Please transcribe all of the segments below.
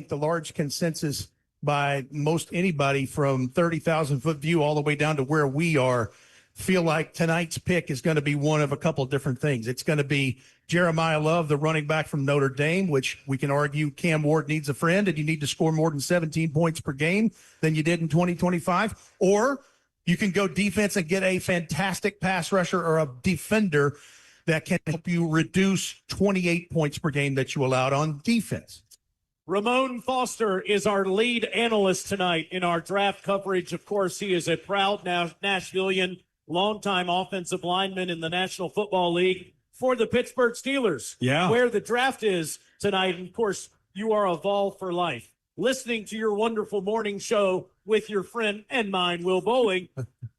the large consensus by most anybody from 30,000-foot view all the way down to where we are feel like tonight's pick is going to be one of a couple of different things. It's going to be Jeremiah Love, the running back from Notre Dame, which we can argue Cam Ward needs a friend and you need to score more than 17 points per game than you did in 2025. Or you can go defense and get a fantastic pass rusher or a defender that can help you reduce 28 points per game that you allowed on defense. Ramon Foster is our lead analyst tonight in our draft coverage. Of course, he is a proud Nashvilleian, longtime offensive lineman in the National Football League for the Pittsburgh Steelers. Yeah. Where the draft is tonight. And of course, you are a Vol for life. Listening to your wonderful morning show with your friend and mine, Will Bowling.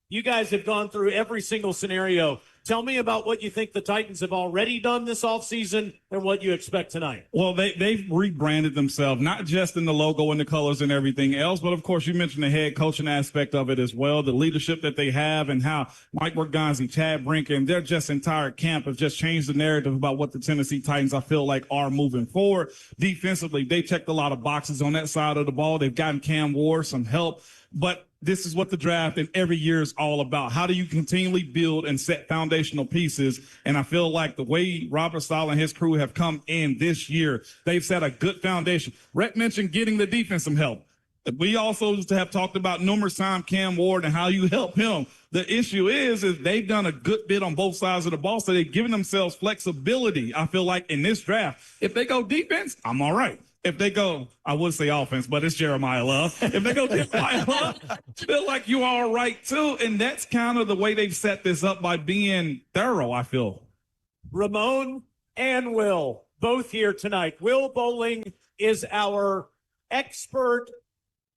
You guys have gone through every single scenario. Tell me about what you think the Titans have already done this offseason and what you expect tonight. Well, they've rebranded themselves, not just in the logo and the colors and everything else, but of course you mentioned the head coaching aspect of it as well, the leadership that they have and how Mike Borgonzi, Chad Brinken, their just entire camp have just changed the narrative about what the Tennessee Titans, I feel like, are moving forward. Defensively, they checked a lot of boxes on that side of the ball. They've gotten Cam Ward some help, but this is what the draft and every year is all about. How do you continually build and set foundational pieces? And I feel like the way Robert Saleh and his crew have come in this year, they've set a good foundation. Rhett mentioned getting the defense some help. We also have talked about numerous times Cam Ward and how you help him. The issue is they've done a good bit on both sides of the ball, so they've given themselves flexibility, I feel like, in this draft. If they go defense, I'm all right. If they go, I would say offense, but it's Jeremiah Love. If they go Jeremiah Love, feel like you are all right too. And that's kind of the way they've set this up by being thorough, I feel. Ramon and Will, both here tonight. Will Bowling is our expert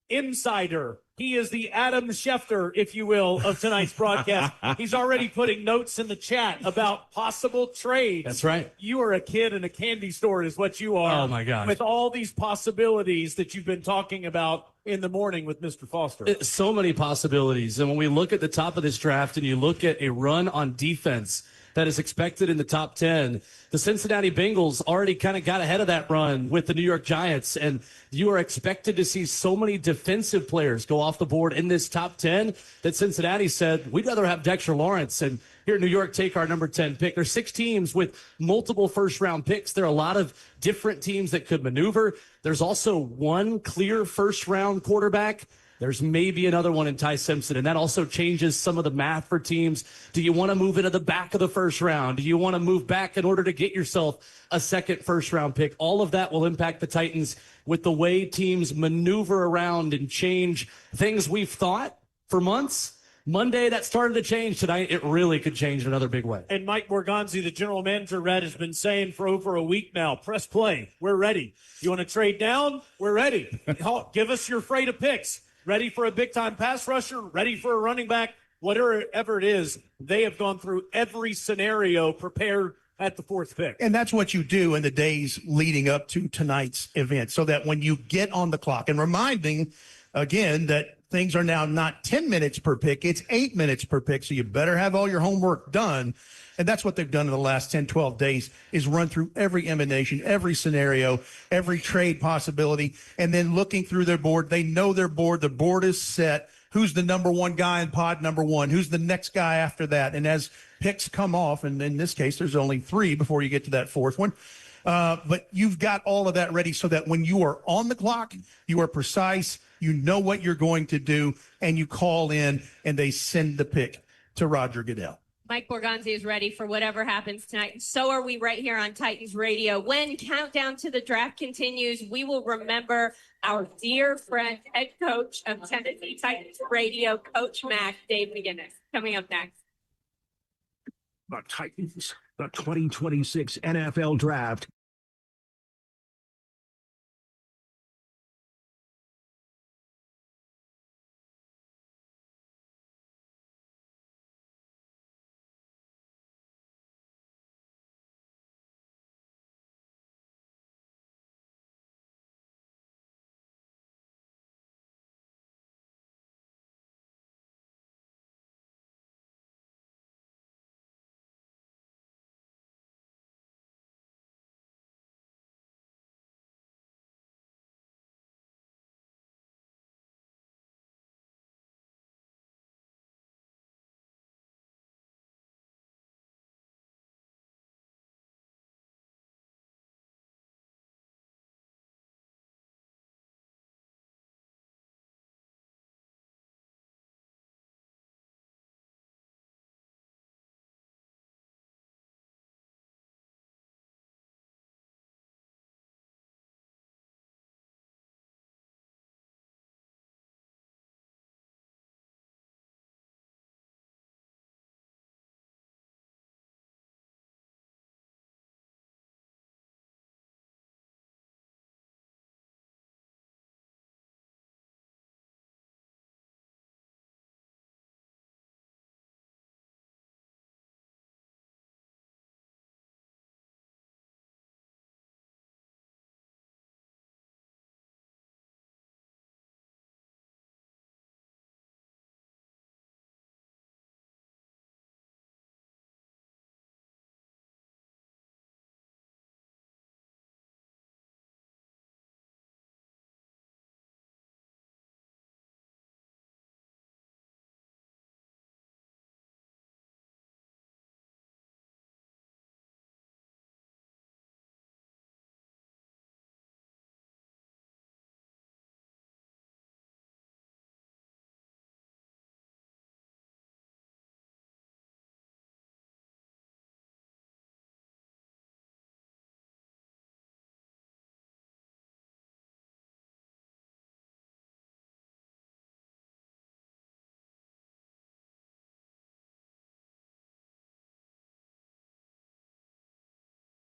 insider. He is the Adam Schefter, if you will, of tonight's broadcast. He's already putting notes in the chat about possible trades. That's right. You are a kid in a candy store is what you are. Oh, my gosh. With all these possibilities that you've been talking about in the morning with Mr. Foster. So many possibilities. And when we look at the top of this draft and you look at a run on defense that is expected in the top 10, the Cincinnati Bengals already kind of got ahead of that run with the New York Giants. And you are expected to see so many defensive players go off the board in this top 10 that Cincinnati said, we'd rather have Dexter Lawrence and here in New York take our number 10 pick. There's 6 teams with multiple first-round picks. There are a lot of different teams that could maneuver. There's also one clear first-round quarterback. There's maybe another one in Ty Simpson, and that also changes some of the math for teams. Do you want to move into the back of the first round? Do you want to move back in order to get yourself a second first-round pick? All of that will impact the Titans with the way teams maneuver around and change things we've thought for months. Monday, that started to change. Tonight, it really could change in another big way. And Mike Borgonzi, the general manager, Red, has been saying for over a week now, press play. We're ready. You want to trade down? We're ready. Give us your freight of picks. Ready for a big-time pass rusher, ready for a running back, whatever it is. They have gone through every scenario prepared at the 4th pick. And that's what you do in the days leading up to tonight's event, so that when you get on the clock, and reminding, again, that things are now not 10 minutes per pick, it's 8 minutes per pick, so you better have all your homework done. And that's what they've done in the last 10, 12 days is run through every emanation, every scenario, every trade possibility, and then looking through their board. They know their board. The board is set. Who's the number one guy in pod number 1? Who's the next guy after that? And as picks come off, and in this case, there's only 3 before you get to that 4th one. But you've got all of that ready so that when you are on the clock, you are precise, you know what you're going to do, and you call in, and they send the pick to Roger Goodell. Mike Borgonzi is ready for whatever happens tonight. So are we right here on Titans Radio. When countdown to the draft continues, we will remember our dear friend, head coach of Tennessee Titans Radio, Coach Mac, Dave McGinnis. Coming up next. The Titans, the 2026 NFL Draft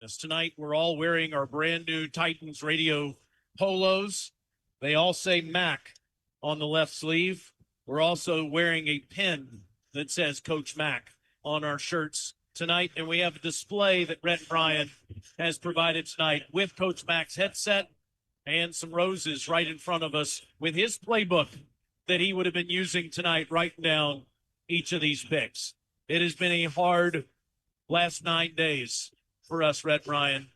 greatness. Tonight, we're all wearing our brand new Titans radio polos. They all say Mac on the left sleeve. We're also wearing a pin that says Coach Mac on our shirts tonight. And we have a display that Rhett Bryan has provided tonight with Coach Mac's headset and some roses right in front of us with his playbook that he would have been using tonight, writing down each of these picks. It has been a hard last 9 days for us, Rhett Bryan,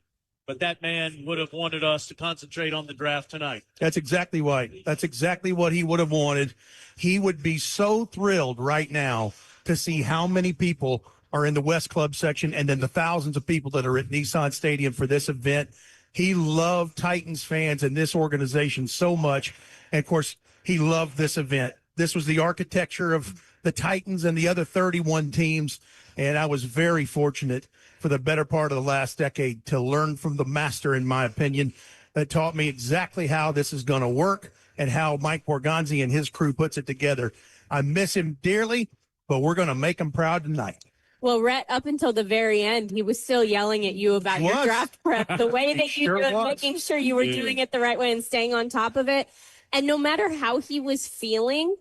but that man would have wanted us to concentrate on the draft tonight. That's exactly right. That's exactly what he would have wanted. He would be so thrilled right now to see how many people are in the West Club section and then the thousands of people that are at Nissan Stadium for this event. He loved Titans fans and this organization so much. And, of course, he loved this event. This was the architecture of the Titans and the other 31 teams. And I was very fortunate for the better part of the last decade to learn from the master, in my opinion, that taught me exactly how this is going to work and how Mike Borgonzi and his crew puts it together. I miss him dearly, but we're going to make him proud tonight. Well, Rhett, up until the very end, he was still yelling at you about your draft prep, the way that you do it, making sure you were doing it the right way and staying on top of it. And no matter how he was feeling,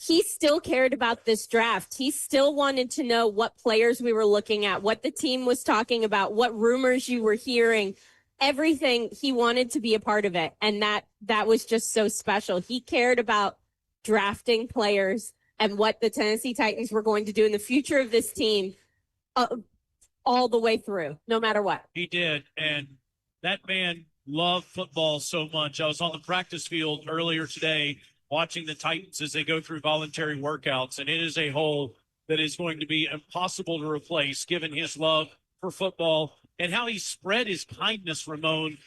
he still cared about this draft. He still wanted to know what players we were looking at, what the team was talking about, what rumors you were hearing, everything. He wanted to be a part of it. And that was just so special. He cared about drafting players and what the Tennessee Titans were going to do in the future of this team all the way through, no matter what. He did. And that man loved football so much. I was on the practice field earlier today watching the Titans as they go through voluntary workouts, and it is a hole that is going to be impossible to replace given his love for football and how he spread his kindness, Ramon,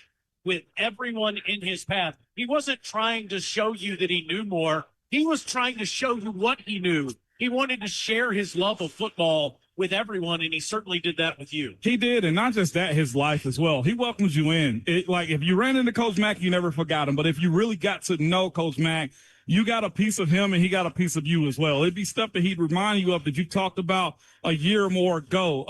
with everyone in his path. He wasn't trying to show you that he knew more. He was trying to show you what he knew. He wanted to share his love of football with everyone, and he certainly did that with you. He did, and not just that, his life as well. He welcomes you in. Like, if you ran into Coach Mack, you never forgot him. But if you really got to know Coach Mack, you got a piece of him, and he got a piece of you as well. It'd be stuff that he'd remind you of that you talked about a year or more ago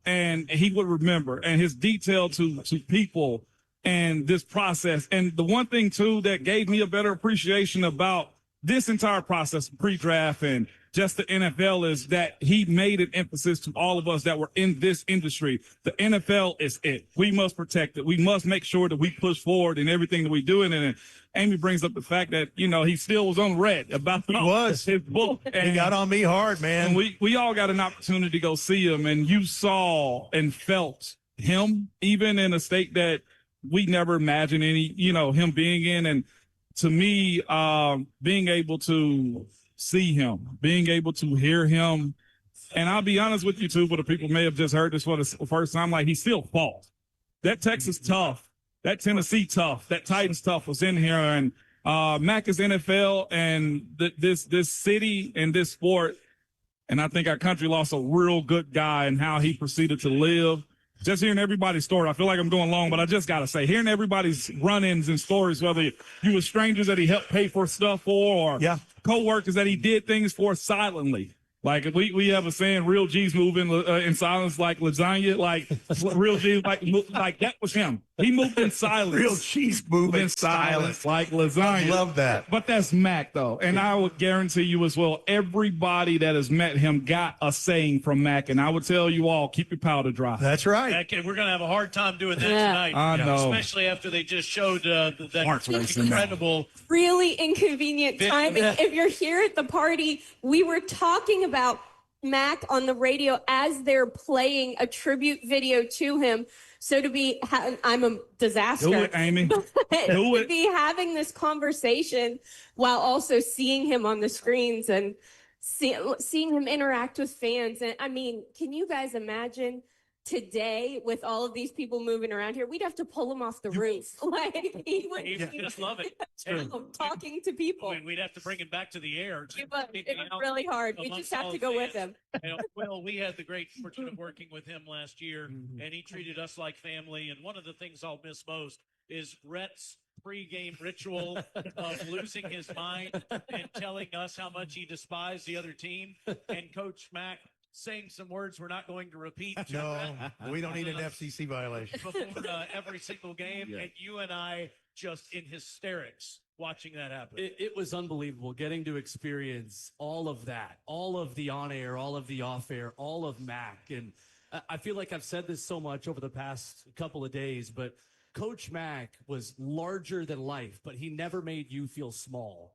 and he would remember. And his detail to people and this process. And the one thing, too, that gave me a better appreciation about this entire process, pre-draft and just the NFL, is that he made an emphasis to all of us that were in this industry. The NFL is it. We must protect it. We must make sure that we push forward in everything that we do. And Amy brings up the fact that, he still was on red about his book. And he got on me hard, man. And we all got an opportunity to go see him, and you saw and felt him, even in a state that we never imagined him being in. And to me, being able to see him, being able to hear him, and I'll be honest with you too, but the people may have just heard this for the first time, like, he still fought. That Texas tough, that Tennessee tough, that Titans tough was in here, and Mac is NFL, and this city and this sport, and I think our country lost a real good guy in how he proceeded to live. Just hearing everybody's story, I feel like I'm going long, but I just got to say, hearing everybody's run-ins and stories, whether you were strangers that he helped pay for stuff for, or co-workers that he did things for silently. Like, we have a saying, real G's move in silence like lasagna. Like, real G's, like that was him. He moved in silence. Real G's move in silence. Like lasagna. I love that. But that's Mac, though. And I would guarantee you as well, everybody that has met him got a saying from Mac. And I would tell you all, keep your powder dry. That's right. Okay, we're going to have a hard time doing that tonight. I know. Especially after they just showed that incredible. Really inconvenient timing. If you're here at the party, we were talking about Mac on the radio as they're playing a tribute video to him. So to be, I'm a disaster. Do it, Amy. Do to it. be having this conversation while also seeing him on the screens and seeing him interact with fans. And I mean, can you guys imagine today with all of these people moving around here? We'd have to pull him off the roof. Like, he would just love it. talking to people. We'd have to bring him back to the air. It was really hard. We just have to go with him. Well, we had the great fortune of working with him last year, and he treated us like family. And one of the things I'll miss most is Rhett's pregame ritual of losing his mind and telling us how much he despised the other team. And Coach Mac saying some words we're not going to repeat. No, we don't need an FCC violation. Before every single game, and you and I just in hysterics watching that happen. It was unbelievable getting to experience all of that, all of the on-air, all of the off-air, all of Mac. And I feel like I've said this so much over the past couple of days, but Coach Mac was larger than life, but he never made you feel small.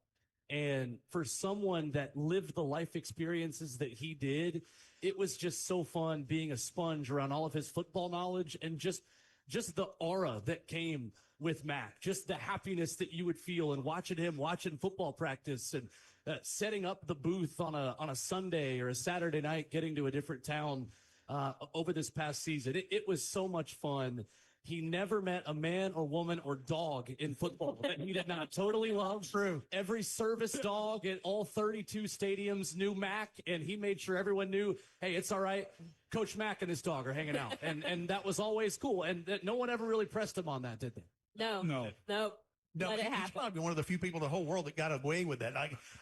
And for someone that lived the life experiences that he did, it was just so fun being a sponge around all of his football knowledge and just the aura that came with Mac, just the happiness that you would feel and watching football practice and setting up the booth on a Sunday or a Saturday night, getting to a different town over this past season. It was so much fun. He never met a man or woman or dog in football that he did not totally love. True. Every service dog at all 32 stadiums knew Mac, and he made sure everyone knew, hey, it's all right. Coach Mac and his dog are hanging out. And that was always cool. And no one ever really pressed him on that, did they? No. No, Let it he's happen. probably one of the few people in the whole world that got away with that.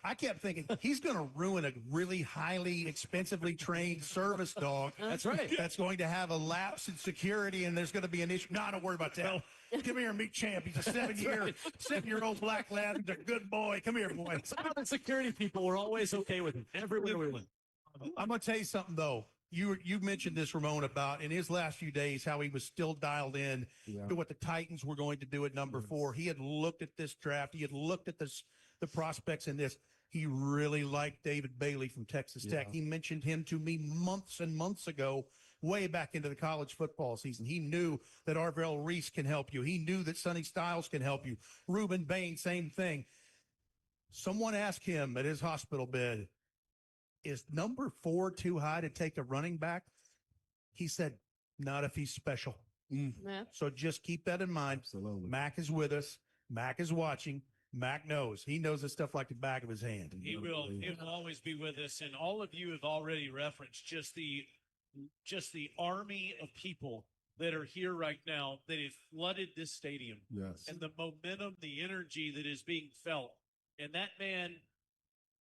I kept thinking he's going to ruin a really highly expensively trained service dog. That's right. That's going to have a lapse in security, and there's going to be an issue. No, don't worry about that. Come here and meet Champ. He's a 7-year-old black lab. He's a good boy. Come here, boy. Some of the security people were always okay with him everywhere we went. I'm going to tell you something, though. You mentioned this, Ramon, about in his last few days how he was still dialed in to what the Titans were going to do at number 4. He had looked at this draft. He had looked at the prospects in this. He really liked David Bailey from Texas Tech. He mentioned him to me months and months ago, way back into the college football season. He knew that Arvell Reese can help you. He knew that Sonny Styles can help you. Reuben Bain, same thing. Someone asked him at his hospital bed, is number 4 too high to take a running back? He said, not if he's special. Yeah. So just keep that in mind. Absolutely. Mac is with us. Mac is watching. Mac knows. He knows this stuff like the back of his hand. He will. He will always be with us. And all of you have already referenced just the army of people that are here right now that have flooded this stadium. Yes. And the momentum, the energy that is being felt. And that man,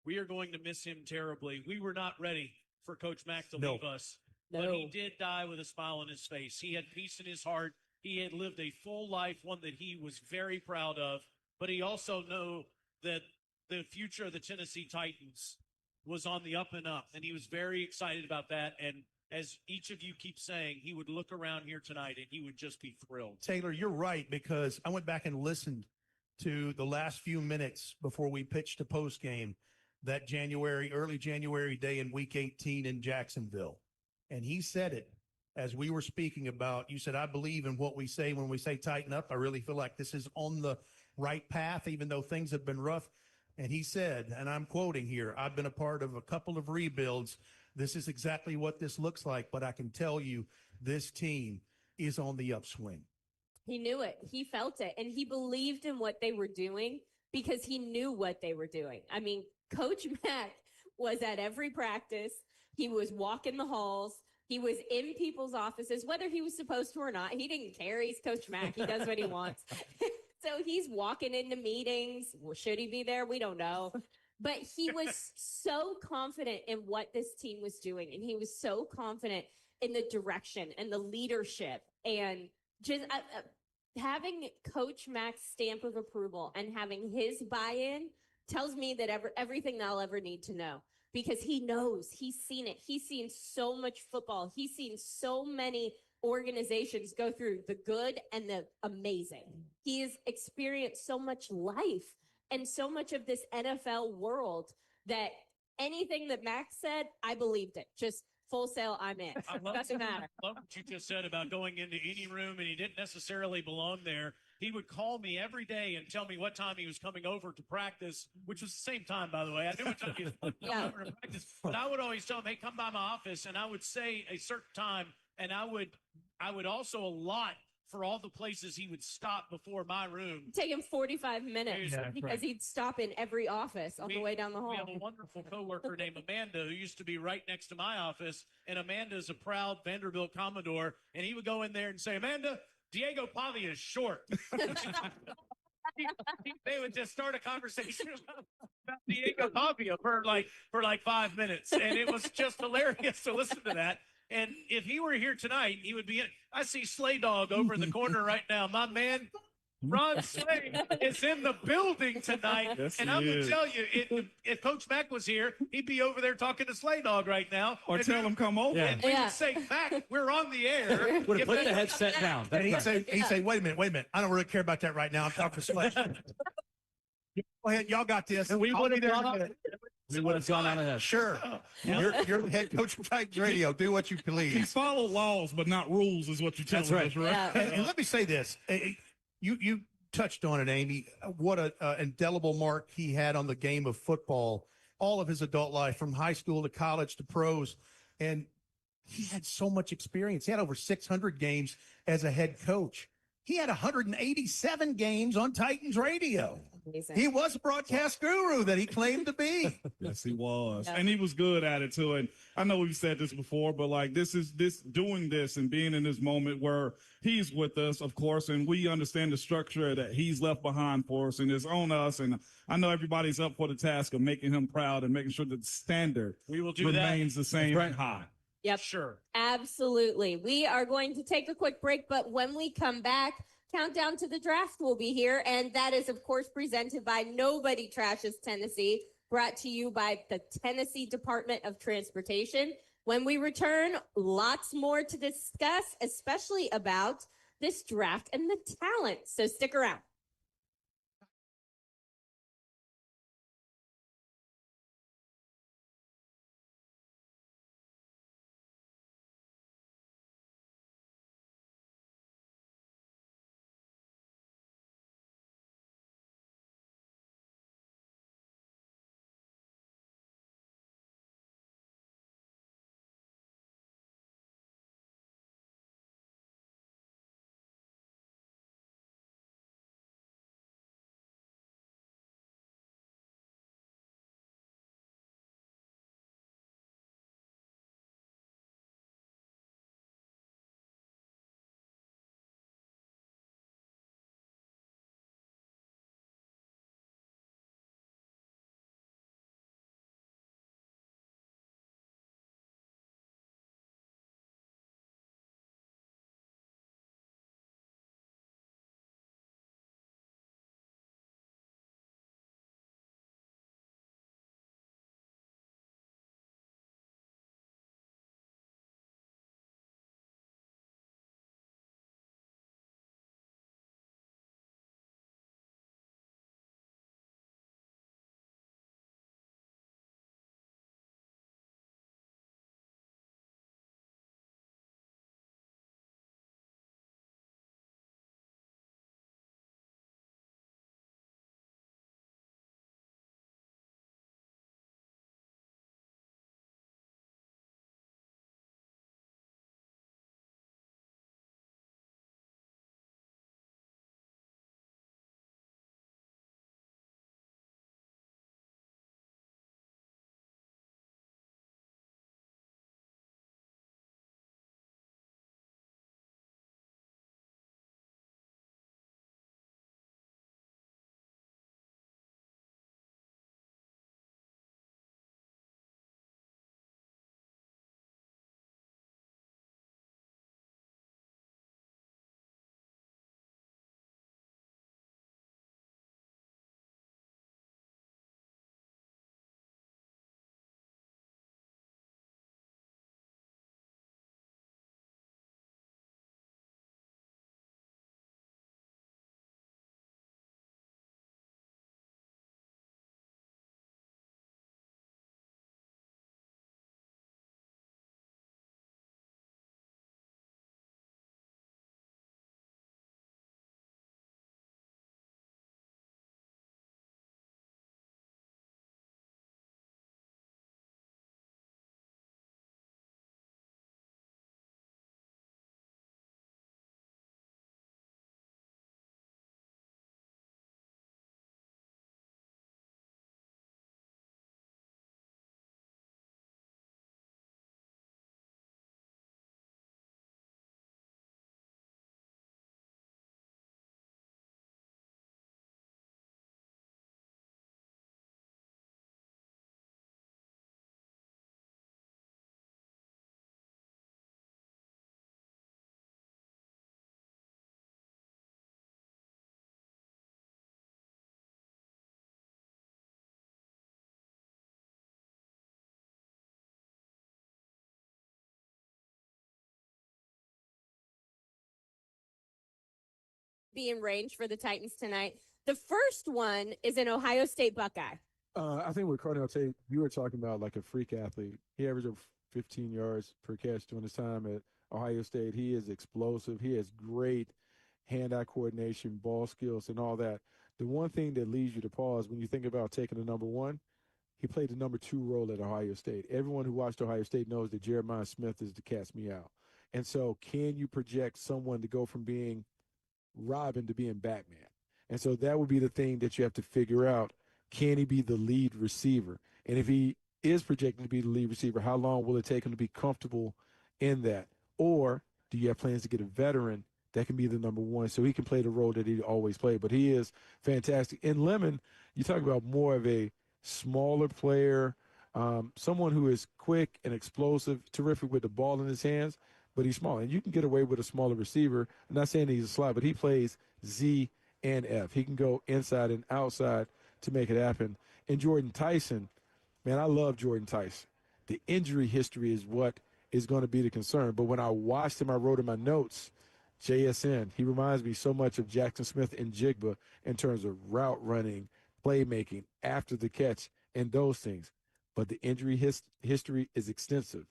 we are going to miss him terribly. We were not ready for Coach Mac to leave us. But he did die with a smile on his face. He had peace in his heart. He had lived a full life, one that he was very proud of. But he also knew that the future of the Tennessee Titans was on the up and up. And he was very excited about that. And as each of you keep saying, he would look around here tonight and he would just be thrilled. Taylor, you're right, because I went back and listened to the last few minutes before we pitched a post game that early January day in week 18 in Jacksonville. And he said it as we were speaking about, you said, I believe in what we say when we say tighten up. I really feel like this is on the right path, even though things have been rough. And he said, and I'm quoting here, I've been a part of a couple of rebuilds. This is exactly what this looks like. But I can tell you this team is on the upswing. He knew it. He felt it. And he believed in what they were doing because he knew what they were doing. I mean, Coach Mac was at every practice. He was walking the halls. He was in people's offices, whether he was supposed to or not. He didn't care. He's Coach Mac. He does what he wants. So he's walking into meetings. Well, should he be there? We don't know. But he was so confident in what this team was doing. And he was so confident in the direction and the leadership. And just having Coach Mac's stamp of approval and having his buy-in tells me that everything I'll ever need to know, because he knows, he's seen it. He's seen so much football. He's seen so many organizations go through the good and the amazing. He has experienced so much life and so much of this NFL world that anything that Max said, I believed it. Just full sail, I'm in. Doesn't matter. I love what you just said about going into any room and he didn't necessarily belong there. He would call me every day and tell me what time he was coming over to practice, which was the same time, by the way. I knew what time he was coming over to practice. But I would always tell him, hey, come by my office. And I would say a certain time. And I would also allot for all the places he would stop before my room. Take him 45 minutes because he'd stop in every office on the way down the hall. We have a wonderful coworker named Amanda who used to be right next to my office. And Amanda is a proud Vanderbilt Commodore. And he would go in there and say, Amanda, Diego Pavia is short. They would just start a conversation about about Diego Pavia for like 5 minutes, and it was just hilarious to listen to that. And if he were here tonight, he would be in. I see Slay Dog over in the corner right now. My man, Ron Slay is in the building tonight. Yes, and he I'm going to is. tell you, if Coach Mack was here, he'd be over there talking to Slay Dog right now. Or tell him come over. Yeah. And we would say, Mack, we're on the air. Would have If put the they- headset down. And That's right. he'd say, wait a minute. I don't really care about that right now. I'm talking to Slay. Go ahead. Y'all got this. And we I'll would be have there in a gone on. minute. We would have gone on ahead. Sure. You're the head coach of Titans Radio. Do what you He please. follow laws, but not rules, is what you're telling That's right. us, right? And let me say this. You touched on it, Amy. What an indelible mark he had on the game of football all of his adult life, from high school to college to pros. And he had so much experience. He had over 600 games as a head coach. He had 187 games on Titans Radio. Amazing. He was a broadcast guru that he claimed to be. Yes, he was. Yeah. And he was good at it too. And I know we've said this before, but like doing this and being in this moment where he's with us, of course, and we understand the structure that he's left behind for us and is on us. And I know everybody's up for the task of making him proud and making sure that the standard We will do that. remains the same That's right. and high. Yep. Sure. Absolutely. We are going to take a quick break, but when we come back, Countdown to the Draft will be here. And that is, of course, presented by Nobody Trashes Tennessee, brought to you by the Tennessee Department of Transportation. When we return, lots more to discuss, especially about this draft and the talent. So stick around. be in range for the Titans tonight. The first one is an Ohio State Buckeye. I think with Carnell Tate, you were talking about like a freak athlete. He averaged 15 yards per catch during his time at Ohio State. He is explosive. He has great hand-eye coordination, ball skills, and all that. The one thing that leads you to pause when you think about taking the number one, he played the number 2 role at Ohio State. Everyone who watched Ohio State knows that Jeremiah Smith is the cat's meow. And so can you project someone to go from being Robin to being Batman? And so that would be the thing that you have to figure out. Can he be the lead receiver? And if he is projected to be the lead receiver, how long will it take him to be comfortable in that? Or do you have plans to get a veteran that can be the number one so he can play the role that he always played? But he is fantastic. In Lemon, you talk about more of a smaller player, someone who is quick and explosive, terrific with the ball in his hands, but he's small. And you can get away with a smaller receiver. I'm not saying he's a slot, but he plays Z and F. He can go inside and outside to make it happen. And Jordan Tyson, man, I love Jordan Tyson. The injury history is what is going to be the concern. But when I watched him, I wrote in my notes, JSN, he reminds me so much of Jackson Smith and Jigba in terms of route running, playmaking, after the catch, and those things. But the injury history is extensive.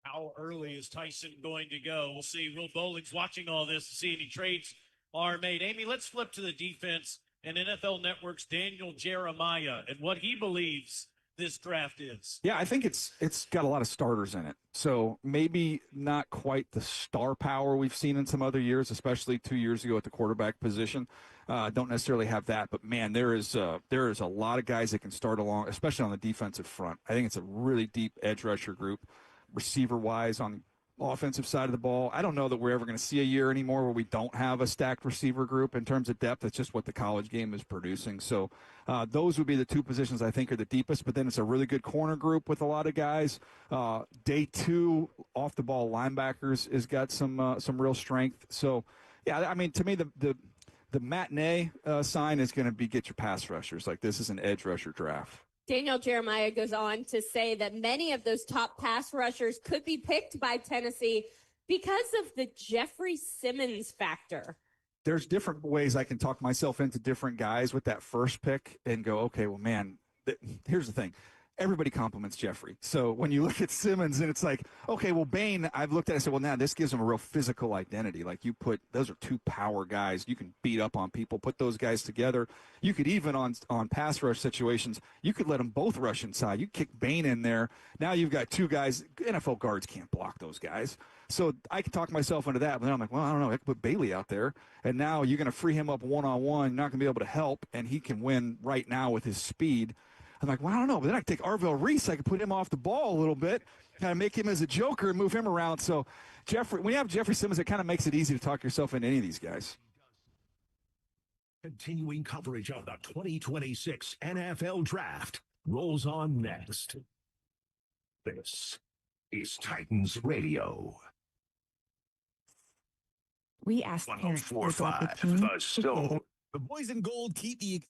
How early is Tyson going to go? We'll see. Will Bowling's watching all this to see any trades are made. Amy, let's flip to the defense and NFL Network's Daniel Jeremiah and what he believes this draft is. Yeah, I think it's got a lot of starters in it. So maybe not quite the star power we've seen in some other years, especially 2 years ago at the quarterback position. Don't necessarily have that, but man, there is a lot of guys that can start along, especially on the defensive front. I think it's a really deep edge rusher group, receiver wise on offensive side of the ball. I don't know that we're ever going to see a year anymore where we don't have a stacked receiver group in terms of depth. That's just what the college game is producing. So those would be the two positions I think are the deepest, but then it's a really good corner group with a lot of guys. Day 2 off the ball linebackers has got some real strength. So yeah, I mean, to me, the matinee sign is going to be get your pass rushers. Like, this is an edge rusher draft. Daniel Jeremiah goes on to say that many of those top pass rushers could be picked by Tennessee because of the Jeffrey Simmons factor. There's different ways I can talk myself into different guys with that first pick and go, okay, well, man, here's the thing. Everybody compliments Jeffrey. So when you look at Simmons and it's like, okay, well, Bain, I've looked at it and said, well, now this gives him a real physical identity. Like, those are 2 power guys. You can beat up on people, put those guys together. You could even on pass rush situations, you could let them both rush inside. You kick Bain in there. Now you've got 2 guys. NFL guards can't block those guys. So I can talk myself into that. But then I'm like, well, I don't know. I could put Bailey out there. And now you're going to free him up one-on-one. You're not going to be able to help. And he can win right now with his speed. I'm like, well, I don't know. But then I could take Arvell Reese. I could put him off the ball a little bit, kind of make him as a joker and move him around. So, when you have Jeffrey Simmons, it kind of makes it easy to talk yourself into any of these guys. Continuing coverage of the 2026 NFL Draft rolls on next. This is Titans Radio. We asked parents to adopt a 104.5 teen. The Stone. The boys in gold keep the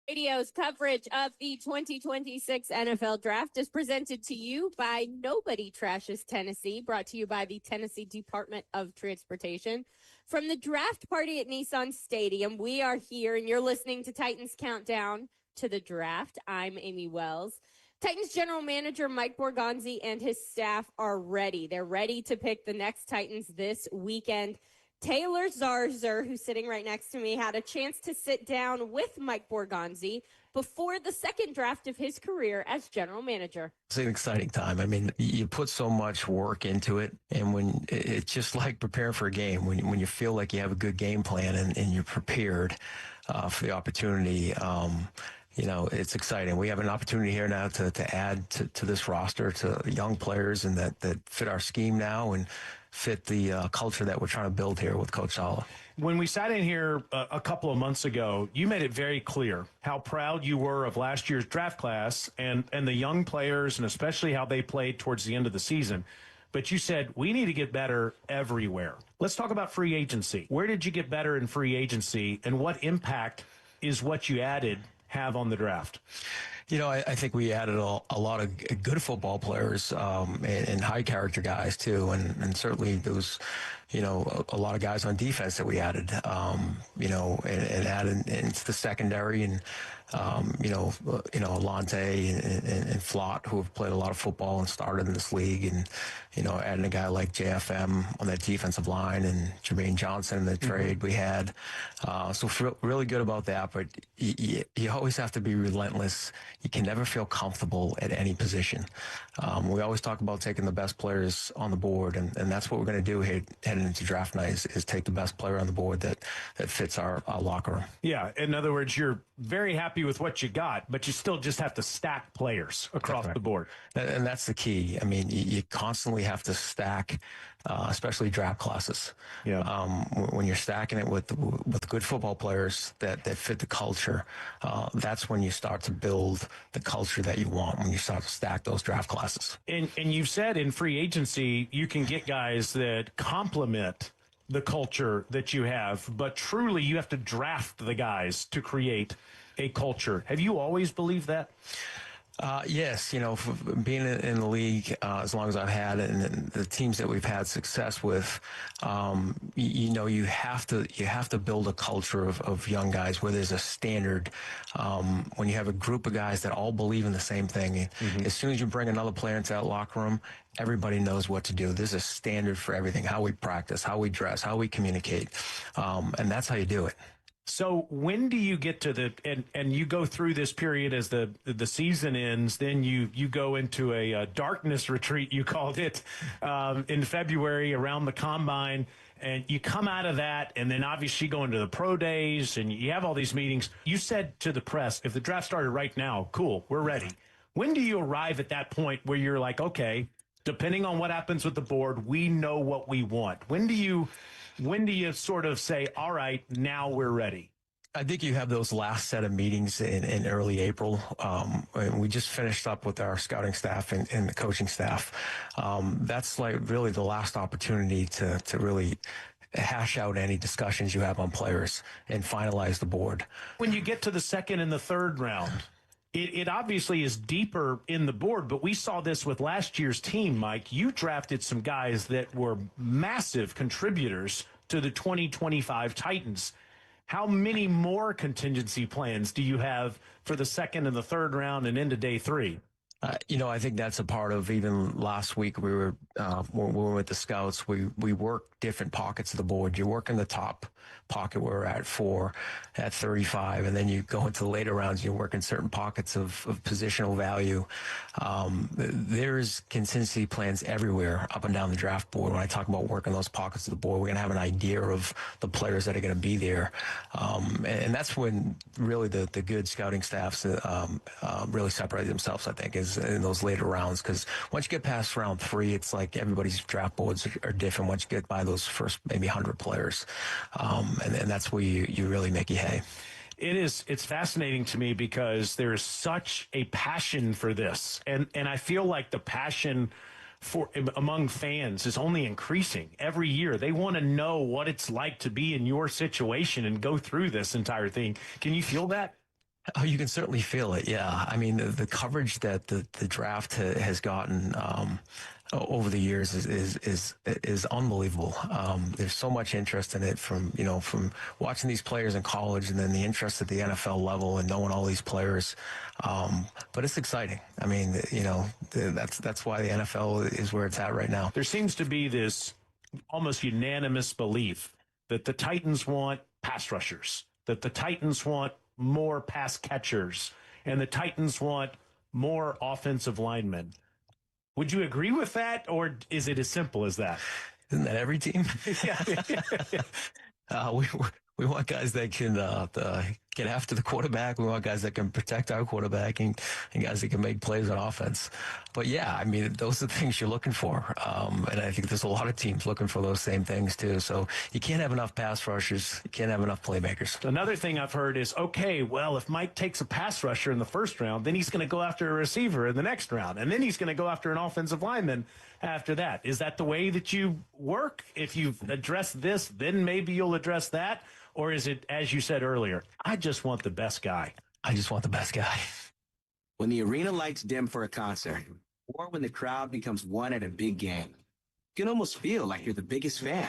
Radio's coverage of the 2026 NFL Draft is presented to you by Nobody Trashes Tennessee, brought to you by the Tennessee Department of Transportation. From the draft party at Nissan Stadium, we are here, and you're listening to Titans Countdown to the Draft. I'm Amy Wells. Titans General Manager Mike Borgonzi and his staff are ready. They're ready to pick the next Titans this weekend. Taylor Zarzer, who's sitting right next to me, had a chance to sit down with Mike Borgonzi before the second draft of his career as general manager. It's an exciting time. I mean, you put so much work into it, and when it's just like preparing for a game, when you feel like you have a good game plan and you're prepared for the opportunity, you know, it's exciting. We have an opportunity here now to add to this roster, to young players and that fit our scheme now and fit the culture that we're trying to build here with Coach Saleh. When we sat in here a couple of months ago, you made it very clear how proud you were of last year's draft class and the young players, and especially how they played towards the end of the season. But you said, we need to get better everywhere. Let's talk about free agency. Where did you get better in free agency, and what impact is what you added have on the draft? You know, I think we added a lot of good football players and high character guys too, and certainly there was, you know, a lot of guys on defense that we added, you know, and added into the secondary, and Alante and Flott, who have played a lot of football and started in this league, and adding a guy like JFM on that defensive line, and Jermaine Johnson in the trade we had. So feel really good about that, but you always have to be relentless. You can never feel comfortable at any position. We always talk about taking the best players on the board, and that's what we're going to do here heading into draft night is take the best player on the board that fits our locker room. Yeah, in other words, you're very happy with what you got, but you still just have to stack players across the board. And that's the key. I mean, you constantly have to stack, especially draft classes. Yeah. When you're stacking it with good football players that fit the culture, that's when you start to build the culture that you want, when you start to stack those draft classes. And you've said in free agency, you can get guys that complement the culture that you have, but truly you have to draft the guys to create a culture. Have you always believed that? Yes, being in the league as long as I've had it, and the teams that we've had success with, you have to build a culture of young guys where there's a standard. When you have a group of guys that all believe in the same thing, as soon as you bring another player into that locker room, everybody knows what to do. There's a standard for everything: how we practice, how we dress, how we communicate, and that's how you do it. So when do you get to and you go through this period as the season ends, then you go into a darkness retreat, you called it, in February around the combine, and you come out of that, and then obviously go into the pro days, and you have all these meetings. You said to the press, if the draft started right now, cool, we're ready. When do you arrive at that point where you're like, okay, depending on what happens with the board, we know what we want? When do you sort of say, all right, now we're ready? I think you have those last set of meetings in early April. And we just finished up with our scouting staff and the coaching staff. That's like really the last opportunity to really hash out any discussions you have on players and finalize the board. When you get to the second and the third round, it obviously is deeper in the board, but we saw this with last year's team, Mike. You drafted some guys that were massive contributors to the 2025 Titans. How many more contingency plans do you have for the second and the third round and into day three? I think that's a part of, even last week we were when we were with the scouts, we work different pockets of the board. You work in the top pocket where we're at 4, at 35, and then you go into the later rounds, you work in certain pockets of positional value. There's contingency plans everywhere up and down the draft board. When I talk about working those pockets of the board, we're going to have an idea of the players that are going to be there. And that's when really the good scouting staffs really separate themselves, I think, is in those later rounds. Because once you get past round 3, it's like everybody's draft boards are different once you get by those first maybe 100 players. And that's where you really make your hay. It's fascinating to me because there is such a passion for this. And I feel like the passion among fans is only increasing every year. They want to know what it's like to be in your situation and go through this entire thing. Can you feel that? Oh, you can certainly feel it. Yeah. I mean, the coverage that the draft has gotten over the years is unbelievable. There's so much interest in it from watching these players in college and then the interest at the NFL level and knowing all these players. But it's exciting. I mean, that's why the NFL is where it's at right now. There seems to be this almost unanimous belief that the Titans want pass rushers, that the Titans want more pass catchers, and the Titans want more offensive linemen. Would you agree with that, or is it as simple as that? Isn't that every team? We want guys that can get after the quarterback. We want guys that can protect our quarterback and guys that can make plays on offense. But yeah, I mean, those are the things you're looking for. And I think there's a lot of teams looking for those same things too. So you can't have enough pass rushers. You can't have enough playmakers. Another thing I've heard is, okay, well, if Mike takes a pass rusher in the first round, then he's going to go after a receiver in the next round. And then he's going to go after an offensive lineman after that. Is that the way that you work? If you've addressed this, then maybe you'll address that. Or is it, as you said earlier, I just want the best guy? I just want the best guy. When the arena lights dim for a concert, or when the crowd becomes one at a big game, you can almost feel like you're the biggest fan.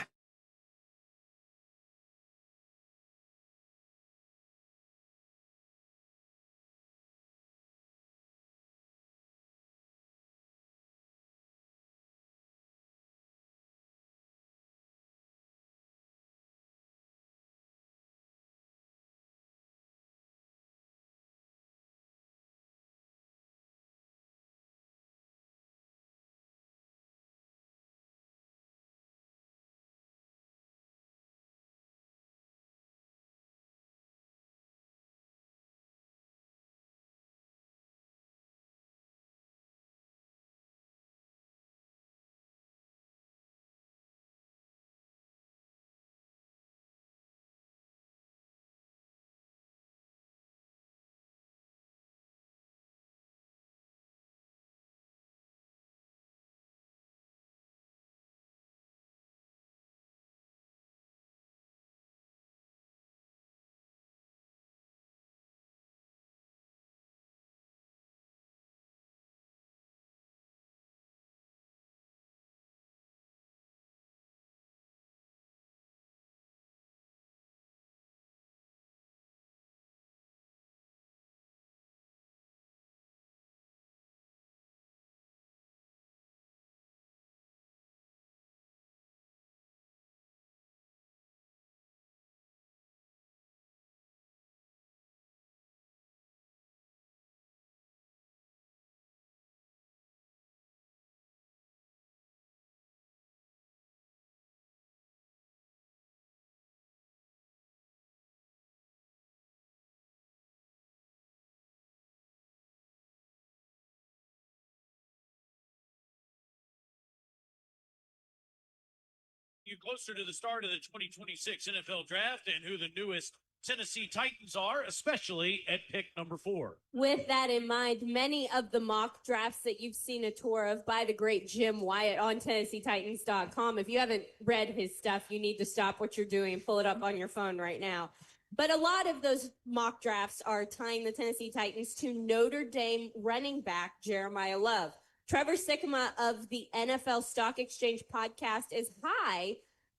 You closer to the start of the 2026 NFL Draft and who the newest Tennessee Titans are, especially at pick number 4. With that in mind, many of the mock drafts that you've seen a tour of by the great Jim Wyatt on TennesseeTitans.com. If you haven't read his stuff, you need to stop what you're doing and pull it up on your phone right now. But a lot of those mock drafts are tying the Tennessee Titans to Notre Dame running back Jeremiah Love. Trevor Sikkema of the NFL Stock Exchange podcast is high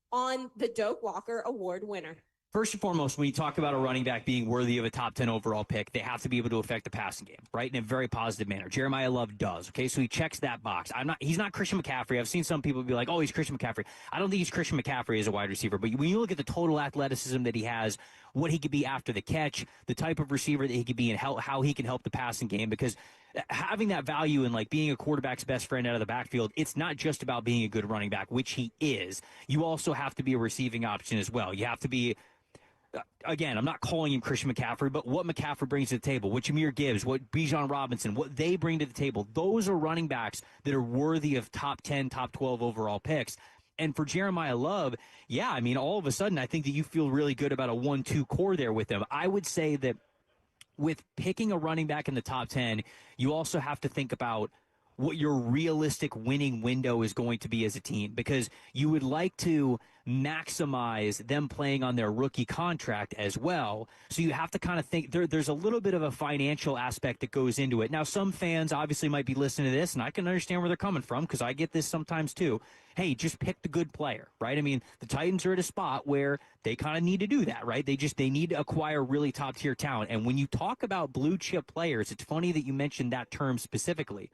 on the Doak Walker Award winner. First and foremost, when you talk about a running back being worthy of a top 10 overall pick, they have to be able to affect the passing game, right? In a very positive manner. Jeremiah Love does. Okay, so he checks that box. He's not Christian McCaffrey. I've seen some people be like, oh, he's Christian McCaffrey. I don't think he's Christian McCaffrey as a wide receiver, but when you look at the total athleticism that he has, what he could be after the catch, the type of receiver that he could be, and how he can help the passing game, because having that value in like being a quarterback's best friend out of the backfield, it's not just about being a good running back, which he is. You also have to be a receiving option as well. You have to be, again, I'm not calling him Christian McCaffrey, but what McCaffrey brings to the table, what Jahmyr Gibbs, what Bijan Robinson, what they bring to the table, those are running backs that are worthy of top 10, top 12 overall picks. And for Jeremiah Love, yeah, I mean, all of a sudden, I think that you feel really good about a 1-2 core there with him. I would say that with picking a running back in the top 10, you also have to think about what your realistic winning window is going to be as a team, because you would like to maximize them playing on their rookie contract as well. So you have to kind of think there's a little bit of a financial aspect that goes into it. Now, some fans obviously might be listening to this, and I can understand where they're coming from because I get this sometimes too. Hey, just pick the good player, right? I mean, the Titans are at a spot where they kind of need to do that, right? They need to acquire really top tier talent. And when you talk about blue chip players, it's funny that you mentioned that term specifically.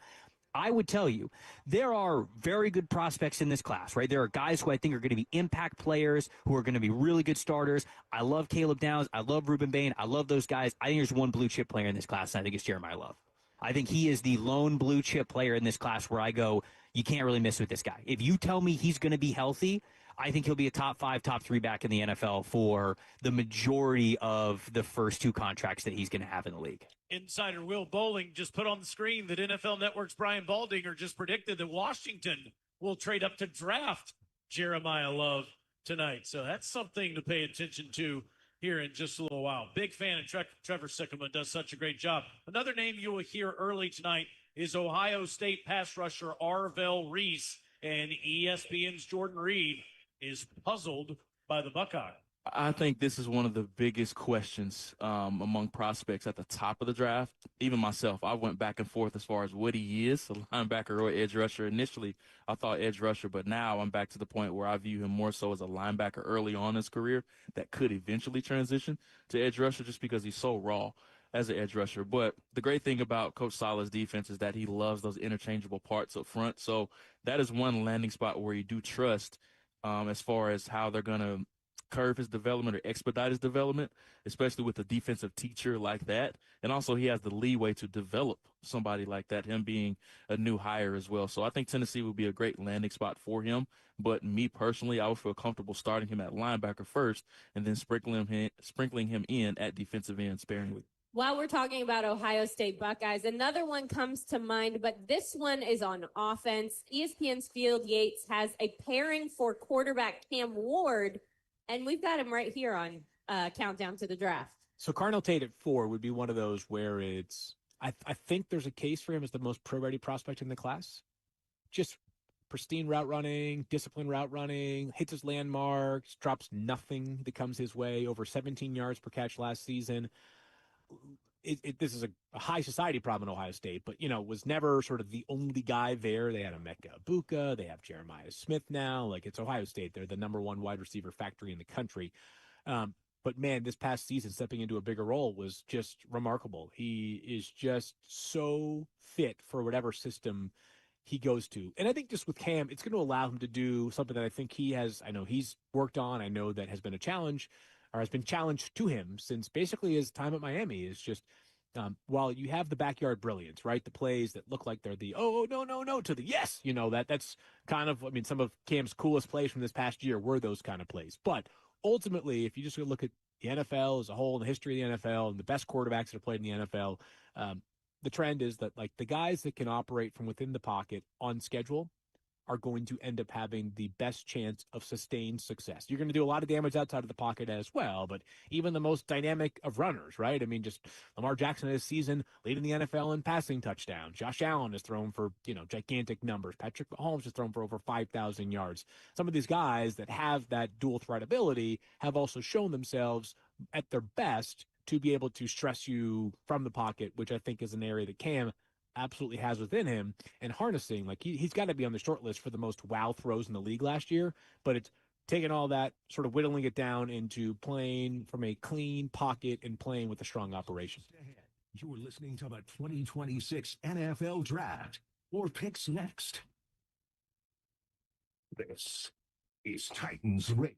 I would tell you, there are very good prospects in this class, right? There are guys who I think are going to be impact players, who are going to be really good starters. I love Caleb Downs. I love Ruben Bain. I love those guys. I think there's one blue chip player in this class, and I think it's Jeremiah Love. I think he is the lone blue chip player in this class where I go, you can't really miss with this guy. If you tell me he's going to be healthy, I think he'll be a top 5, top 3 back in the NFL for the majority of the first 2 contracts that he's going to have in the league. Insider Will Bowling just put on the screen that NFL Network's Brian Baldinger just predicted that Washington will trade up to draft Jeremiah Love tonight. So that's something to pay attention to here in just a little while. Big fan of Trevor Sikkema, does such a great job. Another name you will hear early tonight is Ohio State pass rusher Arvell Reese, and ESPN's Jordan Reed is puzzled by the Buckeye. I think this is one of the biggest questions among prospects at the top of the draft. Even myself, I went back and forth as far as what he is, a linebacker or edge rusher. Initially, I thought edge rusher, but now I'm back to the point where I view him more so as a linebacker early on in his career that could eventually transition to edge rusher just because he's so raw as an edge rusher. But the great thing about Coach Saleh's defense is that he loves those interchangeable parts up front. So that is one landing spot where you do trust as far as how they're going to curve his development or expedite his development, especially with a defensive teacher like that. And also he has the leeway to develop somebody like that, him being a new hire as well. So I think Tennessee would be a great landing spot for him. But me personally, I would feel comfortable starting him at linebacker first and then sprinkling him in at defensive end sparingly. While we're talking about Ohio State Buckeyes, another one comes to mind, but this one is on offense. ESPN's Field Yates has a pairing for quarterback Cam Ward, and we've got him right here on Countdown to the Draft. So Carnell Tate at 4 would be one of those where it's I think there's a case for him as the most pro-ready prospect in the class. Just pristine route running, disciplined route running, hits his landmarks, drops nothing that comes his way, over 17 yards per catch last season. This is a high society problem in Ohio State, but, was never sort of the only guy there. They had Emeka Ibuka. They have Jeremiah Smith now. Like, it's Ohio State. They're the number 1 wide receiver factory in the country. But, man, this past season, stepping into a bigger role was just remarkable. He is just so fit for whatever system he goes to. And I think just with Cam, it's going to allow him to do something that I know he's worked on. I know that has been a challenge, or has been challenged to him since basically his time at Miami. Is just while you have the backyard brilliance, right? The plays that look like they're the no to the yes, that's kind of, some of Cam's coolest plays from this past year were those kind of plays. But ultimately, if you just look at the NFL as a whole, and the history of the NFL, and the best quarterbacks that have played in the NFL, the trend is that the guys that can operate from within the pocket on schedule are going to end up having the best chance of sustained success. You're going to do a lot of damage outside of the pocket as well, but even the most dynamic of runners, right? Just Lamar Jackson this season leading the NFL in passing touchdowns. Josh Allen has thrown for, gigantic numbers. Patrick Mahomes has thrown for over 5,000 yards. Some of these guys that have that dual threat ability have also shown themselves at their best to be able to stress you from the pocket, which I think is an area that Cam absolutely has within him, and harnessing. He's got to be on the short list for the most wow throws in the league last year, but it's taking all that, sort of whittling it down into playing from a clean pocket and playing with a strong operation. You are listening to the 2026 NFL Draft. More picks next. This is Titans Radio.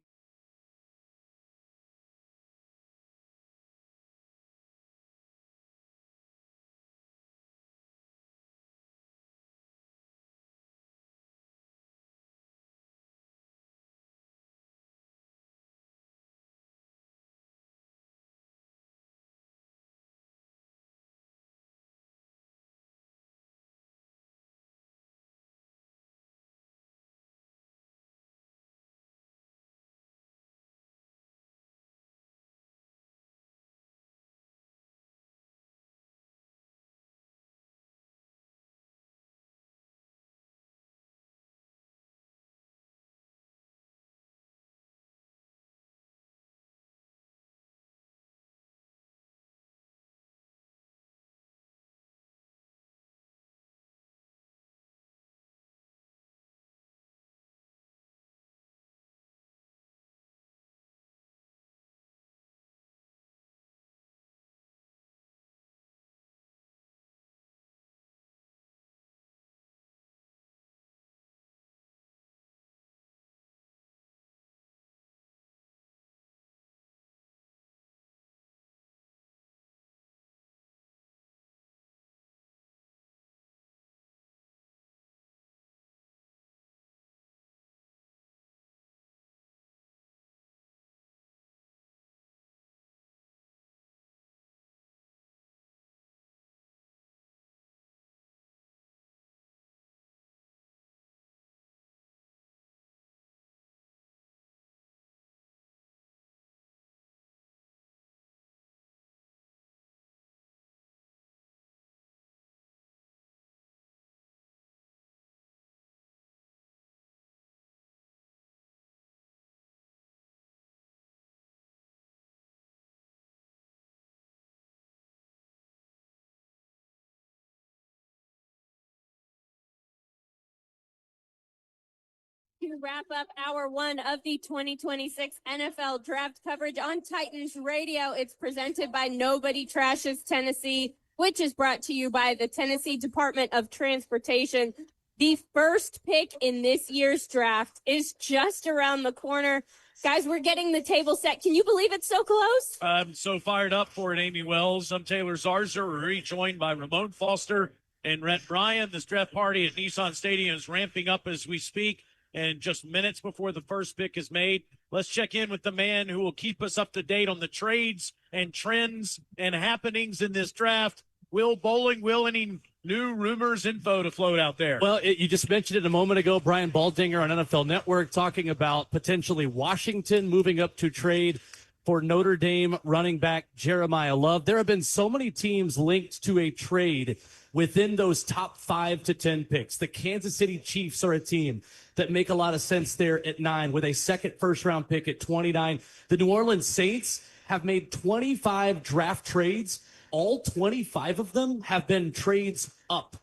to wrap up hour one of the 2026 NFL Draft coverage on Titans Radio. It's presented by Nobody Trashes Tennessee, which is brought to you by the Tennessee Department of Transportation. The first pick in this year's draft is just around the corner. Guys, we're getting the table set. Can you believe it's so close? I'm so fired up for it, Amy Wells. I'm Taylor Zarzer. We're rejoined by Ramon Foster and Rhett Bryan. This draft party at Nissan Stadium is ramping up as we speak. And just minutes before the first pick is made, let's check in with the man who will keep us up to date on the trades and trends and happenings in this draft. Will Bowling, Will, any new rumors, info to float out there? Well, you just mentioned it a moment ago, Brian Baldinger on NFL Network talking about potentially Washington moving up to trade for Notre Dame running back Jeremiah Love. There have been so many teams linked to a trade within those top 5 to 10 picks. The Kansas City Chiefs are a team that make a lot of sense there at 9 with a second first-round pick at 29. The New Orleans Saints have made 25 draft trades. All 25 of them have been trades up.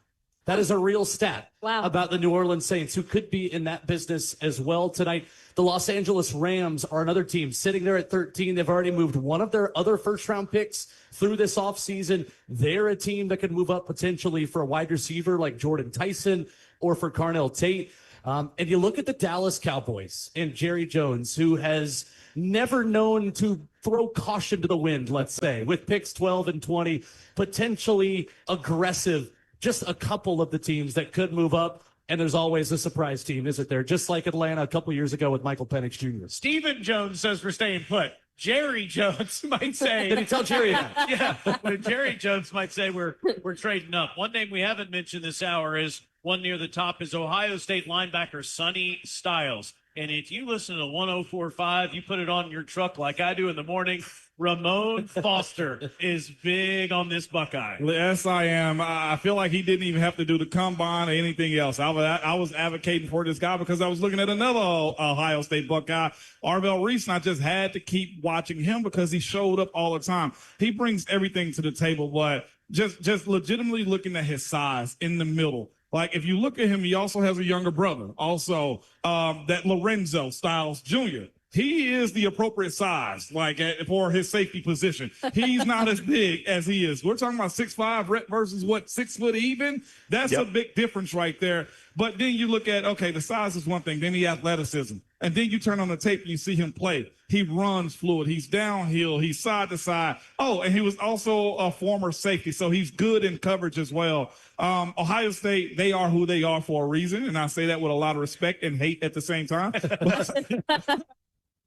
That is a real stat about the New Orleans Saints, who could be in that business as well tonight. The Los Angeles Rams are another team sitting there at 13. They've already moved one of their other first-round picks through this offseason. They're a team that could move up potentially for a wide receiver like Jordan Tyson or for Carnell Tate. And you look at the Dallas Cowboys and Jerry Jones, who has never known to throw caution to the wind, let's say, with picks 12 and 20, potentially aggressive. Just a couple of the teams that could move up, and there's always a surprise team, isn't there? Just like Atlanta a couple years ago with Michael Penix Jr. Stephen Jones says we're staying put. Jerry Jones might say. Did he tell Jerry that? Yeah, but Jerry Jones might say we're trading up. One name we haven't mentioned this hour is one near the top is Ohio State linebacker Sonny Styles. And if you listen to 104.5, you put it on your truck like I do in the morning, Ramon Foster is big on this Buckeye. Yes, I am. I feel like he didn't even have to do the combine or anything else. I was advocating for this guy because I was looking at another Ohio State Buckeye, Arvell Reese, and I just had to keep watching him because he showed up all the time. He brings everything to the table, but just legitimately looking at his size in the middle. Like, if you look at him, he also has a younger brother. Also, that Lorenzo Styles Jr., he is the appropriate size, like, for his safety position. He's not as big as he is. We're talking about 6'5" Rhett versus, 6 foot even? That's a big difference right there. But then you look at, okay, the size is one thing. Then the athleticism. And then you turn on the tape and you see him play. He runs fluid. He's downhill. He's side to side. Oh, and he was also a former safety, so he's good in coverage as well. Ohio State, they are who they are for a reason, and I say that with a lot of respect and hate at the same time.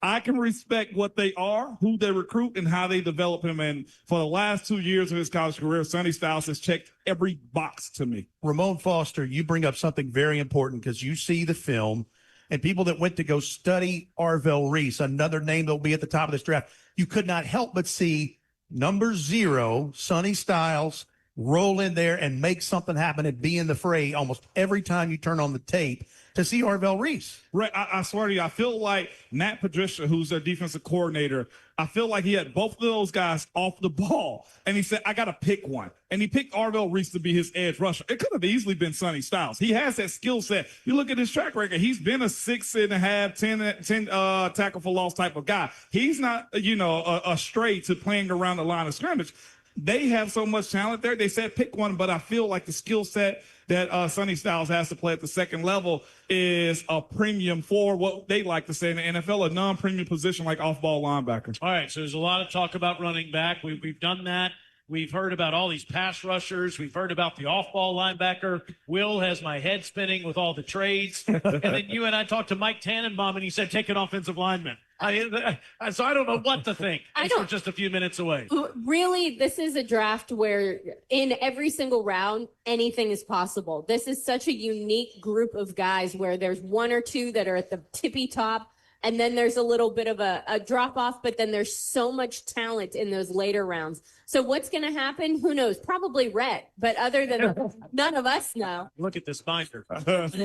I can respect what they are, who they recruit, and how they develop him. And for the last 2 years of his college career, Sonny Styles has checked every box to me. Ramon Foster, you bring up something very important because you see the film, and people that went to go study Arvell Reese, another name that will be at the top of this draft, you could not help but see number 0, Sonny Styles, roll in there and make something happen and be in the fray almost every time you turn on the tape to see Arvell Reese. Right, I swear to you, I feel like Matt Patricia, who's their defensive coordinator, I feel like he had both of those guys off the ball, and he said, I got to pick one. And he picked Arvell Reese to be his edge rusher. It could have easily been Sonny Styles. He has that skill set. You look at his track record, he's been a 6.5, 10 tackle for loss type of guy. He's not, a stray to playing around the line of scrimmage. They have so much talent there. They said pick one, but I feel like the skill set that Sonny Styles has to play at the second level is a premium for what they like to say in the NFL, a non-premium position like off-ball linebacker. All right, so there's a lot of talk about running back. We've done that. We've heard about all these pass rushers. We've heard about the off-ball linebacker. Will has my head spinning with all the trades. And then you and I talked to Mike Tannenbaum, and he said, take an offensive lineman. So I don't know what to think. We're just a few minutes away. Really, this is a draft where in every single round, anything is possible. This is such a unique group of guys where there's one or two that are at the tippy top, and then there's a little bit of a drop off, but then there's so much talent in those later rounds. So what's going to happen? Who knows? Probably Rhett, but other than none of us know. Look at this binder.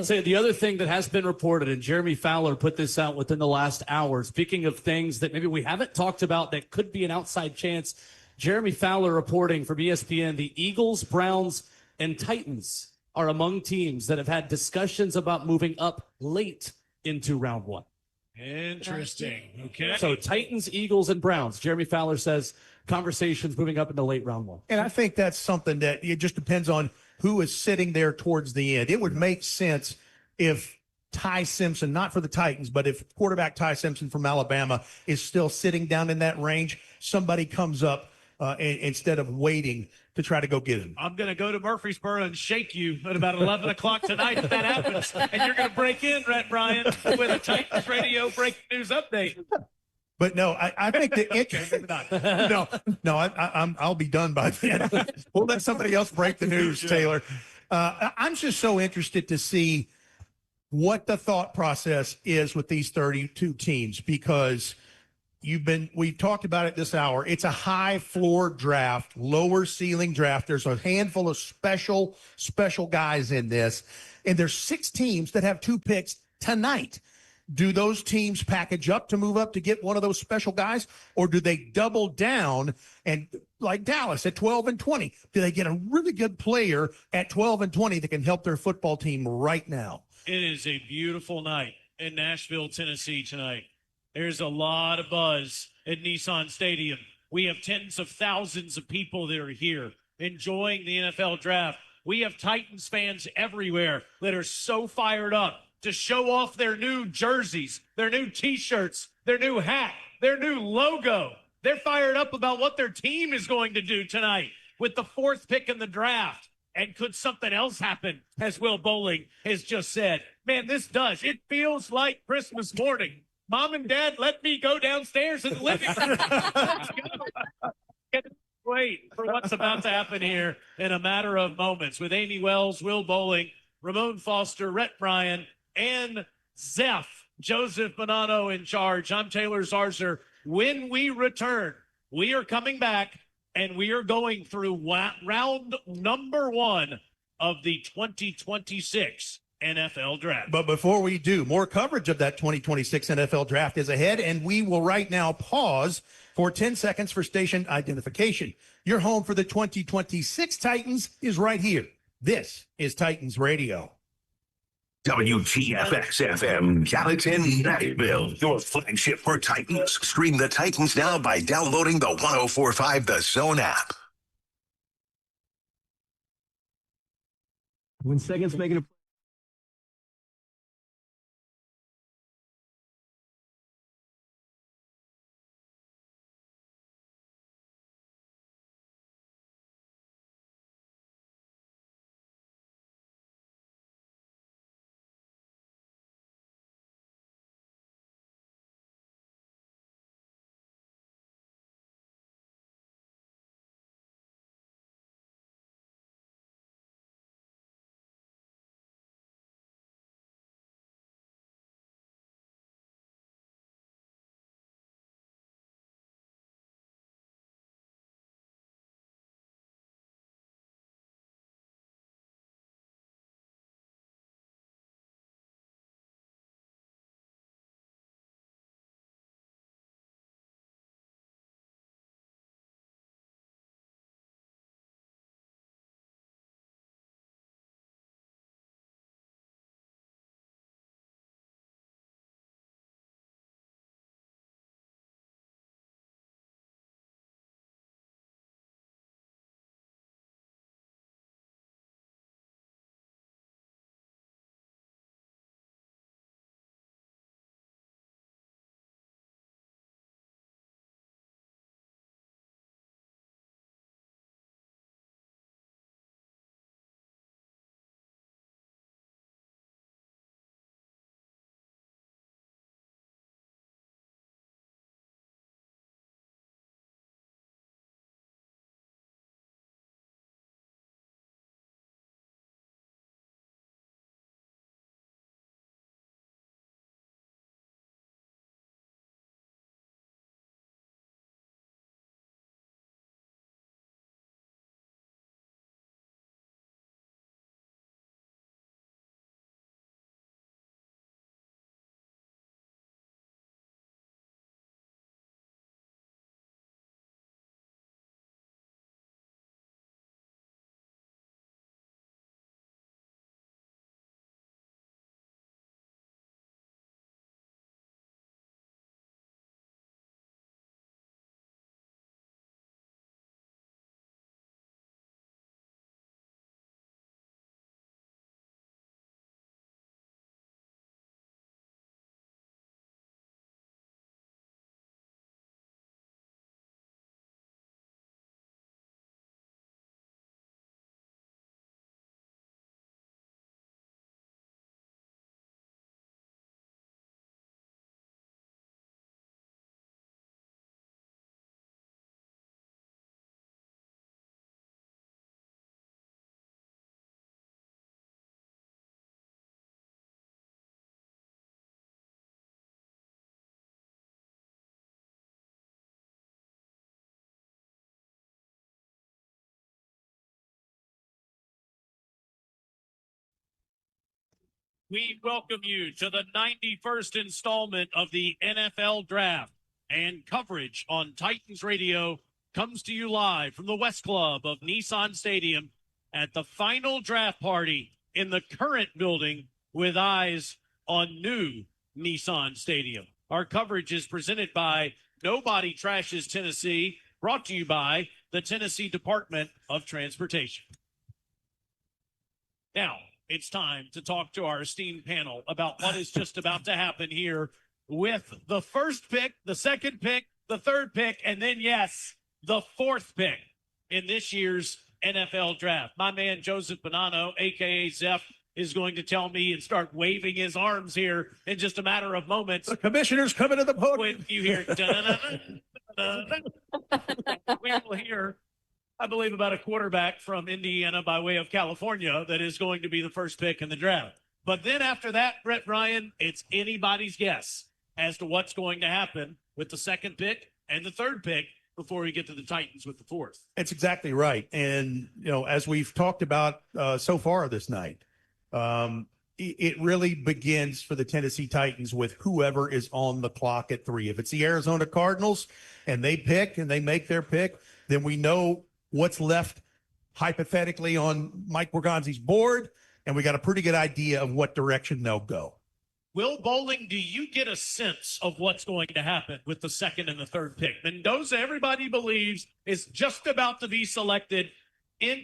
Say the other thing that has been reported, and Jeremy Fowler put this out within the last hour, speaking of things that maybe we haven't talked about that could be an outside chance, Jeremy Fowler reporting from ESPN, the Eagles, Browns, and Titans are among teams that have had discussions about moving up late into round one. Interesting. Okay. So Titans, Eagles, and Browns. Jeremy Fowler says conversations moving up into late round one. And I think that's something that it just depends on who is sitting there towards the end. It would make sense if Ty Simpson, not for the Titans, but if quarterback Ty Simpson from Alabama is still sitting down in that range, somebody comes up instead of waiting to try to go get him. I'm going to go to Murfreesboro and shake you at about 11 o'clock tonight if that happens. And you're going to break in, Rhett Bryan, with a Titans radio breaking news update. But no, I think that I'll be done by then. We'll let somebody else break the news, Taylor. I'm just so interested to see what the thought process is with these 32 teams, because we've talked about it this hour. It's a high floor draft, lower ceiling draft. There's a handful of special guys in this, and there's 6 teams that have 2 picks tonight. Do those teams package up to move up to get one of those special guys, or do they double down and, like Dallas at 12 and 20, do they get a really good player at 12 and 20 that can help their football team right now? It is a beautiful night in Nashville, Tennessee tonight. There's a lot of buzz at Nissan Stadium. We have tens of thousands of people that are here enjoying the NFL draft. We have Titans fans everywhere that are so fired up to show off their new jerseys, their new T-shirts, their new hat, their new logo. They're fired up about what their team is going to do tonight with the 4th pick in the draft. And could something else happen, as Will Bowling has just said? Man, it feels like Christmas morning. Mom and Dad, let me go downstairs in the living room. Let's go. Wait for what's about to happen here in a matter of moments with Amy Wells, Will Bowling, Ramon Foster, Rhett Bryan, and Zeph, Joseph Bonanno in charge. I'm Taylor Zarzer. When we return, we are coming back, and we are going through round number 1 of the 2026 NFL Draft. But before we do, more coverage of that 2026 NFL Draft is ahead, and we will right now pause for 10 seconds for station identification. Your home for the 2026 Titans is right here. This is Titans Radio. WTFX-FM, Gallatin, Nashville, your flagship for Titans. Stream the Titans now by downloading the 104.5 The Zone app. When seconds making a We welcome you to the 91st installment of the NFL Draft, and coverage on Titans Radio comes to you live from the West Club of Nissan Stadium at the final draft party in the current building with eyes on new Nissan Stadium. Our coverage is presented by Nobody Trashes Tennessee, brought to you by the Tennessee Department of Transportation. Now, it's time to talk to our esteemed panel about what is just about to happen here with the first pick, the second pick, the third pick, and then, yes, the fourth pick in this year's NFL Draft. My man, Joseph Bonanno, a.k.a. Zeph, is going to tell me and start waving his arms here in just a matter of moments. The commissioner's coming to the podium. When you hear, we will hear, I believe, about a quarterback from Indiana by way of California that is going to be the first pick in the draft. But then after that, Brett Ryan, it's anybody's guess as to what's going to happen with the second pick and the third pick before we get to the Titans with the fourth. That's exactly right. And, as we've talked about so far this night, it really begins for the Tennessee Titans with whoever is on the clock at 3. If it's the Arizona Cardinals and they pick and they make their pick, then we know what's left hypothetically on Mike Borgonzi's board, and we got a pretty good idea of what direction they'll go. Will Bowling, do you get a sense of what's going to happen with the second and the third pick? Mendoza, everybody believes, is just about to be selected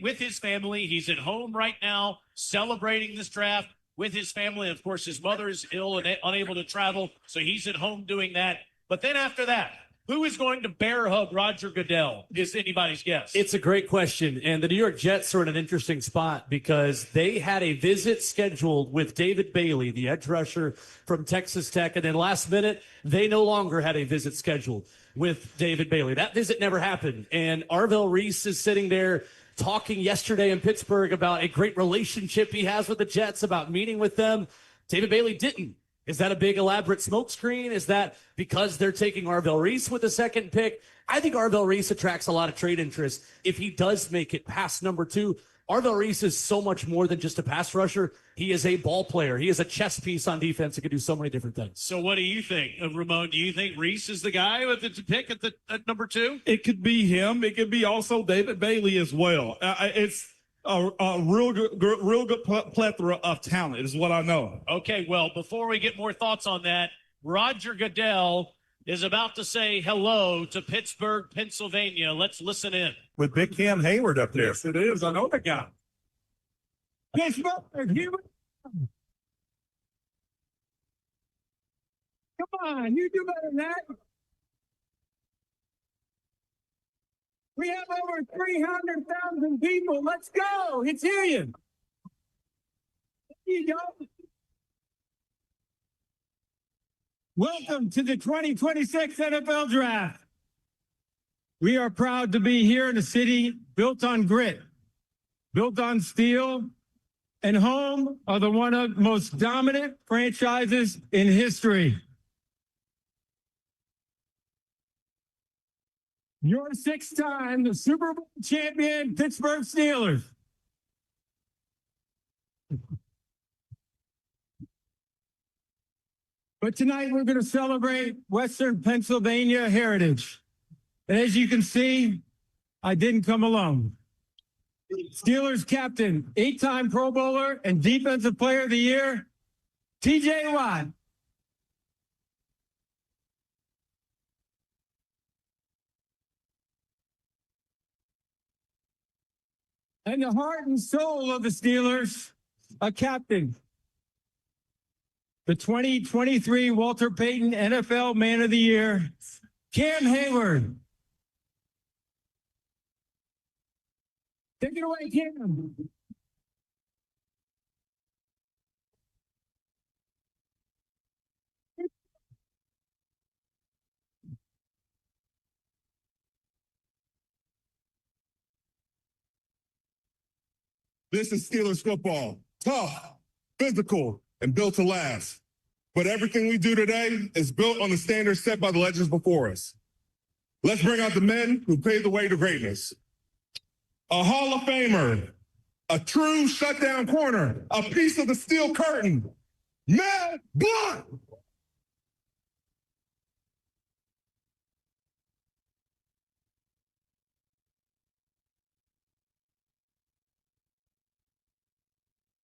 with his family. He's at home right now celebrating this draft with his family. Of course, his mother is ill and unable to travel, so he's at home doing that. But then after that, who is going to bear hug Roger Goodell is anybody's guess. It's a great question. And the New York Jets are in an interesting spot because they had a visit scheduled with David Bailey, the edge rusher from Texas Tech. And then last minute, they no longer had a visit scheduled with David Bailey. That visit never happened. And Arvell Reese is sitting there talking yesterday in Pittsburgh about a great relationship he has with the Jets, about meeting with them. David Bailey didn't. Is that a big elaborate smokescreen? Is that because they're taking Arvell Reese with the second pick? I think Arvell Reese attracts a lot of trade interest if he does make it past number 2. Arvell Reese is so much more than just a pass rusher. He is a ball player. He is a chess piece on defense that can do so many different things. So what do you think, Ramon? Do you think Reese is the guy with the pick at number 2? It could be him. It could be also David Bailey as well. It's a real good plethora of talent is what I know. Okay, well, before we get more thoughts on that, Roger Goodell is about to say hello to Pittsburgh, Pennsylvania. Let's listen in. With Big Cam Hayward up there. Yes, it is. I know the guy. Pittsburgh, here we go. Come on, you do better than that. We have over 300,000 people. Let's go. It's here. There you go. Welcome to the 2026 NFL Draft. We are proud to be here in a city built on grit, built on steel, and home of one of the most dominant franchises in history. Your 6-time Super Bowl champion Pittsburgh Steelers. But tonight we're going to celebrate Western Pennsylvania heritage. And as you can see, I didn't come alone. Steelers captain, 8-time Pro Bowler and Defensive Player of the Year, TJ Watt. And the heart and soul of the Steelers, a captain. The 2023 Walter Payton NFL Man of the Year, Cam Hayward. Take it away, Cam. This is Steelers football. Tough, physical, and built to last. But everything we do today is built on the standards set by the legends before us. Let's bring out the men who paved the way to greatness. A Hall of Famer, a true shutdown corner, a piece of the steel curtain, Mad Blood.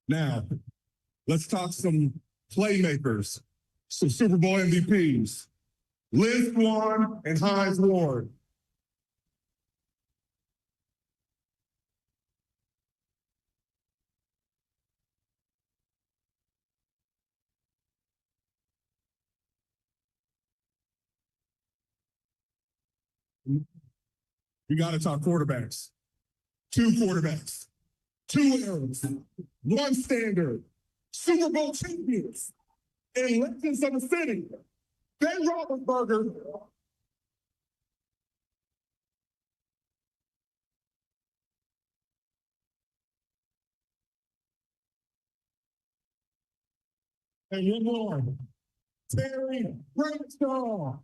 Now, let's talk some playmakers, some Super Bowl MVPs. Liz Swan and Hines Ward. We got to talk quarterbacks. 2 quarterbacks, 2 errors, 1 standard, Super Bowl champions, and legends of the city. Ben Roethlisberger. And one more, Terry Bradshaw.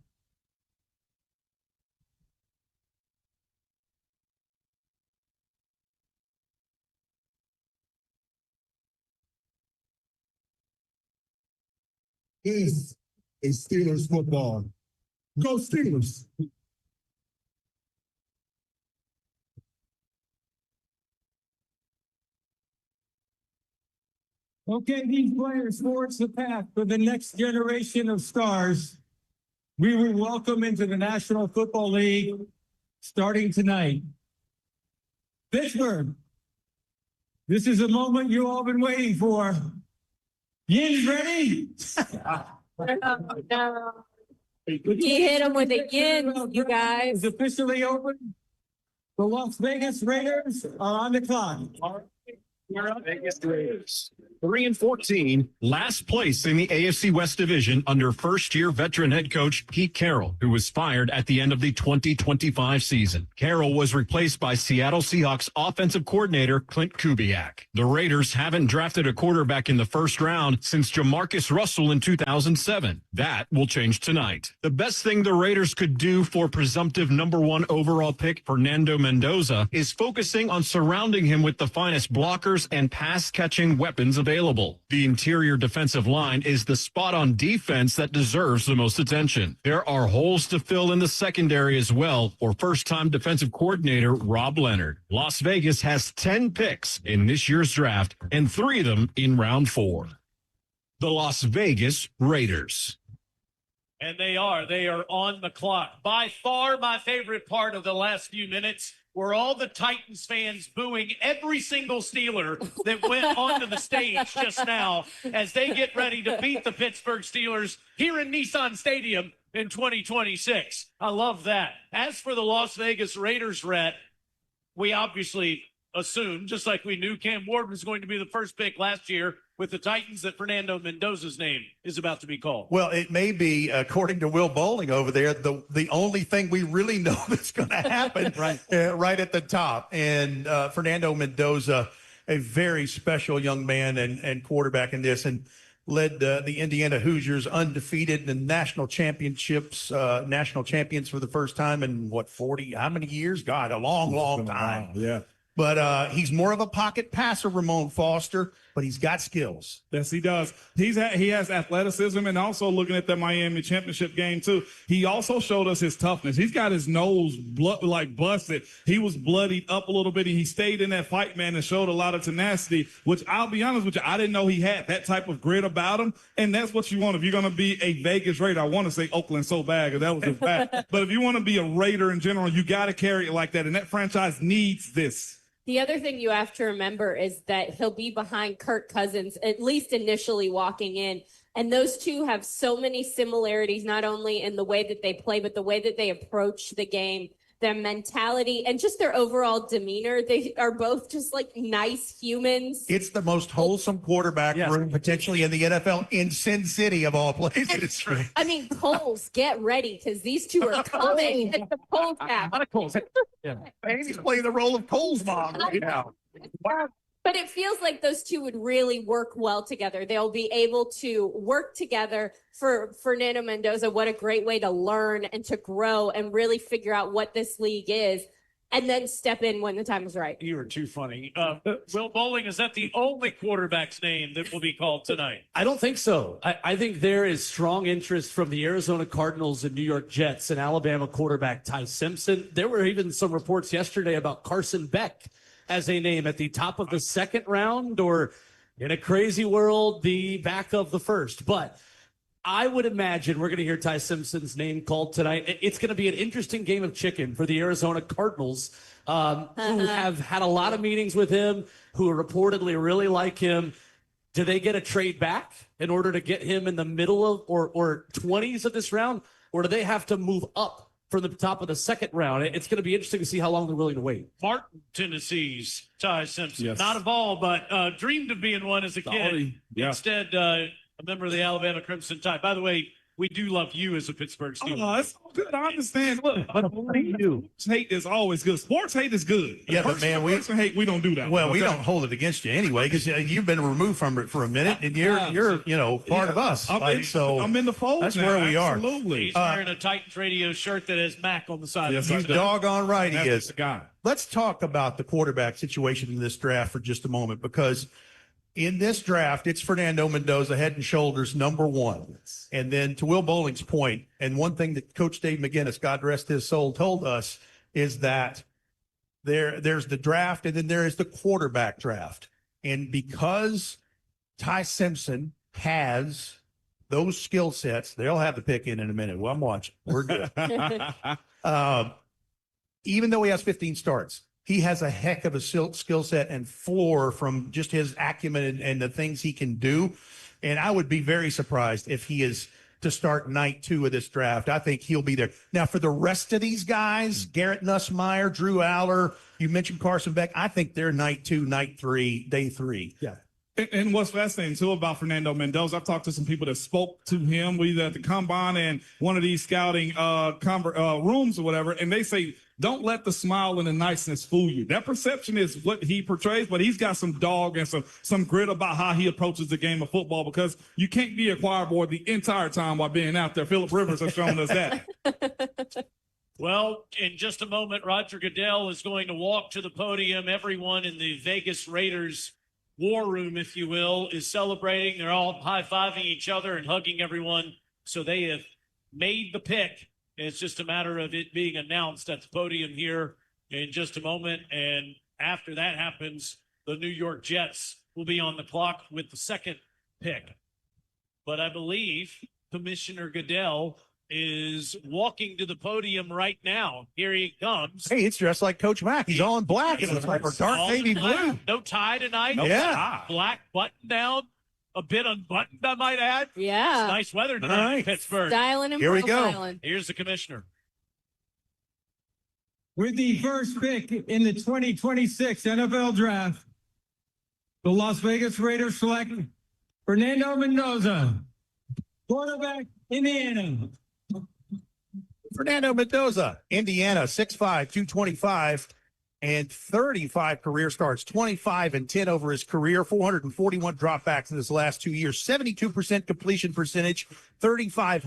This is Steelers football. Go Steelers. Okay, these players forge the path for the next generation of stars we will welcome into the National Football League starting tonight. Pittsburgh, this is a moment you all been waiting for. Yin's ready? No. He hit him with a yin, you guys. Is officially open. The Las Vegas Raiders are on the clock. Vegas Raiders. 3-14, last place in the AFC West Division under first-year veteran head coach Pete Carroll, who was fired at the end of the 2025 season. Carroll was replaced by Seattle Seahawks offensive coordinator Clint Kubiak. The Raiders haven't drafted a quarterback in the first round since Jamarcus Russell in 2007. That will change tonight. The best thing the Raiders could do for presumptive #1 overall pick Fernando Mendoza is focusing on surrounding him with the finest blockers and pass-catching weapons available. The interior defensive line is the spot on defense that deserves the most attention. There are holes to fill in the secondary as well for first-time defensive coordinator Rob Leonard. Las Vegas has 10 picks in this year's draft and 3 of them in round 4. The Las Vegas Raiders. And they are on the clock. By far my favorite part of the last few minutes were all the Titans fans booing every single Steeler that went onto the stage just now as they get ready to beat the Pittsburgh Steelers here in Nissan Stadium in 2026. I love that. As for the Las Vegas Raiders, Rhett, we obviously assumed, just like we knew Cam Ward was going to be the first pick last year with the Titans, that Fernando Mendoza's name is about to be called. Well, it may be, according to Will Bowling over there, the only thing we really know that's going to happen right at the top. And Fernando Mendoza, a very special young man and quarterback in this, and led the Indiana Hoosiers undefeated in national championships, national champions for the first time in, 40, how many years? God, a long time. Yeah. But he's more of a pocket passer, Ramon Foster, but he's got skills. Yes, he does. He has athleticism, and also looking at the Miami championship game too, he also showed us his toughness. He's got his nose busted. He was bloodied up a little bit, and he stayed in that fight, man, and showed a lot of tenacity, which I'll be honest with you, I didn't know he had that type of grit about him, and that's what you want. If you're going to be a Vegas Raider, I want to say Oakland so bad because that was his bad. But if you want to be a Raider in general, you got to carry it like that, and that franchise needs this. The other thing you have to remember is that he'll be behind Kirk Cousins, at least initially walking in. And those two have so many similarities, not only in the way that they play, but the way that they approach the game, their mentality, and just their overall demeanor. They are both just like nice humans. It's the most wholesome quarterback room potentially in the NFL in Sin City of all places. I mean, Coles, get ready because these two are coming. It's the Coles cap. And he's playing the role of Cole's mom right now. But it feels like those two would really work well together. They'll be able to work together. For Fernando Mendoza, what a great way to learn and to grow and really figure out what this league is. and then step in when the time is right. You are too funny. Will Bowling, is that the only quarterback's name that will be called tonight? I don't think so. I think there is strong interest from the Arizona Cardinals and New York Jets and Alabama quarterback Ty Simpson. There were even some reports yesterday about Carson Beck as a name at the top of the second round, or in a crazy world, the back of the first. But I would imagine we're going to hear Ty Simpson's name called tonight. It's going to be an interesting game of chicken for the Arizona Cardinals, who have had a lot of meetings with him, who reportedly really like him. Do they get a trade back in order to get him in the middle of or 20s of this round? Or do they have to move up from the top of the second round? It's going to be interesting to see how long they're willing to wait. Martin, Tennessee's Ty Simpson. Yes. Not a ball, but dreamed of being one as a kid. Yeah. Instead, a member of the Alabama Crimson Tide. By the way, we do love you as a Pittsburgh Steelers. Oh, it's all good. I understand. Look, but sports hate is always good. Sports hate is good. Yeah, but man, person hate, we don't do that. Well, we Okay? don't hold it against you anyway, because you've been removed from it for a minute, and you're part of us. I'm in the fold. That's now, where we are. Absolutely. He's wearing a Titans radio shirt that has Mac on the side. Yes, You doggone right he That's is. the guy. Let's talk about the quarterback situation in this draft for just a moment, because in this draft, it's Fernando Mendoza, head and shoulders number one. And then to Will Bowling's point, and one thing that Coach Dave McGinnis, God rest his soul, told us is that there's the draft and then there is the quarterback draft. And because Ty Simpson has those skill sets, they'll have the pick in a minute. Well, I'm watching. We're good. Even though he has 15 starts, he has a heck of a skill set and floor from just his acumen and the things he can do. And I would be very surprised if he is to start night 2 of this draft. I think he'll be there. Now, for the rest of these guys, Garrett Nussmeier, Drew Aller, you mentioned Carson Beck, I think they're night 2, night 3, day 3. Yeah. And what's fascinating too about Fernando Mendoza, I've talked to some people that spoke to him, either at the combine and one of these scouting rooms or whatever, and they say, don't let the smile and the niceness fool you. That perception is what he portrays, but he's got some dog and some grit about how he approaches the game of football, because you can't be a choir boy the entire time while being out there. Phillip Rivers has shown us that. Well, in just a moment, Roger Goodell is going to walk to the podium. Everyone in the Vegas Raiders war room, if you will, is celebrating. They're all high-fiving each other and hugging everyone. So they have made the pick. It's just a matter of it being announced at the podium here in just a moment. And after that happens, the New York Jets will be on the clock with the second pick. But I believe Commissioner Goodell is walking to the podium right now. Here he comes. Hey, it's dressed like Coach Mack. He's all in black. It's like a dark navy blue. No tie tonight. Yeah. Black button down. A bit unbuttoned, I might add. Yeah. It's nice weather tonight in Pittsburgh. Styling and Here we go. profiling. Here's the commissioner. With the first pick in the 2026 NFL Draft, the Las Vegas Raiders select Fernando Mendoza, quarterback, Indiana. Fernando Mendoza, Indiana, 6'5", 225, and 35 career starts, 25-10 over his career, 441 dropbacks in his last 2 years, 72% completion percentage, 35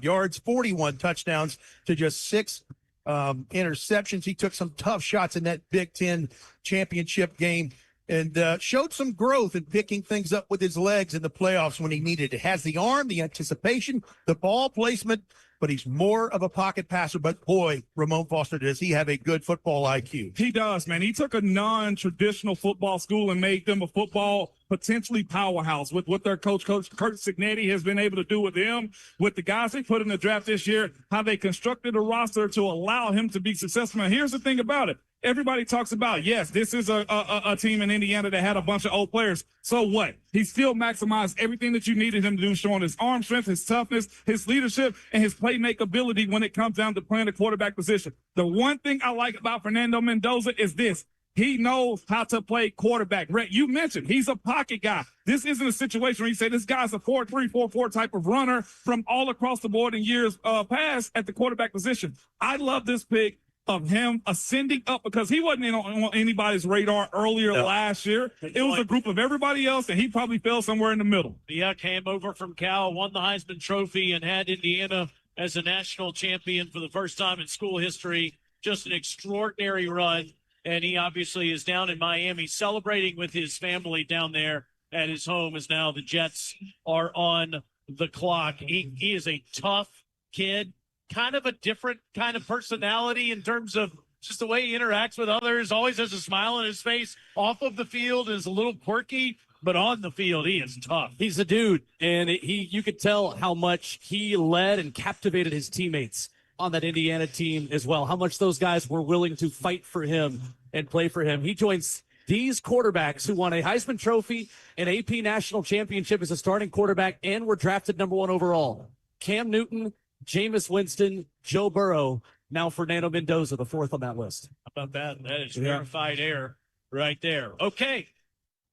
yards, 41 touchdowns to just 6 interceptions. He took some tough shots in that Big Ten championship game and showed some growth in picking things up with his legs in the playoffs when he needed it. Has the arm, the anticipation, the ball placement, but he's more of a pocket passer. But boy, Ramon Foster, does he have a good football IQ? He does, man. He took a non-traditional football school and made them a football potentially powerhouse with what their coach Kurt Cignetti has been able to do with him, with the guys they put in the draft this year, how they constructed a roster to allow him to be successful. And here's the thing about it. Everybody talks about, yes, this is a team in Indiana that had a bunch of old players. So what? He still maximized everything that you needed him to do, showing his arm strength, his toughness, his leadership, and his playmaking ability when it comes down to playing the quarterback position. The one thing I like about Fernando Mendoza is this. He knows how to play quarterback. Rhett, you mentioned he's a pocket guy. This isn't a situation where you say this guy's a 4-3, 4-4 type of runner from all across the board in years past at the quarterback position. I love this pick of him ascending up because he wasn't on anybody's radar earlier last year. It was a group of everybody else, and he probably fell somewhere in the middle. Yeah, came over from Cal, won the Heisman Trophy, and had Indiana as a national champion for the first time in school history. just an extraordinary run. And he obviously is down in Miami celebrating with his family down there at his home as now the Jets are on the clock. He is a tough kid, kind of a different kind of personality in terms of just the way he interacts with others, always has a smile on his face. Off of the field is a little quirky, but on the field, he is tough. He's a dude, and you could tell how much he led and captivated his teammates on that Indiana team as well, how much those guys were willing to fight for him and play for him. He joins these quarterbacks who won a Heisman Trophy and AP National Championship as a starting quarterback and were drafted #1 overall. Cam Newton, Jameis Winston, Joe Burrow, now Fernando Mendoza, the fourth on that list. How about that? That is verified air right there. Okay,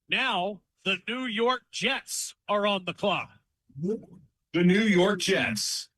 now the New York Jets are on the clock. The New York Jets,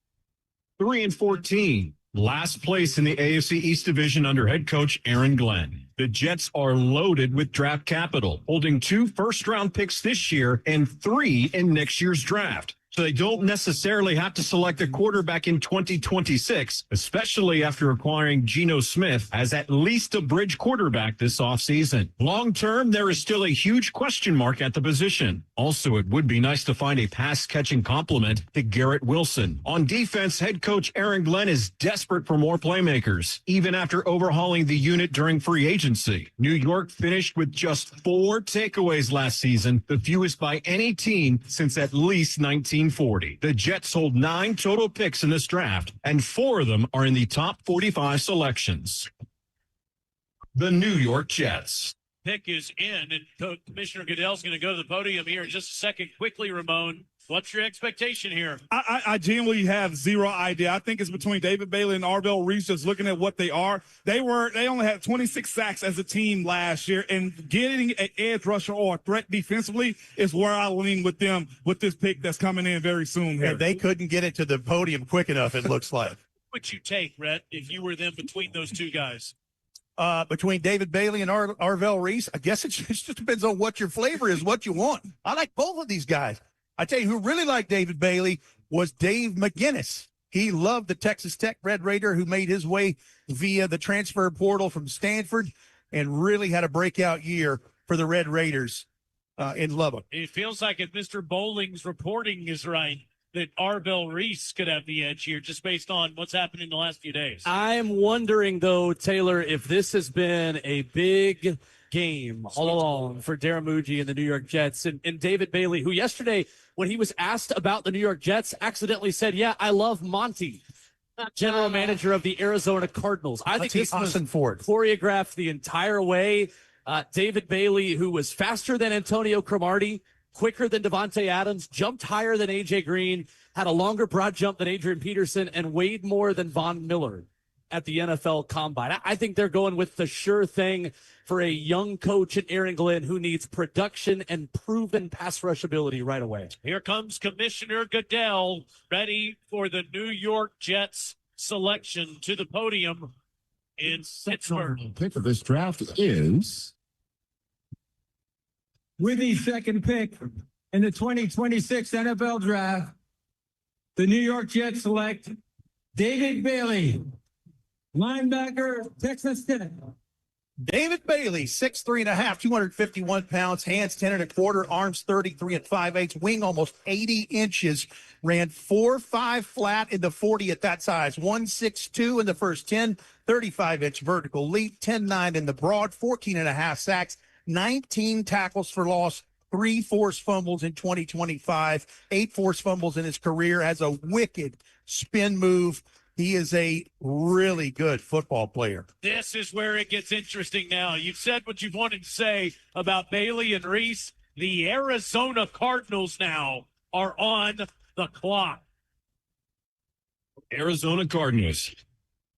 3-14, last place in the AFC East Division under head coach Aaron Glenn. The Jets are loaded with draft capital, holding 2 first-round picks this year and 3 in next year's draft. So they don't necessarily have to select a quarterback in 2026, especially after acquiring Geno Smith as at least a bridge quarterback this offseason. Long-term, there is still a huge question mark at the position. Also, it would be nice to find a pass-catching complement to Garrett Wilson. On defense, head coach Aaron Glenn is desperate for more playmakers, even after overhauling the unit during free agency. New York finished with just 4 takeaways last season, the fewest by any team since at least 1940. The Jets hold 9 total picks in this draft, and 4 of them are in the top 45 selections. The New York Jets. Pick is in, and Commissioner Goodell's going to go to the podium here in just a second. Quickly, Ramon, what's your expectation here? I genuinely have zero idea. I think it's between David Bailey and Arvell Reese, just looking at what they are. They only had 26 sacks as a team last year, and getting an edge rusher or a threat defensively is where I lean with them with this pick that's coming in very soon here. And they couldn't get it to the podium quick enough, it looks like. What would you take, Rhett, if you were them between those two guys? Between David Bailey and Arvell Reese, I guess it just depends on what your flavor is, what you want. I like both of these guys. I tell you who really liked David Bailey was Dave McGinnis. He loved the Texas Tech Red Raider who made his way via the transfer portal from Stanford and really had a breakout year for the Red Raiders in Lubbock. It feels like if Mr. Bowling's reporting is right, that Arvell Reese could have the edge here just based on what's happened in the last few days. I'm wondering, though, Taylor, if this has been a big game all along for Daramuji and the New York Jets. And David Bailey, who yesterday, when he was asked about the New York Jets, accidentally said, yeah, I love Monty, general manager of the Arizona Cardinals. I think this was choreographed the entire way. David Bailey, who was faster than Antonio Cromartie, quicker than Devontae Adams, jumped higher than A.J. Green, had a longer broad jump than Adrian Peterson, and weighed more than Von Miller at the NFL Combine. I think they're going with the sure thing for a young coach in Aaron Glenn who needs production and proven pass rush ability right away. Here comes Commissioner Goodell, ready for the New York Jets selection to the podium in Pittsburgh. Pick of this draft is... With the second pick in the 2026 NFL Draft, the New York Jets select David Bailey, linebacker, Texas Tech. David Bailey, 6'3.5", 251 pounds, hands 10 1/4, arms 33 5/8, wing almost 80 inches, ran 4.5 flat in the 40 at that size, 1.62 in the first 10, 35-inch vertical leap, 10.9 in the broad, 14.5 sacks, 19 tackles for loss, 3 forced fumbles in 2025, 8 forced fumbles in his career, has a wicked spin move. He is a really good football player. This is where it gets interesting now. You've said what you've wanted to say about Bailey and Reese. The Arizona Cardinals now are on the clock. Arizona Cardinals,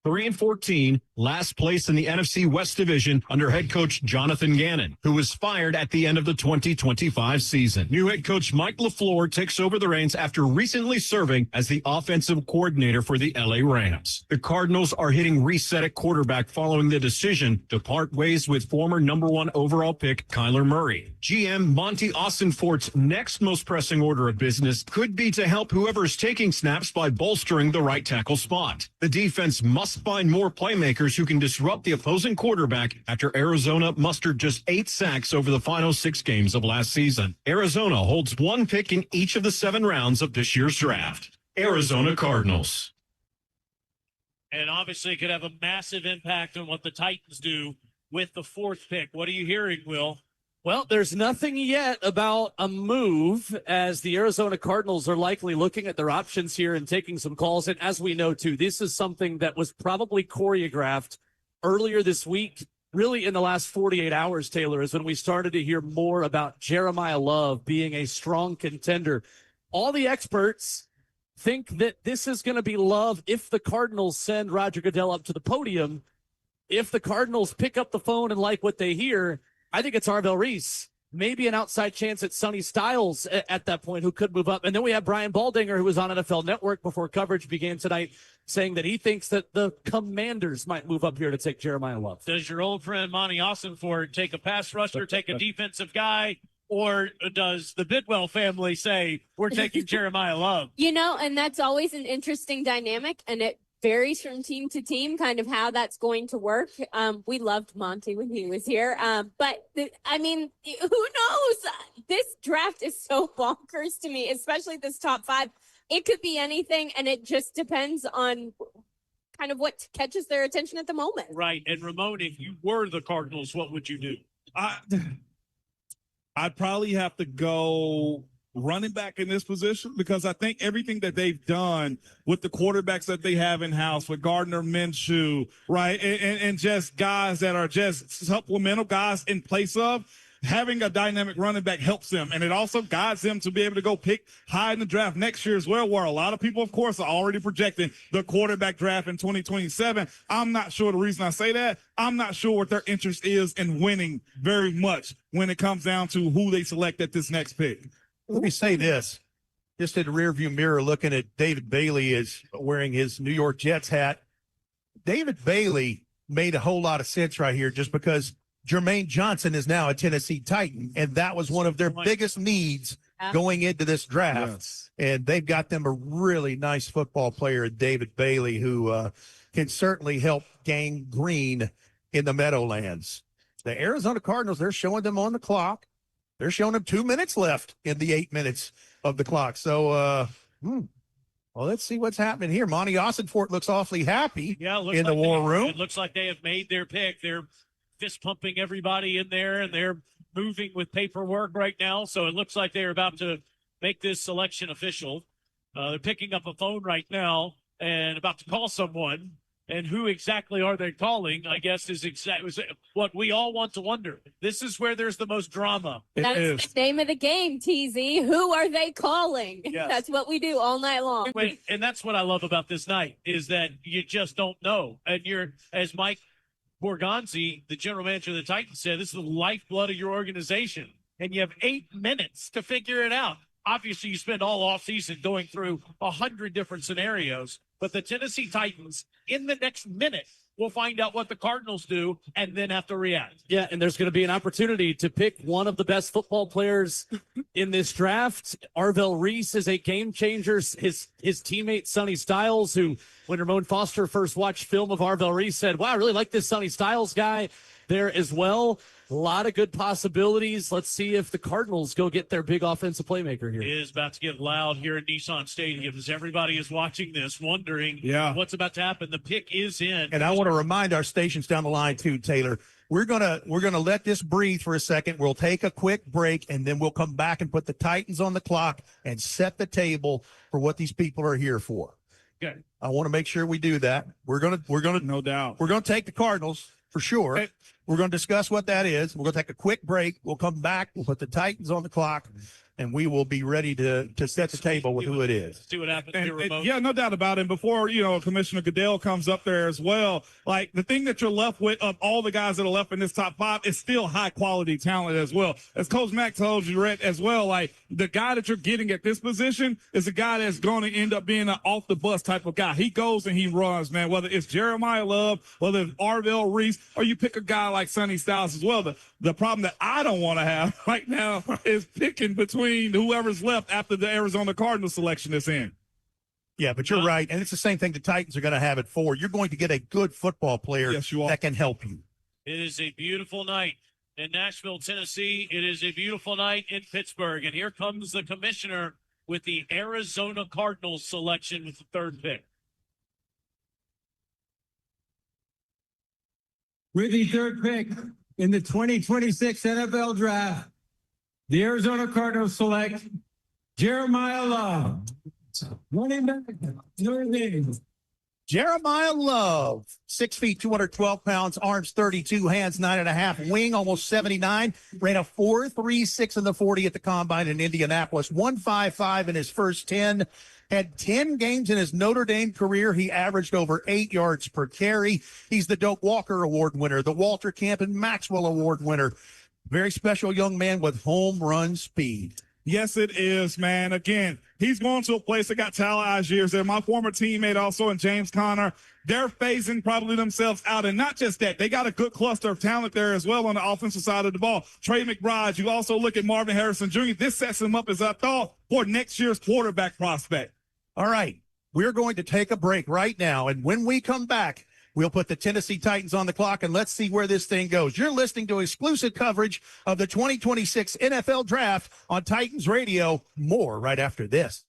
3-14, last place in the NFC West Division under head coach Jonathan Gannon, who was fired at the end of the 2025 season. New head coach Mike LaFleur takes over the reins after recently serving as the offensive coordinator for the LA Rams. The Cardinals are hitting reset at quarterback following the decision to part ways with former #1 overall pick Kyler Murray. GM Monty Austin-Fort's next most pressing order of business could be to help whoever is taking snaps by bolstering the right tackle spot. The defense must must find more playmakers who can disrupt the opposing quarterback after Arizona mustered just 8 sacks over the final 6 games of last season. Arizona holds 1 pick in each of the 7 rounds of this year's draft. Arizona Cardinals. And obviously it could have a massive impact on what the Titans do with the 4th pick. What are you hearing, Will? Well, there's nothing yet about a move, as the Arizona Cardinals are likely looking at their options here and taking some calls. And as we know, too, this is something that was probably choreographed earlier this week, really in the last 48 hours, Taylor, is when we started to hear more about Jeremiah Love being a strong contender. All the experts think that this is going to be Love if the Cardinals send Roger Goodell up to the podium. If the Cardinals pick up the phone and like what they hear, I think it's Arvell Reese. Maybe an outside chance at Sonny Styles at that point, who could move up. And then we have Brian Baldinger, who was on NFL Network before coverage began tonight, saying that he thinks that the Commanders might move up here to take Jeremiah Love. Does your old friend Monty Ossenford take a pass rusher, take a defensive guy, or does the Bidwell family say, we're taking Jeremiah Love? You know, and that's always an interesting dynamic, and it varies from team to team, kind of how that's going to work. We loved Monty when he was here. But I mean, who knows? This draft is so bonkers to me, especially this top 5. It could be anything, and it just depends on kind of what catches their attention at the moment. Right. And Ramon, if you were the Cardinals, what would you do? I'd probably have to go running back in this position, because I think everything that they've done with the quarterbacks that they have in house, with Gardner Minshew, right, and just guys that are just supplemental guys in place of, having a dynamic running back helps them. And it also guides them to be able to go pick high in the draft next year as well, where a lot of people, of course, are already projecting the quarterback draft in 2027. I'm not sure the reason I say that. I'm not sure what their interest is in winning very much when it comes down to who they select at this next pick. Let me say this, just in the rearview mirror, looking at David Bailey is wearing his New York Jets hat. David Bailey made a whole lot of sense right here, just because Jermaine Johnson is now a Tennessee Titan, and that was one of their biggest needs going into this draft. Yes. And they've got them a really nice football player, David Bailey, who can certainly help gang green in the Meadowlands. The Arizona Cardinals, they're showing them on the clock. They're showing them 2 minutes left in the 8 minutes of the clock. So, well, let's see what's happening here. Monty Ossenfort looks awfully happy in the war room. It looks like they have made their pick. They're fist pumping everybody in there, and they're moving with paperwork right now. So it looks like they're about to make this selection official. They're picking up a phone right now and about to call someone. And who exactly are they calling, I guess, is what we all want to wonder. This is where there's the most drama. That's the name of the game, TZ. Who are they calling? Yes. That's what we do all night long. And that's what I love about this night, is that you just don't know. And as Mike Borgonzi, the general manager of the Titans, said, this is the lifeblood of your organization. And you have 8 minutes to figure it out. Obviously, you spend all offseason going through 100 different scenarios. But the Tennessee Titans, in the next minute, will find out what the Cardinals do and then have to react. Yeah, and there's going to be an opportunity to pick one of the best football players in this draft. Arvell Reese is a game changer. His teammate, Sonny Styles, who, when Ramon Foster first watched film of Arvell Reese, said, wow, I really like this Sonny Styles guy there as well. A lot of good possibilities. Let's see if the Cardinals go get their big offensive playmaker here. It is about to get loud here at Nissan Stadium as everybody is watching this, wondering what's about to happen. The pick is in. And I want to remind our stations down the line too, Taylor. We're gonna let this breathe for a second. We'll take a quick break, and then we'll come back and put the Titans on the clock and set the table for what these people are here for. Okay. I want to make sure we do that. We're gonna no doubt. We're gonna take the Cardinals for sure. Hey. We're going to discuss what that is. We're going to take a quick break. We'll come back. We'll put the Titans on the clock, and we will be ready to set the table with who it is. See what happens here, Ramon. Yeah, no doubt about it. And before, Commissioner Goodell comes up there as well, like the thing that you're left with of all the guys that are left in this top 5 is still high quality talent as well. As Coach Mack told you, Rhett, as well, like the guy that you're getting at this position is a guy that's going to end up being an off the bus type of guy. He goes and he runs, man, whether it's Jeremiah Love, whether it's Arvell Reese, or you pick a guy like Sonny Styles as well. The problem that I don't want to have right now is picking between whoever's left after the Arizona Cardinals selection is in. Yeah, but you're right. And it's the same thing the Titans are going to have at 4. You're going to get a good football player that can help you. It is a beautiful night in Nashville, Tennessee. It is a beautiful night in Pittsburgh. And here comes the commissioner with the Arizona Cardinals selection with the 3rd pick. With the 3rd pick in the 2026 NFL Draft, the Arizona Cardinals select Jeremiah Love, running back, Notre Dame. Jeremiah Love, 6 feet, 212 pounds, arms 32, hands 9.5, wing almost 79, ran a 4.36 in the 40 at the combine in Indianapolis, 1.55 in his first 10, had 10 games in his Notre Dame career. He averaged over 8 yards per carry. He's the Doak Walker Award winner, the Walter Camp and Maxwell Award winner. Very special young man with home run speed. Yes, it is, man. Again, he's going to a place that got Tyler Algiers there. My former teammate also, and James Conner, they're phasing probably themselves out. And not just that, they got a good cluster of talent there as well on the offensive side of the ball. Trey McBride, you also look at Marvin Harrison Jr. This sets him up, as I thought, for next year's quarterback prospect. All right, we're going to take a break right now. And when we come back, we'll put the Tennessee Titans on the clock, and let's see where this thing goes. You're listening to exclusive coverage of the 2026 NFL Draft on Titans Radio. More right after this.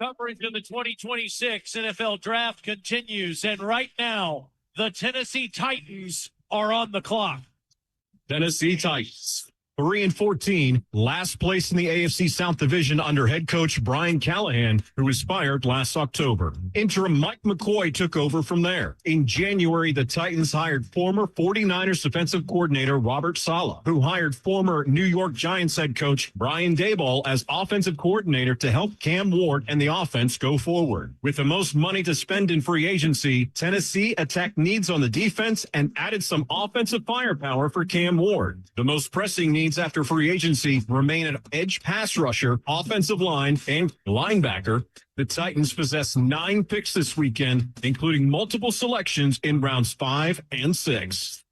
Coverage of the 2026 NFL Draft continues, and right now, the Tennessee Titans are on the clock. Tennessee Titans, 3-14, last place in the AFC South Division under head coach Brian Callahan, who was fired last October. Interim Mike McCoy took over from there. In January, the Titans hired former 49ers defensive coordinator Robert Saleh, who hired former New York Giants head coach Brian Daboll as offensive coordinator to help Cam Ward and the offense go forward. With the most money to spend in free agency, Tennessee attacked needs on the defense and added some offensive firepower for Cam Ward. The most pressing needs after free agency remain an edge pass rusher, offensive line, and linebacker. The Titans possess 9 picks this weekend, including multiple selections in rounds 5 and 6.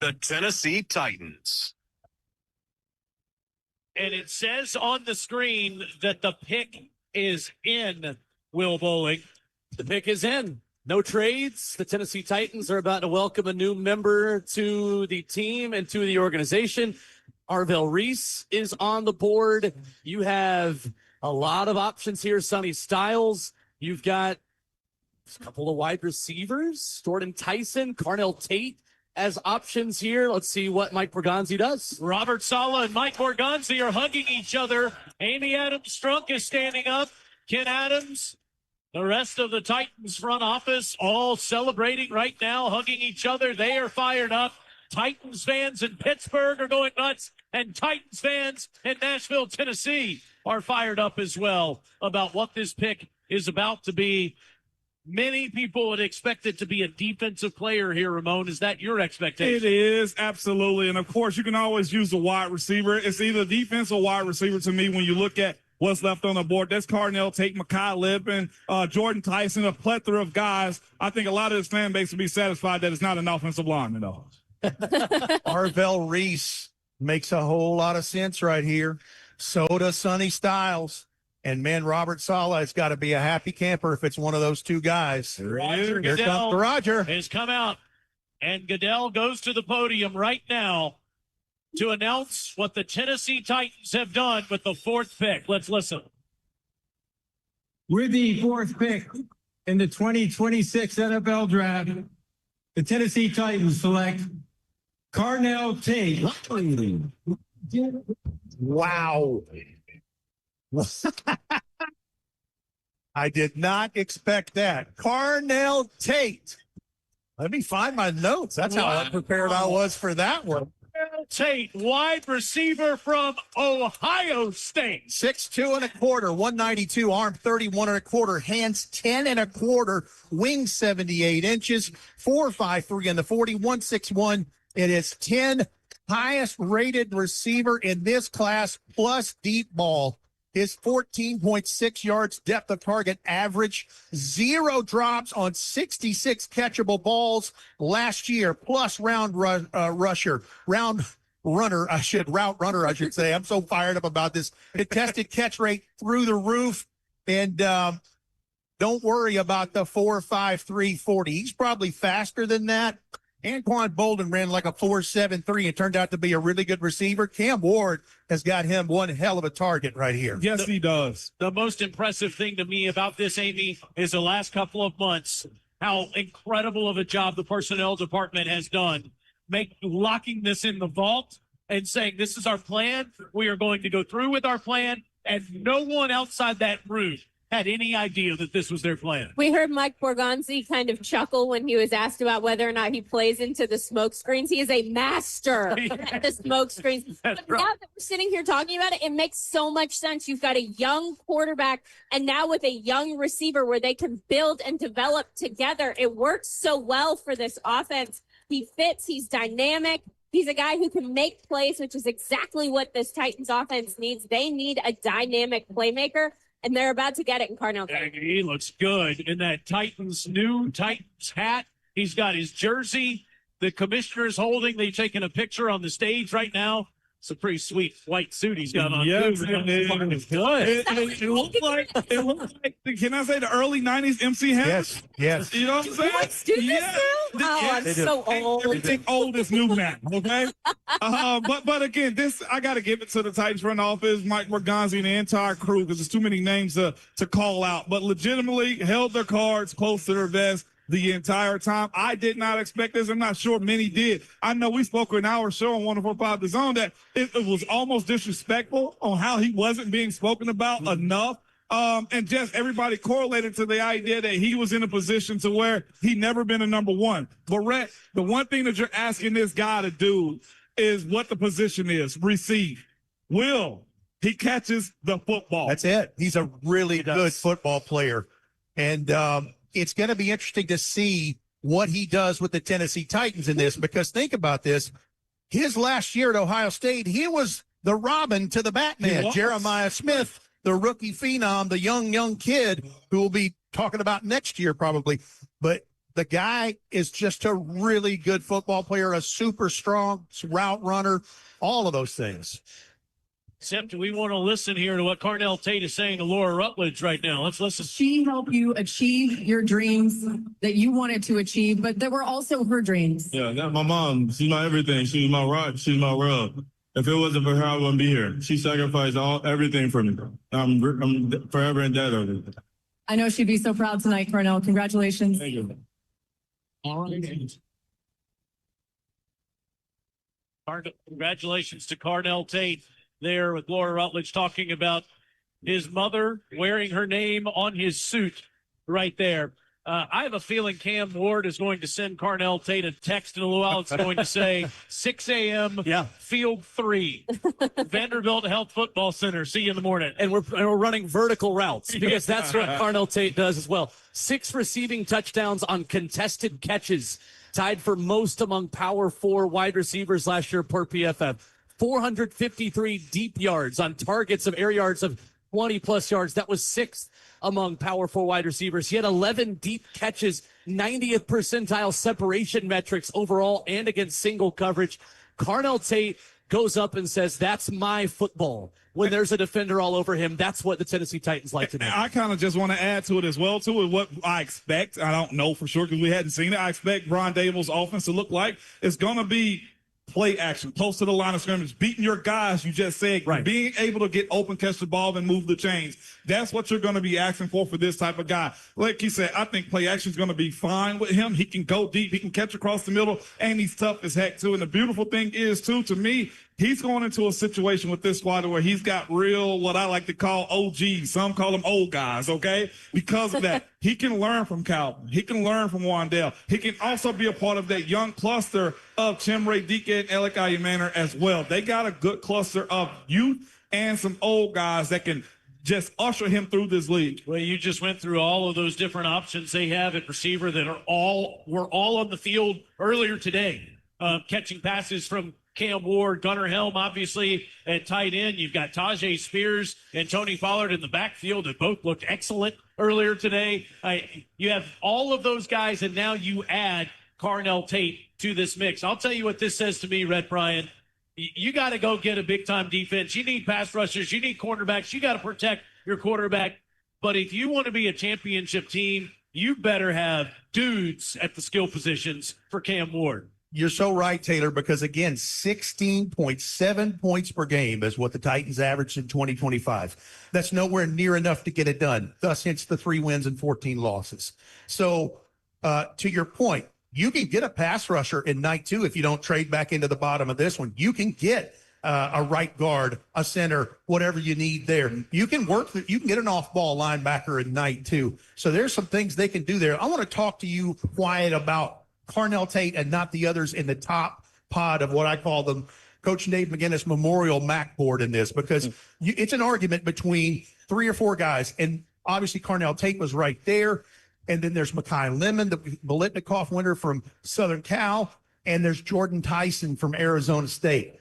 The Tennessee Titans. And it says on the screen that the pick is in, Will Bowling. The pick is in. No trades. The Tennessee Titans are about to welcome a new member to the team and to the organization. Arvell Reese is on the board. You have a lot of options here. Sonny Styles. You've got a couple of wide receivers. Jordan Tyson, Carnell Tate as options here. Let's see what Mike Borgonzi does. Robert Saleh and Mike Borgonzi are hugging each other. Amy Adams-Strunk is standing up. Ken Adams, the rest of the Titans front office all celebrating right now, hugging each other. They are fired up. Titans fans in Pittsburgh are going nuts, and Titans fans in Nashville, Tennessee are fired up as well about what this pick is about to be. Many people would expect it to be a defensive player here, Ramon. Is that your expectation? It is, absolutely. And, of course, you can always use a wide receiver. It's either defense or wide receiver to me when you look at what's left on the board. That's Carnell Tate, Mekhi Lippin, Jordan Tyson, a plethora of guys. I think a lot of this fan base will be satisfied that it's not an offensive lineman, though. Arvell Reese makes a whole lot of sense right here. So does Sonny Styles. And, man, Robert Saleh has got to be a happy camper if it's one of those two guys. Roger Here comes Roger. Has come out, and Goodell goes to the podium right now to announce what the Tennessee Titans have done with the 4th pick. Let's listen. With the 4th pick in the 2026 NFL Draft, the Tennessee Titans select Carnell Tate. Wow. I did not expect that. Carnell Tate. Let me find my notes. That's how unprepared I was for that one. Carnell Tate, wide receiver from Ohio State. 6'2" and a quarter, 192, arm 31 and a quarter, hands 10 and a quarter, wings 78 inches, 4'5" in the 40, 161. It is 10 highest rated receiver in this class plus deep ball. His 14.6 yards depth of target average, 0 drops on 66 catchable balls last year, plus route runner, I should say. I'm so fired up about this. Contested catch rate through the roof. And don't worry about the 4.53 40. He's probably faster than that. Anquan Bolden ran like a 4.73 and turned out to be a really good receiver. Cam Ward has got him one hell of a target right here. Yes, he does. The most impressive thing to me about this, Amy, is the last couple of months, how incredible of a job the personnel department has done, locking this in the vault and saying, this is our plan. We are going to go through with our plan. And no one outside that room had any idea that this was their plan. We heard Mike Borgonzi kind of chuckle when he was asked about whether or not he plays into the smoke screens. He is a master at the smoke screens. But now that we're sitting here talking about it, it makes so much sense. You've got a young quarterback, and now with a young receiver where they can build and develop together, it works so well for this offense. He fits, he's dynamic. He's a guy who can make plays, which is exactly what this Titans offense needs. They need a dynamic playmaker, and they're about to get it in Carnell Tate. He looks good in that new Titans hat. He's got his jersey. The commissioner's holding. They've taken a picture on the stage right now. It's a pretty sweet white suit he's got on. Yes, too. it Good. It looks like, can I say the early 90s MC hat? Yes. You know what I'm saying? Let's do this now? Oh, I'm so old. Everything old is new now, okay? But again, I got to give it to the Titans front office, Mike Borgonzi, and the entire crew, because there's too many names to call out. But legitimately held their cards close to their vest the entire time. I did not expect this. I'm not sure many did. I know we spoke in our show on 104.5 The Zone that it was almost disrespectful on how he wasn't being spoken about enough. And just everybody correlated to the idea that he was in a position to where he never been a number one. But Rhett, the one thing that you're asking this guy to do is what the position is, receive. He catches the football. That's it. He's a really good football player. And it's going to be interesting to see what he does with the Tennessee Titans in this, because think about this. His last year at Ohio State, he was the Robin to the Batman. Jeremiah Smith, the rookie phenom, the young kid who we'll be talking about next year probably. But the guy is just a really good football player, a super strong route runner, all of those things. Except do we want to listen here to what Carnell Tate is saying to Laura Rutledge right now? Let's listen. She helped you achieve your dreams that you wanted to achieve, but that were also her dreams. Yeah, that's my mom. She's my everything. She's my rock. She's my world. If it wasn't for her, I wouldn't be here. She sacrificed everything for me. I'm forever in debt of it. I know she'd be so proud tonight, Carnell. Congratulations. Thank you. All right. Congratulations to Carnell Tate there with Laura Rutledge talking about his mother wearing her name on his suit right there. I have a feeling Cam Ward is going to send Carnell Tate a text in a little while. It's going to say 6 a.m. Field 3, Vanderbilt Health Football Center. See you in the morning. And we're running vertical routes because that's what Carnell Tate does as well. 6 receiving touchdowns on contested catches, tied for most among Power 4 wide receivers last year per PFF. 453 deep yards on targets of air yards of 20-plus yards. That was 6th among Power 4 wide receivers. He had 11 deep catches, 90th percentile separation metrics overall and against single coverage. Carnell Tate goes up and says, that's my football. When there's a defender all over him, that's what the Tennessee Titans like to do. I kind of just want to add to it as well, too, what I expect. I don't know for sure because we hadn't seen it. I expect Brian Dable's offense to look like it's going to be play action, close to the line of scrimmage, beating your guys, you just said, right. Being able to get open, catch the ball, and move the chains. That's what you're going to be asking for this type of guy. Like he said, I think play action is going to be fine with him. He can go deep. He can catch across the middle, and he's tough as heck, too. And the beautiful thing is, too, to me, he's going into a situation with this squad where he's got real, what I like to call OGs. Some call them old guys, okay? Because of that, he can learn from Calvin. He can learn from Wandale. He can also be a part of that young cluster of Chimray Dike and Alec Ayumanor as well. They got a good cluster of youth and some old guys that can just usher him through this league. Well, you just went through all of those different options they have at receiver that were all on the field earlier today, catching passes from Cam Ward, Gunnar Helm, obviously at tight end. You've got Tajay Spears and Tony Pollard in the backfield that both looked excellent earlier today. You have all of those guys, and now you add Carnell Tate to this mix. I'll tell you what this says to me, Red Bryant. You got to go get a big-time defense. You need pass rushers. You need cornerbacks. You got to protect your quarterback. But if you want to be a championship team, you better have dudes at the skill positions for Cam Ward. You're so right, Taylor, because, again, 16.7 points per game is what the Titans averaged in 2025. That's nowhere near enough to get it done. Thus, hence the 3 wins and 14 losses. So, to your point, you can get a pass rusher in night 2 if you don't trade back into the bottom of this one. You can get a right guard, a center, whatever you need there. You can you can get an off-ball linebacker in night 2. So there's some things they can do there. I want to talk to you, Wyatt, about Carnell Tate and not the others in the top pod of what I call them Coach Dave McGinnis Memorial Mac board in this, because it's an argument between 3 or 4 guys. And obviously Carnell Tate was right there. And then there's Mekhi Lemon, the Biletnikoff winner from Southern Cal. And there's Jordan Tyson from Arizona State.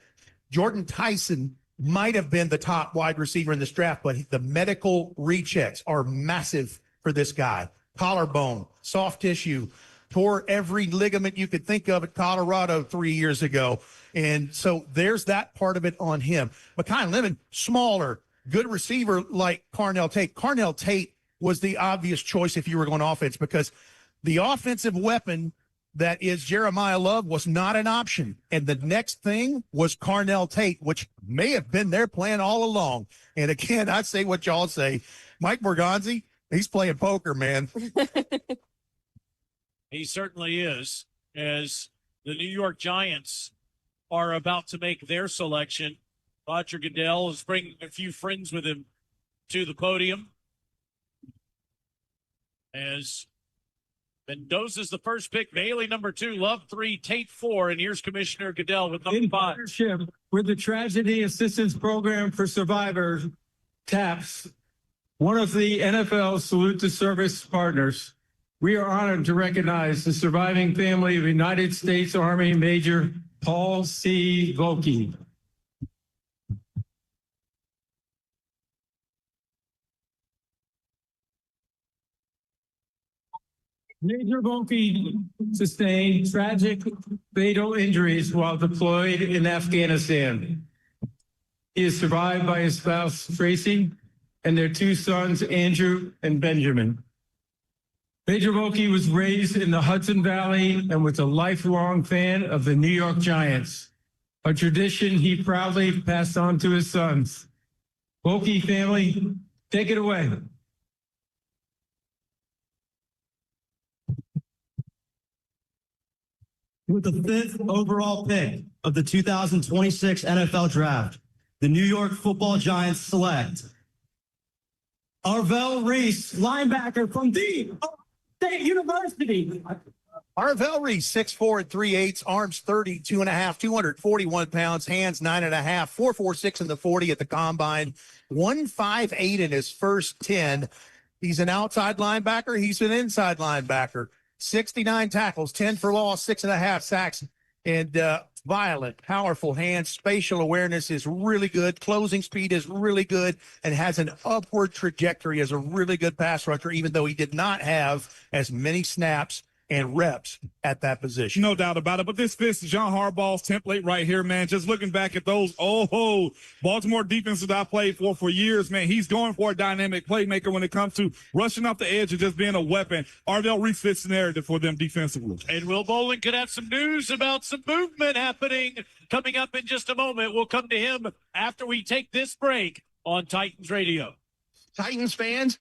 Jordan Tyson might have been the top wide receiver in this draft, but the medical rechecks are massive for this guy. Collarbone, soft tissue, tore every ligament you could think of at Colorado 3 years ago. And so there's that part of it on him. Mekhi Lemon, smaller, good receiver like Carnell Tate. Carnell Tate was the obvious choice if you were going offense, because the offensive weapon that is Jeremiah Love was not an option. And the next thing was Carnell Tate, which may have been their plan all along. And again, I say what y'all say. Mike Borgonzi, he's playing poker, man. He certainly is, as the New York Giants are about to make their selection. Roger Goodell is bringing a few friends with him to the podium. As Mendoza's the first pick, Bailey number 2, Love 3, Tate 4, and here's Commissioner Goodell with number 5. In partnership with the Tragedy Assistance Program for Survivors, TAPS, one of the NFL's Salute to Service partners, we are honored to recognize the surviving family of United States Army Major Paul C. Volke. Major Volke sustained tragic fatal injuries while deployed in Afghanistan. He is survived by his spouse, Tracy, and their two sons, Andrew and Benjamin. Major Wilkie was raised in the Hudson Valley and was a lifelong fan of the New York Giants, a tradition he proudly passed on to his sons. Wilkie family, take it away. With the 5th overall pick of the 2026 NFL Draft, the New York Football Giants select Arvell Reese, linebacker from the State University. Arvell Reese, 6'4" and 3/8, arms 32.5, 241 pounds, hands 9.5, 4.46 in the 40 at the combine, 158 in his first 10. He's an outside linebacker. He's an inside linebacker. 69 tackles, 10 for loss, 6.5 sacks, and violent, powerful hands. Spatial awareness is really good. Closing speed is really good and has an upward trajectory as a really good pass rusher, even though he did not have as many snaps and reps at that position. No doubt about it. But this fits John Harbaugh's template right here, man. Just looking back at those, Baltimore defenses I played for years, man. He's going for a dynamic playmaker when it comes to rushing off the edge and just being a weapon. Arvell Reese fits the narrative for them defensively. And Will Bowling could have some news about some movement happening coming up in just a moment. We'll come to him after we take this break on Titans Radio. Titans fans,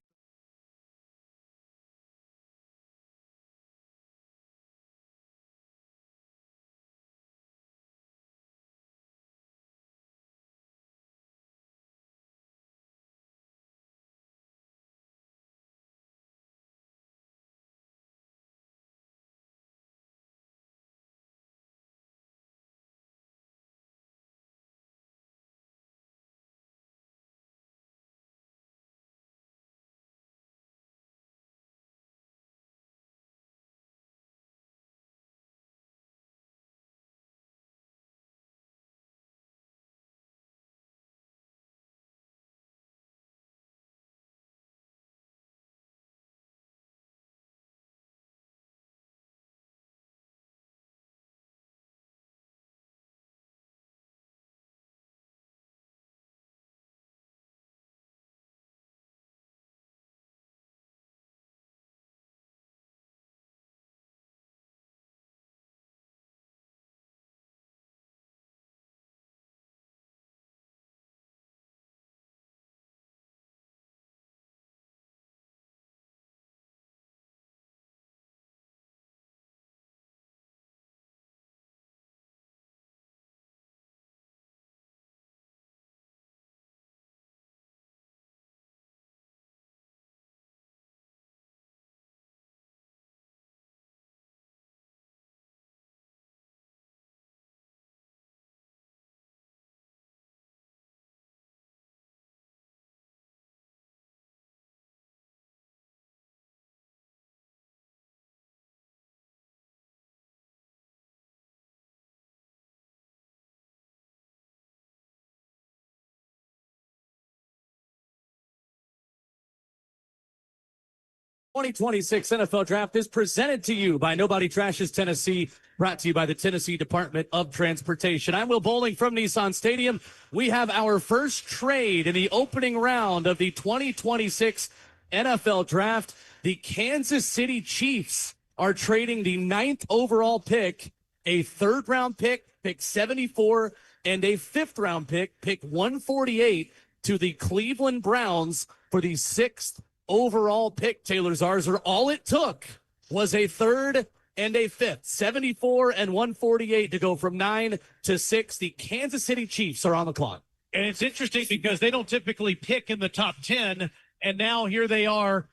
The 2026 NFL Draft is presented to you by Nobody Trashes Tennessee, brought to you by the Tennessee Department of Transportation. I'm Will Bowling from Nissan Stadium. We have our first trade in the opening round of the 2026 NFL Draft. The Kansas City Chiefs are trading the 9th overall pick, a 3rd-round pick, pick 74, and a 5th-round pick, pick 148, to the Cleveland Browns for the 6th overall pick. Taylor Zarzer, all it took was a 3rd and a 5th, 74 and 148 to go from 9 to 6. The Kansas City Chiefs are on the clock. And it's interesting because they don't typically pick in the top 10, and now here they are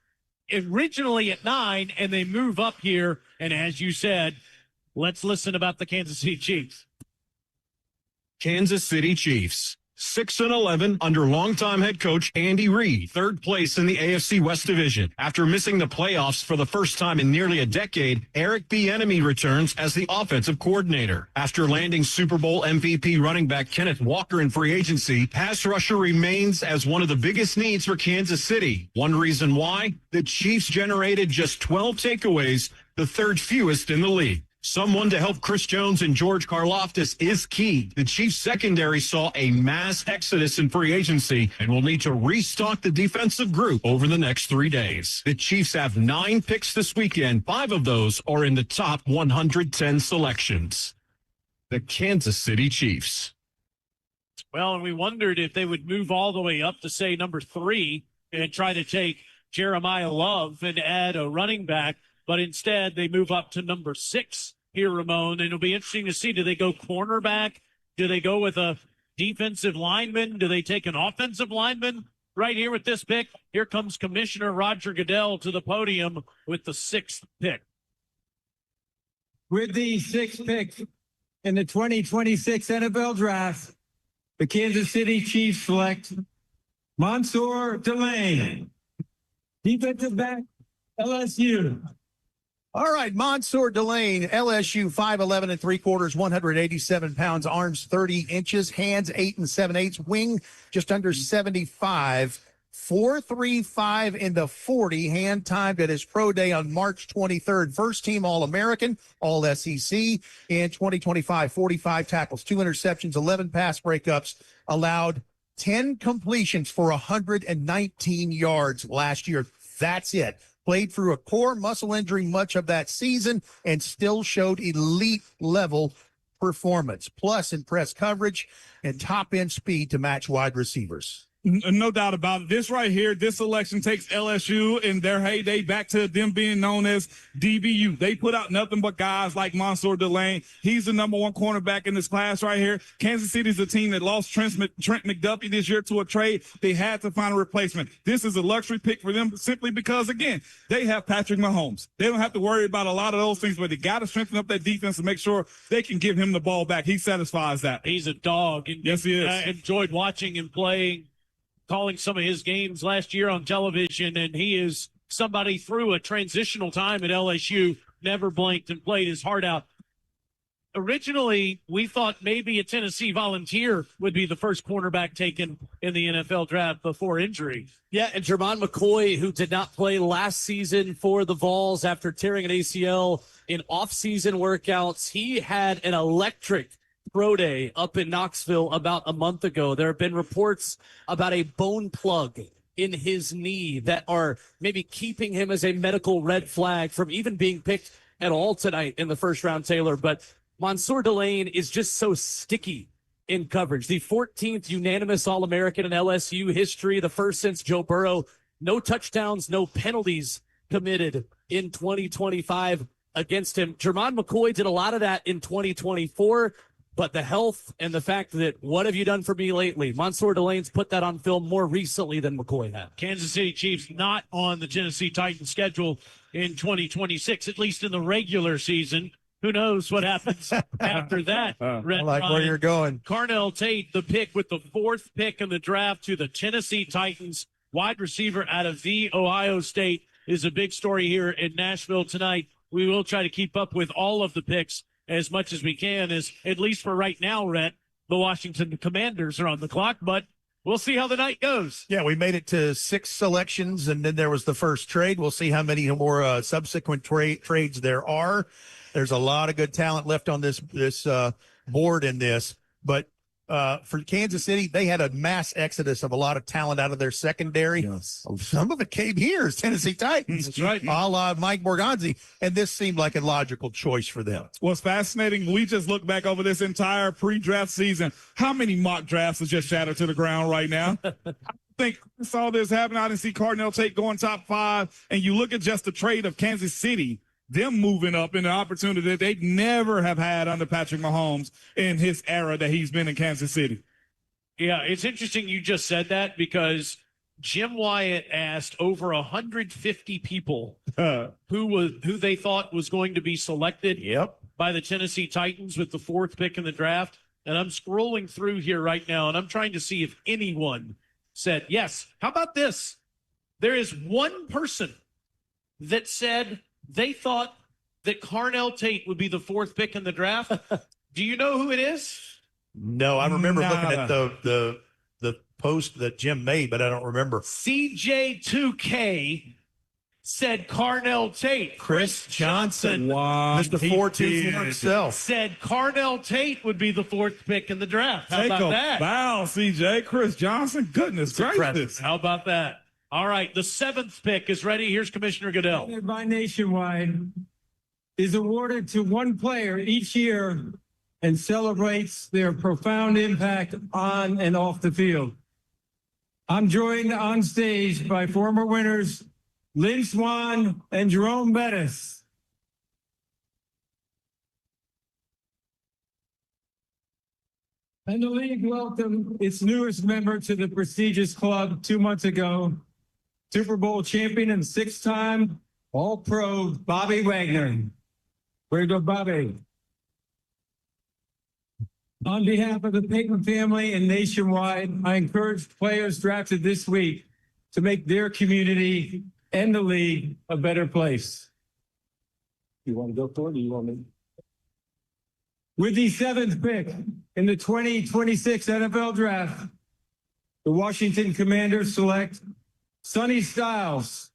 originally at 9, and they move up here. And as you said, let's listen about the Kansas City Chiefs. Kansas City Chiefs, 6-11 under longtime head coach Andy Reid, 3rd place in the AFC West Division. After missing the playoffs for the first time in nearly a decade, Eric Bieniemy returns as the offensive coordinator. After landing Super Bowl MVP running back Kenneth Walker in free agency, pass rusher remains as one of the biggest needs for Kansas City. One reason why? The Chiefs generated just 12 takeaways, the 3rd fewest in the league. Someone to help Chris Jones and George Karlaftis is key. The Chiefs secondary saw a mass exodus in free agency and will need to restock the defensive group over the next 3 days. The Chiefs have 9 picks this weekend. 5 of those are in the top 110 selections. The Kansas City Chiefs. Well, and we wondered if they would move all the way up to, say, number 3 and try to take Jeremiah Love and add a running back, but instead they move up to number 6 here, Ramon. And it'll be interesting to see, do they go cornerback? Do they go with a defensive lineman? Do they take an offensive lineman? Right here with this pick, here comes Commissioner Roger Goodell to the podium with the 6th pick. With the 6th pick in the 2026 NFL Draft, the Kansas City Chiefs select Mansour Delane, defensive back, LSU. All right, Mansour Delane, LSU, 5'11 and 3/4, 187 pounds, arms 30 inches, hands 8 7/8, wing just under 75, 4.35 in the 40, hand timed at his pro day on March 23rd. First team All-American, All-SEC in 2025, 45 tackles, 2 interceptions, 11 pass breakups, allowed 10 completions for 119 yards last year. That's it. Played through a core muscle injury much of that season and still showed elite level performance, plus impressed coverage and top end speed to match wide receivers. No doubt about it. This right here, this selection takes LSU in their heyday back to them being known as DBU. They put out nothing but guys like Mansour Delane. He's the number 1 cornerback in this class right here. Kansas City's a team that lost Trent McDuffie this year to a trade. They had to find a replacement. This is a luxury pick for them simply because, again, they have Patrick Mahomes. They don't have to worry about a lot of those things, but they got to strengthen up that defense to make sure they can give him the ball back. He satisfies that. He's a dog. And yes, he is. I enjoyed watching him playing, calling some of his games last year on television, and he is somebody through a transitional time at LSU, never blinked and played his heart out. Originally, we thought maybe a Tennessee Volunteer would be the first cornerback taken in the NFL draft before injury. Yeah, and Jermon McCoy, who did not play last season for the Vols after tearing an ACL in off-season workouts, he had an electric pro day up in Knoxville about a month ago. There have been reports about a bone plug in his knee that are maybe keeping him as a medical red flag from even being picked at all tonight in the first round, Taylor. But Mansour Delane is just so sticky in coverage. The 14th unanimous All-American in LSU history, the first since Joe Burrow. No touchdowns, no penalties committed in 2025 against him. Jermon McCoy did a lot of that in 2024. But the health and the fact that what have you done for me lately? Mansour Delane's put that on film more recently than McCoy had. Kansas City Chiefs not on the Tennessee Titans schedule in 2026, at least in the regular season. Who knows what happens after that? I like where you're going. Carnell Tate, the pick with the 4th pick in the draft to the Tennessee Titans, wide receiver out of the Ohio State, is a big story here in Nashville tonight. We will try to keep up with all of the picks as much as we can, as at least for right now, Rhett, the Washington Commanders are on the clock, but we'll see how the night goes. Yeah, we made it to 6 selections, and then there was the first trade. We'll see how many more subsequent trades there are. There's a lot of good talent left on this board in this, but for Kansas City, they had a mass exodus of a lot of talent out of their secondary. Yes. Some of it came here as Tennessee Titans. That's right. A la Mike Borgonzi, and this seemed like a logical choice for them. What's fascinating, we just look back over this entire pre-draft season. How many mock drafts are just shattered to the ground right now? I think I saw this happen. I didn't see Carnell Tate going top 5, and you look at just the trade of Kansas City, them moving up in an opportunity that they'd never have had under Patrick Mahomes in his era that he's been in Kansas City. Yeah, it's interesting you just said that because Jim Wyatt asked over 150 people who they thought was going to be selected by the Tennessee Titans with the 4th pick in the draft. And I'm scrolling through here right now, and I'm trying to see if anyone said, yes. How about this? There is one person that said they thought that Carnell Tate would be the 4th pick in the draft. Do you know who it is? No, I remember looking at the post that Jim made, but I don't remember. CJ2K said Carnell Tate. Chris Johnson. Wow. Mr. 4-2 for himself. Said Carnell Tate would be the 4th pick in the draft. How Take about a that? bow, CJ. Chris Johnson. Goodness gracious. How about that? All right, the 7th pick is ready. Here's Commissioner Goodell. By Nationwide is awarded to one player each year and celebrates their profound impact on and off the field. I'm joined on stage by former winners Lynn Swan and Jerome Bettis. And the league welcomed its newest member to the prestigious club 2 months ago, Super Bowl champion and 6-time All-Pro Bobby Wagner. Way to go, Bobby. On behalf of the Payton family and Nationwide, I encourage players drafted this week to make their community and the league a better place. You want to go for it, or you want me? With the 7th pick in the 2026 NFL Draft, the Washington Commanders select Sonny Styles,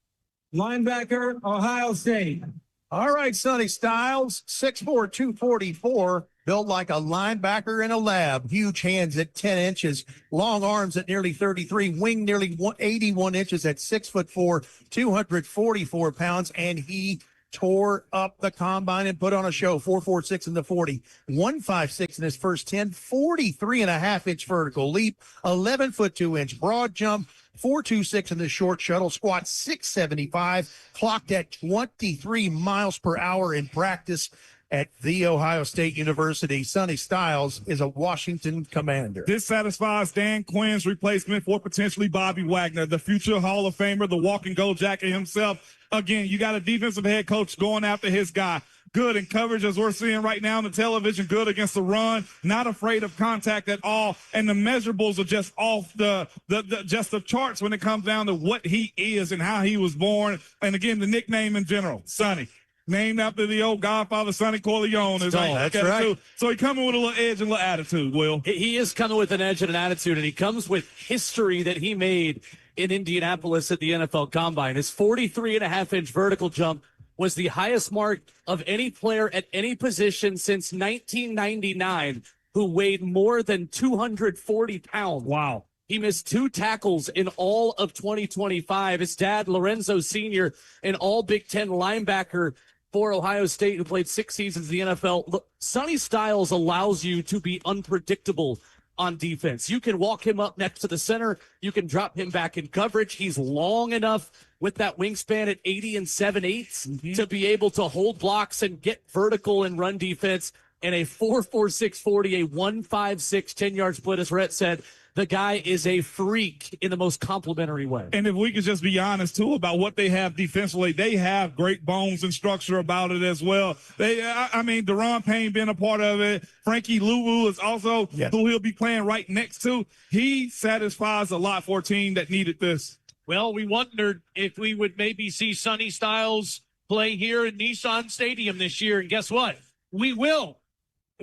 linebacker, Ohio State. All right, Sonny Styles, 6'4", 244, built like a linebacker in a lab. Huge hands at 10 inches, long arms at nearly 33, wing nearly 81 inches at 6'4", 244 pounds, and he tore up the combine and put on a show. 4.46 in the 40, 1.56 in his first 10, 43.5-inch vertical leap, 11-foot 2-inch broad jump, 4.26 in the short shuttle, squat 675, clocked at 23 miles per hour in practice at The Ohio State University. Sonny Styles is a Washington Commander. This satisfies Dan Quinn's replacement for potentially Bobby Wagner, the future Hall of Famer, the walking gold jacket himself. Again, you got a defensive head coach going after his guy. Good in coverage, as we're seeing right now on the television. Good against the run. Not afraid of contact at all. And the measurables are just off just the charts when it comes down to what he is and how he was born. And again, the nickname in general, Sonny. Named after the old Godfather, Sonny Corleone. That's right. So he coming with a little edge and a little attitude, Will. He is coming with an edge and an attitude, and he comes with history that he made in Indianapolis at the NFL Combine. His 43.5-inch vertical jump was the highest mark of any player at any position since 1999 who weighed more than 240 pounds. Wow. He missed 2 tackles in all of 2025. His dad, Lorenzo Sr., an all Big Ten linebacker for Ohio State who played 6 seasons in the NFL. Look, Sonny Styles allows you to be unpredictable on defense. You can walk him up next to the center. You can drop him back in coverage. He's long enough with that wingspan at 80 and 7/8 to be able to hold blocks and get vertical and run defense. And a 4.46 40, a 1.56 10-yard split, as Rhett said. The guy is a freak in the most complimentary way. And if we could just be honest, too, about what they have defensively, they have great bones and structure about it as well. Deron Payne being a part of it. Frankie Louvu is also who he'll be playing right next to. He satisfies a lot for a team that needed this. Well, we wondered if we would maybe see Sonny Styles play here in Nissan Stadium this year. And guess what? We will.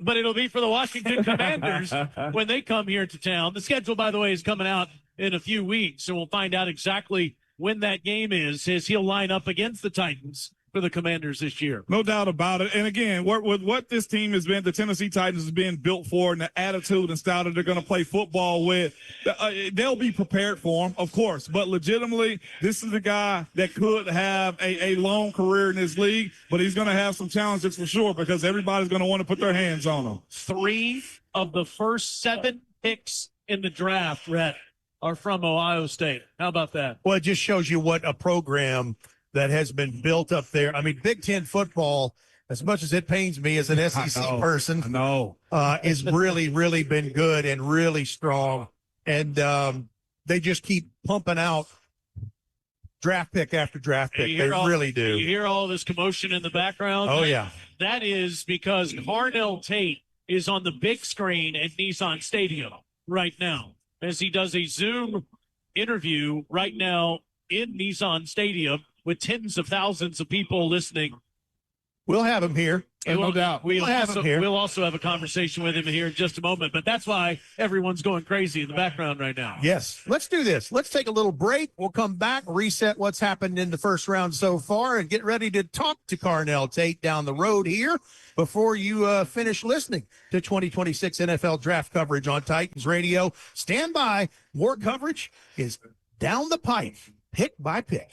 But it'll be for the Washington Commanders when they come here to town. The schedule, by the way, is coming out in a few weeks, so we'll find out exactly when that game is, as he'll line up against the Titans for the Commanders this year. No doubt about it. And again, with what this team has been, the Tennessee Titans has been built for, and the attitude and style that they're going to play football with, they'll be prepared for him, of course. But legitimately, this is a guy that could have a long career in this league, but he's going to have some challenges for sure because everybody's going to want to put their hands on him. 3 of the first 7 picks in the draft, Rhett, are from Ohio State. How about that? Well, it just shows you what a program that has been built up there. I mean, Big Ten football, as much as it pains me as an SEC person, is really, really been good and really strong. And they just keep pumping out draft pick after draft pick. They really do. You hear all this commotion in the background? Oh, yeah. That is because Carnell Tate is on the big screen at Nissan Stadium right now as he does a Zoom interview right now in Nissan Stadium with tens of thousands of people listening We'll have him here. No doubt. We'll have him here. We'll also have a conversation with him here in just a moment, but that's why everyone's going crazy in the background right now. Yes. Let's do this. Let's take a little break. We'll come back, reset what's happened in the first round so far, and get ready to talk to Carnell Tate down the road here before you finish listening to 2026 NFL Draft coverage on Titans Radio. Stand by. More coverage is down the pipe, pick by pick.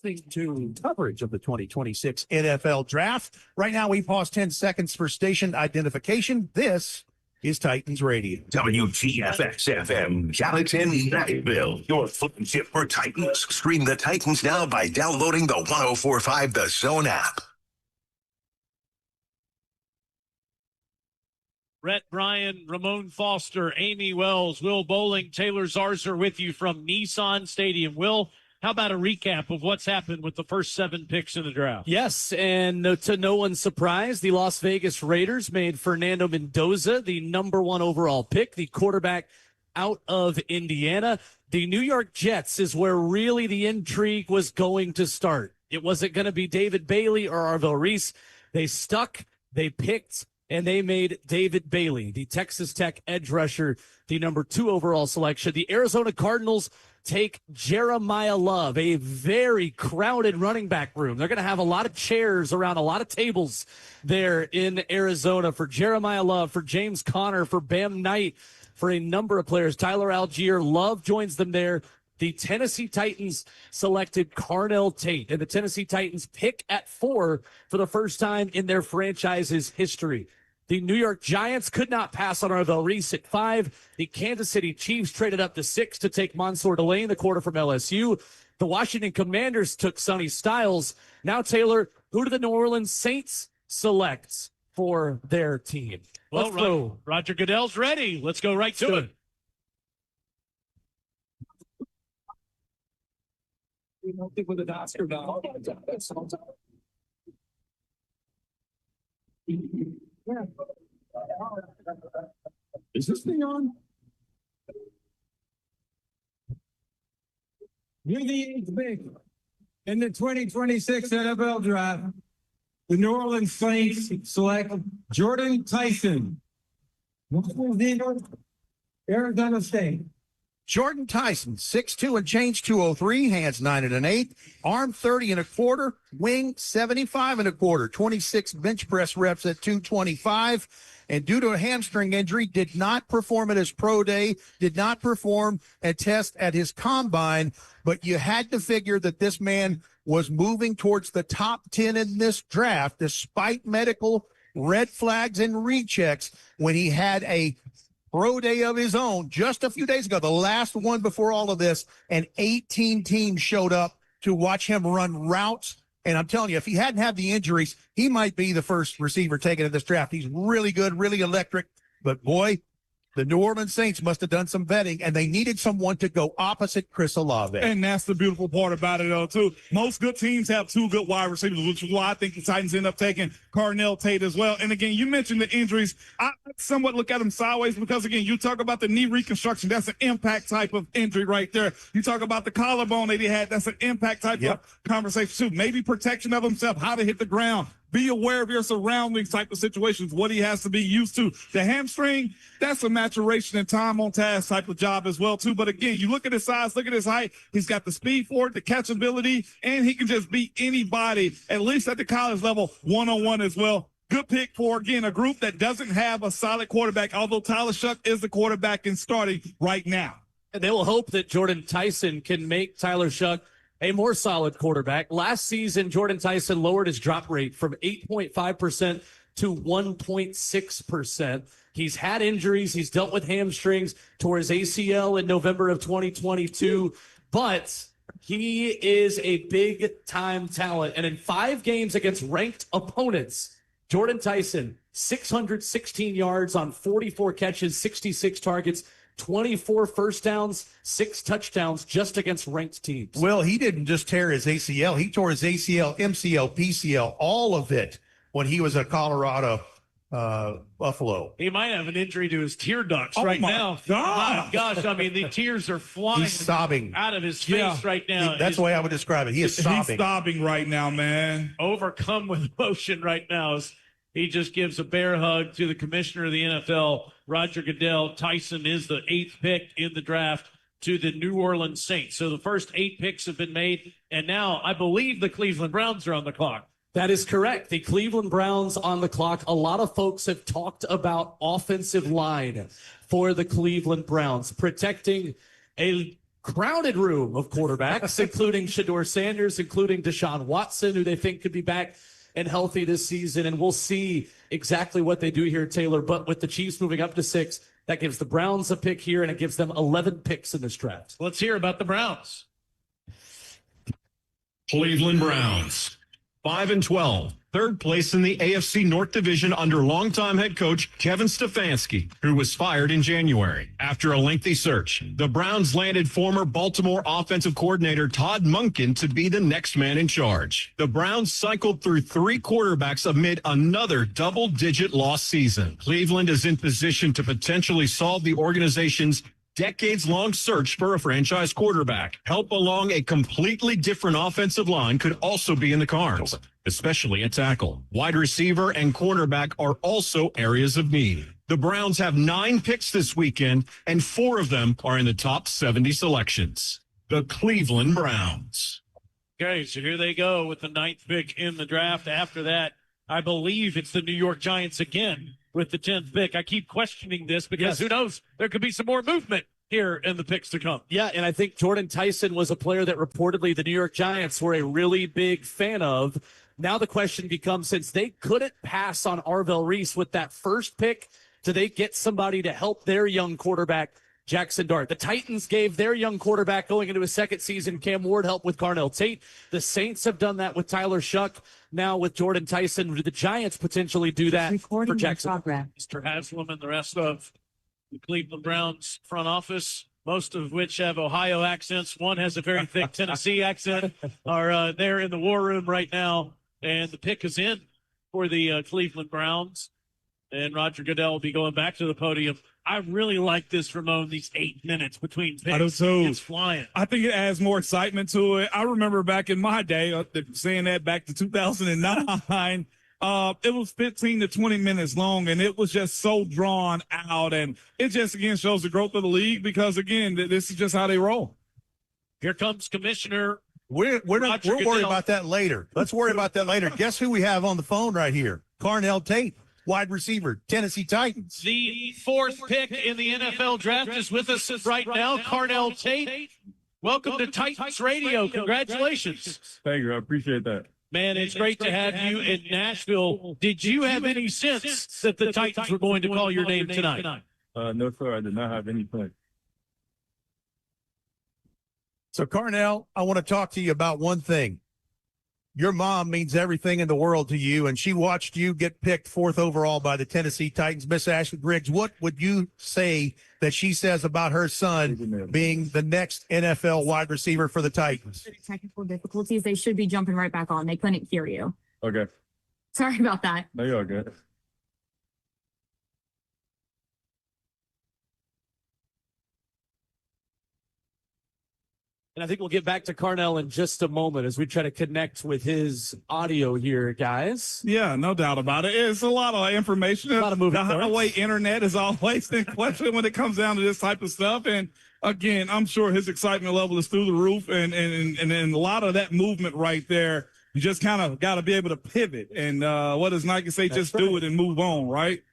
To coverage of the 2026 NFL Draft. Right now, we pause 10 seconds for station identification. This is Titans Radio. WTFX-FM, Gallatin, Nattyville. Your flagship for Titans. Stream the Titans now by downloading the 104.5 The Zone app. Brett Bryan, Ramon Foster, Amy Wells, Will Bowling, Taylor Zarzer with you from Nissan Stadium. Will, how about a recap of what's happened with the first 7 picks in the draft? Yes, and to no one's surprise, the Las Vegas Raiders made Fernando Mendoza the #1 overall pick, the quarterback out of Indiana. The New York Jets is where really the intrigue was going to start. It wasn't going to be David Bailey or Arvell Reese. They stuck, they picked, and they made David Bailey, the Texas Tech edge rusher, the #2 overall selection. The Arizona Cardinals take Jeremiah Love, a very crowded running back room. They're going to have a lot of chairs around a lot of tables there in Arizona for Jeremiah Love, for James Conner, for Bam Knight, for a number of players. Tyler Algier, Love joins them there. The Tennessee Titans selected Carnell Tate, and the Tennessee Titans pick at 4 for the first time in their franchise's history. The New York Giants could not pass on Arvell Reese at 5. The Kansas City Chiefs traded up to 6 to take Mansour Delane, the quarter from LSU. The Washington Commanders took Sonny Styles. Now, Taylor, who do the New Orleans Saints select for their team? Well, Roger Goodell's ready. Let's go right to it. Is this thing on? You're the 8th pick in the 2026 NFL Draft. The New Orleans Saints select Jordan Tyson, Arizona State. Jordan Tyson, 6'2" and change, 203, hands 9 1/8, arm 30 1/4, wing 75 1/4, 26 bench press reps at 225. And due to a hamstring injury, did not perform at his pro day, did not perform and test at his combine. But you had to figure that this man was moving towards the top 10 in this draft, despite medical red flags and rechecks, when he had a pro day of his own just a few days ago, the last one before all of this, and 18 teams showed up to watch him run routes. And I'm telling you, if he hadn't had the injuries, he might be the first receiver taken in this draft. He's really good, really electric. But boy, the New Orleans Saints must have done some vetting, and they needed someone to go opposite Chris Olave. And that's the beautiful part about it, though, too. Most good teams have two good wide receivers, which is why I think the Titans end up taking Carnell Tate as well. And, again, you mentioned the injuries. I somewhat look at them sideways because, again, you talk about the knee reconstruction. That's an impact type of injury right there. You talk about the collarbone that he had. That's an impact type of conversation, too. Maybe protection of himself, how to hit the ground. Be aware of your surroundings type of situations, what he has to be used to. The hamstring, that's a maturation and time on task type of job as well, too. But again, you look at his size, look at his height. He's got the speed for it, the catchability, and he can just beat anybody, at least at the college level, one-on-one as well. Good pick for, again, a group that doesn't have a solid quarterback, although Tyler Shuck is the quarterback and starting right now. And they will hope that Jordan Tyson can make Tyler Shuck a more solid quarterback. Last season, Jordan Tyson lowered his drop rate from 8.5% to 1.6%. He's had injuries. He's dealt with hamstrings, tore his ACL in November of 2022, but he is a big-time talent. And in 5 games against ranked opponents, Jordan Tyson, 616 yards on 44 catches, 66 targets, 24 first downs, 6 touchdowns just against ranked teams. Well, he didn't just tear his ACL. He tore his ACL, MCL, PCL, all of it when he was at Colorado Buffalo. He might have an injury to his tear ducts Oh right my now. God. My gosh, I mean, the tears are flying He's sobbing out of his face right now. That's the way I would describe it. He is sobbing. He's sobbing right now, man. Overcome with emotion right now as he just gives a bear hug to the commissioner of the NFL, Roger Goodell. Tyson is the 8th pick in the draft to the New Orleans Saints. So the first 8 picks have been made, and now I believe the Cleveland Browns are on the clock. That is correct. The Cleveland Browns on the clock. A lot of folks have talked about offensive line for the Cleveland Browns, protecting a crowded room of quarterbacks, including Shedeur Sanders, including Deshaun Watson, who they think could be back and healthy this season. And we'll see exactly what they do here, Taylor. But with the Chiefs moving up to 6, that gives the Browns a pick here, and it gives them 11 picks in this draft. Let's hear about the Browns. Cleveland Browns, 5-12, third place in the AFC North Division under longtime head coach Kevin Stefanski, who was fired in January. After a lengthy search, the Browns landed former Baltimore offensive coordinator Todd Monken to be the next man in charge. The Browns cycled through 3 quarterbacks amid another double-digit loss season. Cleveland is in position to potentially solve the organization's decades-long search for a franchise quarterback. Help along a completely different offensive line could also be in the cards, especially at tackle. Wide receiver and cornerback are also areas of need. The Browns have 9 picks this weekend, and 4 of them are in the top 70 selections. The Cleveland Browns. Okay, so here they go with the 9th pick in the draft. After that, I believe it's the New York Giants again with the 10th pick. I keep questioning this because who knows? There could be some more movement here in the picks to come. Yeah, and I think Jordan Tyson was a player that reportedly the New York Giants were a really big fan of. Now the question becomes, since they couldn't pass on Arvell Reese with that first pick, do they get somebody to help their young quarterback, Jackson Dart? The Titans gave their young quarterback going into his 2nd season, Cam Ward, help with Carnell Tate. The Saints have done that with Tyler Shuck. Now with Jordan Tyson, do the Giants potentially do that for Jackson? Mr. Haslam and the rest of the Cleveland Browns front office, most of which have Ohio accents. One has a very thick Tennessee accent, are there in the war room right now. And the pick is in for the Cleveland Browns. And Roger Goodell will be going back to the podium. I really like this, Ramon, these 8 minutes between picks. I do too. It's flying. I think it adds more excitement to it. I remember back in my day, saying that back to 2009, It was 15 to 20 minutes long, and it was just so drawn out. And it just, again, shows the growth of the league because, again, this is just how they roll. Here comes Commissioner. We'll worry about that later. Let's worry about that later. Guess who we have on the phone right here? Carnell Tate, wide receiver, Tennessee Titans. The fourth pick in the NFL draft is with us right now, Carnell Tate. Welcome to Titans Radio. Congratulations. Thank you. I appreciate that. Man, it's great to have you in Nashville. Did you have any sense that the Titans were going to call your name tonight? No, sir. I did not have any plan. So, Carnell, I want to talk to you about one thing. Your mom means everything in the world to you, and she watched you get picked 4th overall by the Tennessee Titans. Miss Ashley Griggs, what would you say that she says about her son being the next NFL wide receiver for the Titans? Technical difficulties. They should be jumping right back on. They couldn't hear you. Okay. Sorry about that. No, you're all good. And I think we'll get back to Carnell in just a moment as we try to connect with his audio here, guys. Yeah, no doubt about it. It's a lot of information. A lot of moving The parts. highway internet is always in question when it comes down to this type of stuff. And again, I'm sure his excitement level is through the roof. And a lot of that movement right there, you just kind of got to be able to pivot. And what does Nike say? Just do it and move on, right?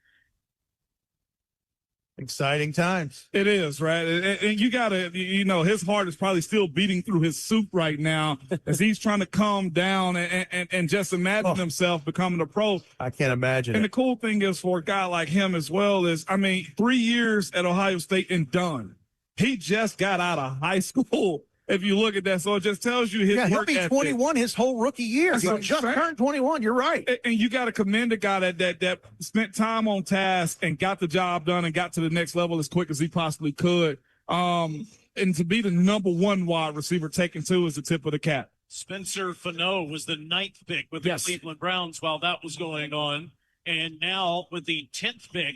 Exciting times. It is, right? And you got to, his heart is probably still beating through his soup right now as he's trying to calm down and just imagine himself becoming a pro. I can't imagine And it. the cool thing is for a guy like him as well is, 3 years at Ohio State and done. He just got out of high school. If you look at that, so it just tells you his Yeah, he'll work be ethic. 21 his whole rookie year. That's He what I'm just saying. turned 21. You're right. And you got to commend the guy that spent time on task and got the job done and got to the next level as quick as he possibly could. And to be the number 1 wide receiver taken too is the tip of the cap. Spencer Fano was the 9th pick with the Cleveland Browns while that was going on. And now with the 10th pick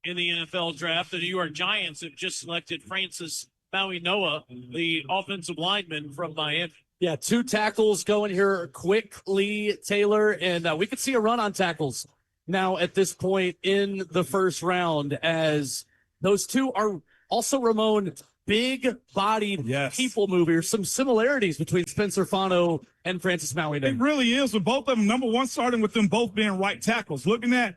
in the NFL draft, the New York Giants have just selected Francis Maui Noah, the offensive lineman from Miami. Yeah, 2 tackles going here quickly, Taylor, and we could see a run on tackles now at this point in the first round as those 2 are also, Ramon, big-bodied people movers. Some similarities between Spencer Fano and Francis Maui Noah. It really is with both of them. Number 1, starting with them both being right tackles. Looking at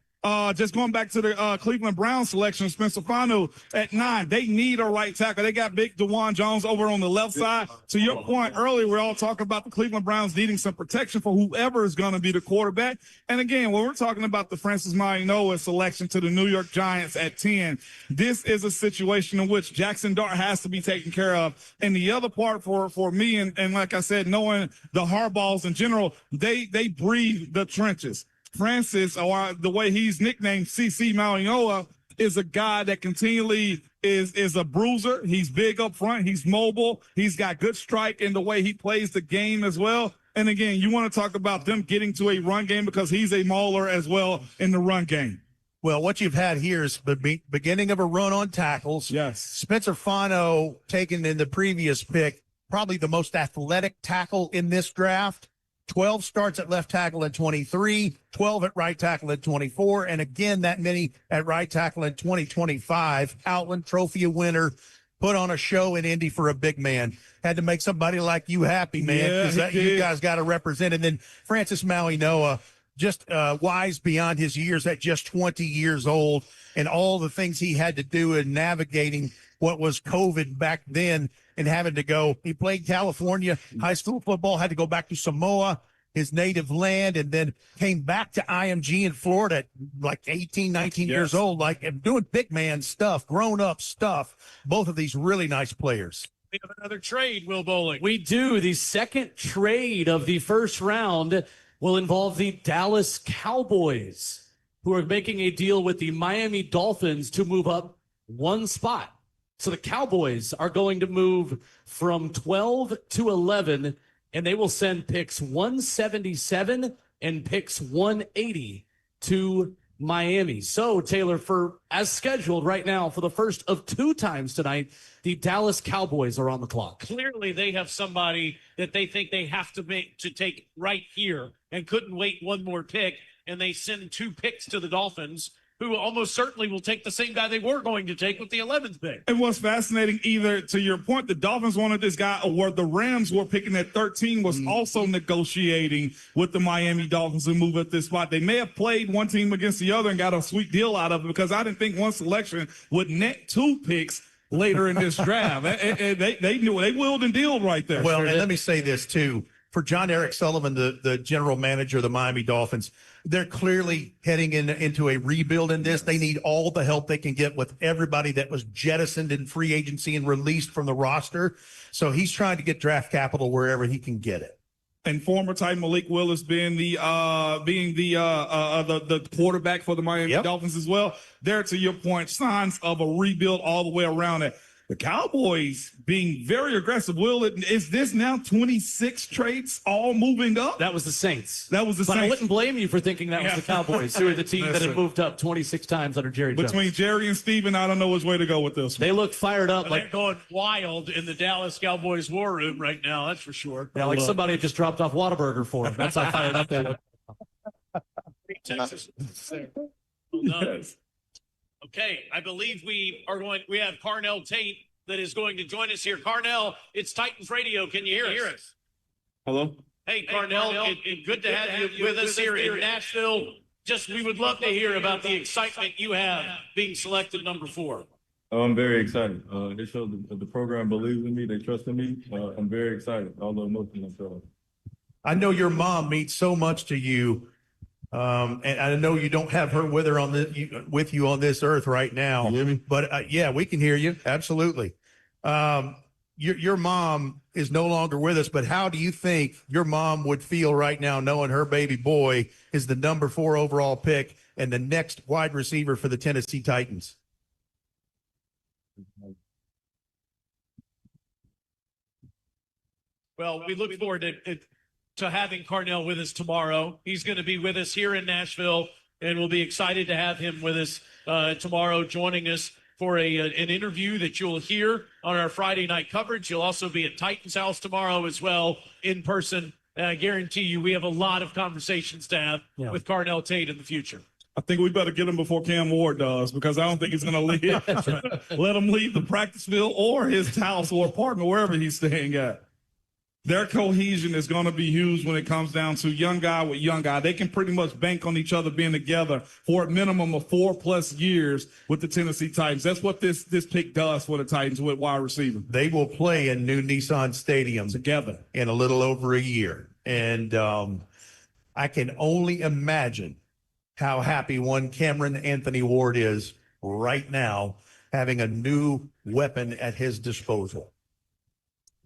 just going back to the Cleveland Browns selection, Spencer Fano at 9. They need a right tackle. They got big DeJuan Jones over on the left side. To your point earlier, we're all talking about the Cleveland Browns needing some protection for whoever is going to be the quarterback. And again, when we're talking about the Francis Maui Noah selection to the New York Giants at 10, this is a situation in which Jackson Dart has to be taken care of. And the other part for me, and like I said, knowing the Harbaughs in general, they breathe the trenches. Francis, or the way he's nicknamed CC Maui Noah, is a guy that continually is a bruiser. He's big up front. He's mobile. He's got good strike in the way he plays the game as well. And again, you want to talk about them getting to a run game because he's a mauler as well in the run game. Well, what you've had here is the beginning of a run on tackles. Yes. Spencer Fano, taken in the previous pick, probably the most athletic tackle in this draft. 12 starts at left tackle in 23, 12 at right tackle in 24, and again, that many at right tackle in 2025. Outland Trophy winner, put on a show in Indy for a big man. Had to make somebody like you happy, man, because you guys got to represent. And then Francis Maui Noah, just wise beyond his years at just 20 years old, and all the things he had to do in navigating what was COVID back then and having to go. He played California high school football, had to go back to Samoa, his native land, and then came back to IMG in Florida at like 18, 19 years old, like doing big man stuff, grown up stuff. Both of these really nice players. We have another trade, Will Bowling. We do. The second trade of the first round will involve the Dallas Cowboys, who are making a deal with the Miami Dolphins to move up 1 spot. So the Cowboys are going to move from 12 to 11, and they will send picks 177 and picks 180 to Miami. So, Taylor, for as scheduled right now, for the first of 2 times tonight, the Dallas Cowboys are on the clock. Clearly, they have somebody that they think they have to take right here and couldn't wait 1 more pick. and they send 2 picks to the Dolphins, who almost certainly will take the same guy they were going to take with the 11th pick. And what's fascinating, either to your point, the Dolphins wanted this guy, or the Rams were picking at 13, was also negotiating with the Miami Dolphins to move at this spot. They may have played one team against the other and got a sweet deal out of it, because I didn't think one selection would net 2 picks later in this draft. They knew, they willed and dealed right there. Well, and let me say this too. For John Eric Sullivan, the general manager of the Miami Dolphins, they're clearly heading into a rebuild in this. They need all the help they can get with everybody that was jettisoned in free agency and released from the roster. So he's trying to get draft capital wherever he can get it. And former Titan Malik Willis being the quarterback for the Miami Dolphins as well. There, to your point, signs of a rebuild all the way around it. The Cowboys being very aggressive. Is this now 26 trades all moving up? That was the Saints. That was the But Saints. I wouldn't blame you for thinking that was the Cowboys, who are the team that had moved up 26 times under Jerry Jones. Between Jerry and Steven, I don't know which way to go with this. They look fired up. They're going wild in the Dallas Cowboys war room right now, that's for sure. Yeah, like somebody just dropped off Whataburger for them. That's how fired up they look. Texas. Well done. Okay, I believe we have Carnell Tate that is going to join us here. Carnell, it's Titans Radio. Can you hear us? Hello? Hey, Carnell, good to have you with us here in Nashville. We would love to hear about the excitement you have being selected number 4. Oh, I'm very excited. They showed the program believes in me. They trust in me. I'm very excited. All the emotions I feel. I know your mom means so much to you. And I know you don't have her with you on this earth right now. Can you hear me? But yeah, we can hear you. Absolutely. Your mom is no longer with us, but how do you think your mom would feel right now knowing her baby boy is the number 4 overall pick and the next wide receiver for the Tennessee Titans? Well, we look forward to having Carnell with us tomorrow. He's going to be with us here in Nashville, and we'll be excited to have him with us tomorrow, joining us for an interview that you'll hear on our Friday night coverage. You'll also be at Titans House tomorrow as well, in person. And I guarantee you we have a lot of conversations to have with Carnell Tate in the future. I think we better get him before Cam Ward does, because I don't think he's going to leave. Let him leave the practice field or his house or apartment, wherever he's staying at. Their cohesion is going to be huge when it comes down to young guy with young guy. They can pretty much bank on each other being together for a minimum of 4+ years with the Tennessee Titans. That's what this pick does for the Titans with wide receiver. They will play in new Nissan Stadium together in a little over a year. And I can only imagine how happy one Cameron Anthony Ward is right now, having a new weapon at his disposal.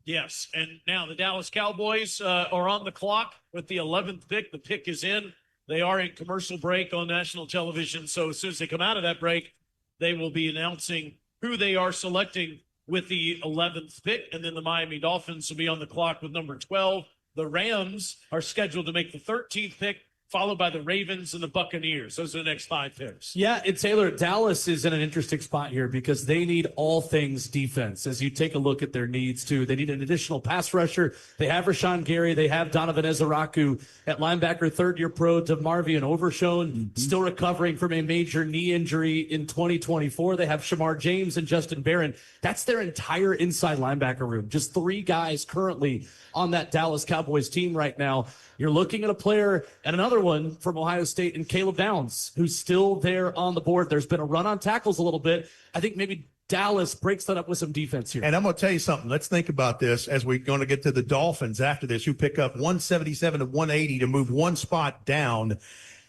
Yes, and now the Dallas Cowboys are on the clock with the 11th pick. The pick is in. They are in commercial break on national television, so as soon as they come out of that break, they will be announcing who they are selecting with the 11th pick, and then the Miami Dolphins will be on the clock with number 12. The Rams are scheduled to make the 13th pick, followed by the Ravens and the Buccaneers. Those are the next 5 picks. Yeah, and Taylor, Dallas is in an interesting spot here because they need all things defense. As you take a look at their needs, too, they need an additional pass rusher. They have Rashawn Gary. They have Donovan Ezeraku at linebacker, third-year pro DeMarvion Overshone, still recovering from a major knee injury in 2024. They have Shamar James and Justin Barron. That's their entire inside linebacker room. Just 3 guys currently on that Dallas Cowboys team right now. You're looking at a player and another one from Ohio State and Caleb Downs, who's still there on the board. There's been a run on tackles a little bit. I think maybe Dallas breaks that up with some defense here. And I'm going to tell you something. Let's think about this as we're going to get to the Dolphins after this, who pick up 177 to 180 to move 1 spot down.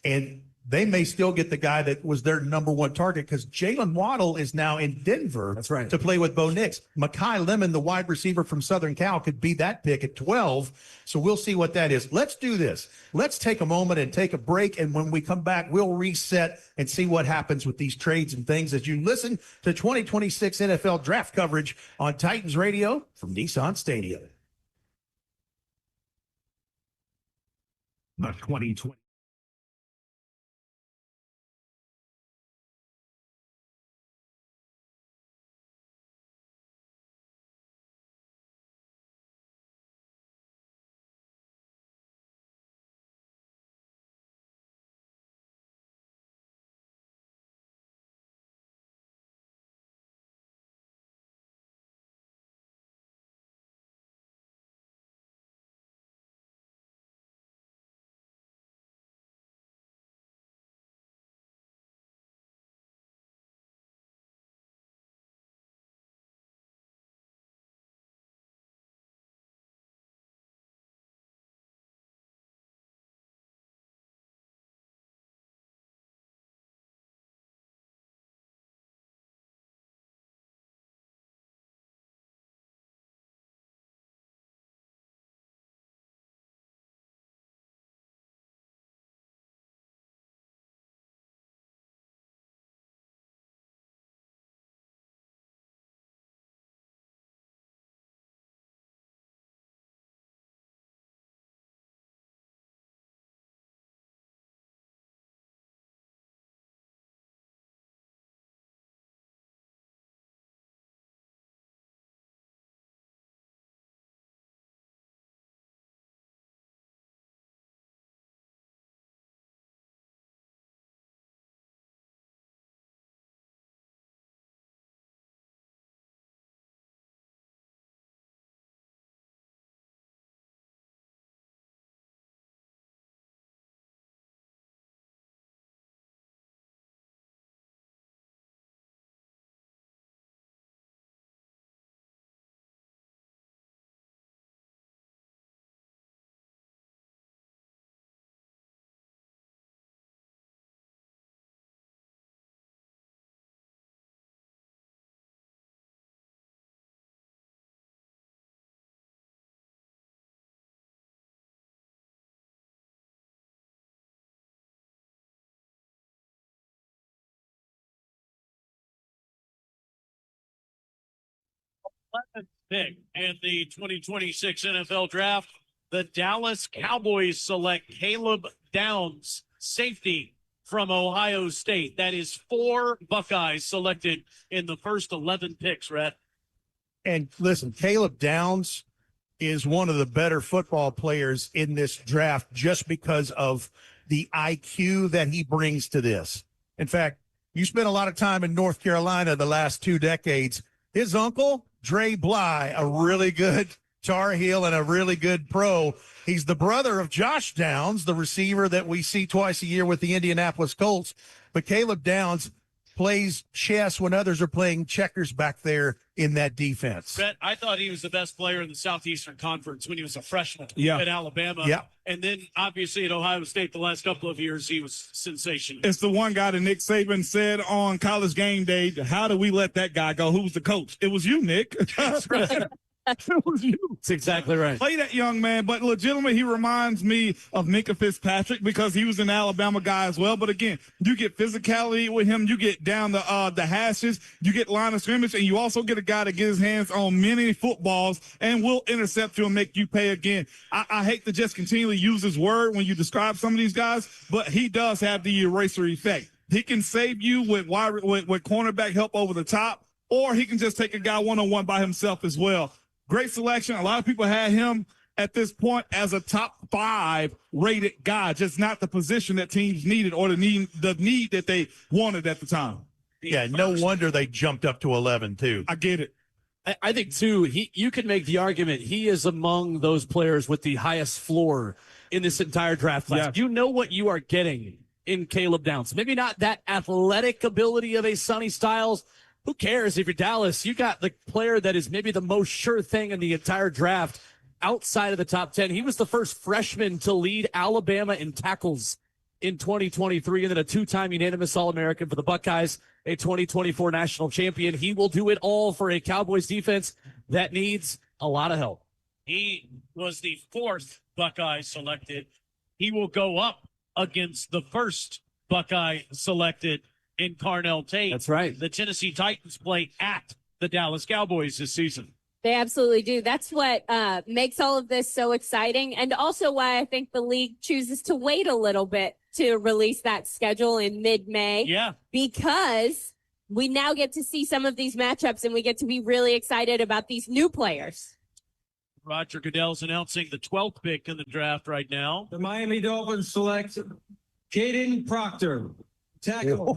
And they may still get the guy that was their number 1 target, because Jalen Waddle is now in Denver. That's right. To play with Bo Nix. Mekhi Lemon, the wide receiver from Southern Cal, could be that pick at 12. So we'll see what that is. Let's do this. Let's take a moment and take a break. And when we come back, we'll reset and see what happens with these trades and things as you listen to 2026 NFL draft coverage on Titans Radio from Nissan Stadium. The 2020 11th pick in the 2026 NFL Draft, the Dallas Cowboys select Caleb Downs, safety from Ohio State. That is 4 Buckeyes selected in the first 11 picks, Rhett. And listen, Caleb Downs is one of the better football players in this draft just because of the IQ that he brings to this. In fact, you spent a lot of time in North Carolina the last 2 decades. His uncle, Dre Bly, a really good Tar Heel and a really good pro. He's the brother of Josh Downs, the receiver that we see twice a year with the Indianapolis Colts. But Caleb Downs plays chess when others are playing checkers back there in that defense. Brett, I thought he was the best player in the Southeastern Conference when he was a freshman at Alabama. Yeah. And then, obviously, at Ohio State the last couple of years, he was sensational. It's the one guy that Nick Saban said on College Game Day, how do we let that guy go? Who's the coach? It was you, Nick. That's right. It was you. That's exactly right. Play that young man, but legitimately, he reminds me of Minka Fitzpatrick because he was an Alabama guy as well. But again, you get physicality with him, you get down the hashes, you get line of scrimmage, and you also get a guy that gets his hands on many footballs and will intercept you and make you pay again. I hate to just continually use his word when you describe some of these guys, but he does have the eraser effect. He can save you with cornerback help over the top, or he can just take a guy one-on-one by himself as well. Great selection. A lot of people had him at this point as a top 5 rated guy, just not the position that teams needed or the need that they wanted at the time. Yeah, no wonder they jumped up to 11 too. I get it. I think too, you could make the argument he is among those players with the highest floor in this entire draft class. Yeah. You know what you are getting in Caleb Downs. Maybe not that athletic ability of a Sonny Styles. Who cares if you're Dallas? You got the player that is maybe the most sure thing in the entire draft outside of the top 10. He was the first freshman to lead Alabama in tackles in 2023, and then a 2-time unanimous All-American for the Buckeyes, a 2024 national champion. He will do it all for a Cowboys defense that needs a lot of help. He was the 4th Buckeye selected. He will go up against the first Buckeye selected in Carnell Tate. That's right. The Tennessee Titans play at the Dallas Cowboys this season. They absolutely do. That's what makes all of this so exciting, and also why I think the league chooses to wait a little bit to release that schedule in mid-May. Yeah. Because we now get to see some of these matchups, and we get to be really excited about these new players. Roger Goodell's announcing the 12th pick in the draft right now. The Miami Dolphins select Caden Proctor. Tackle.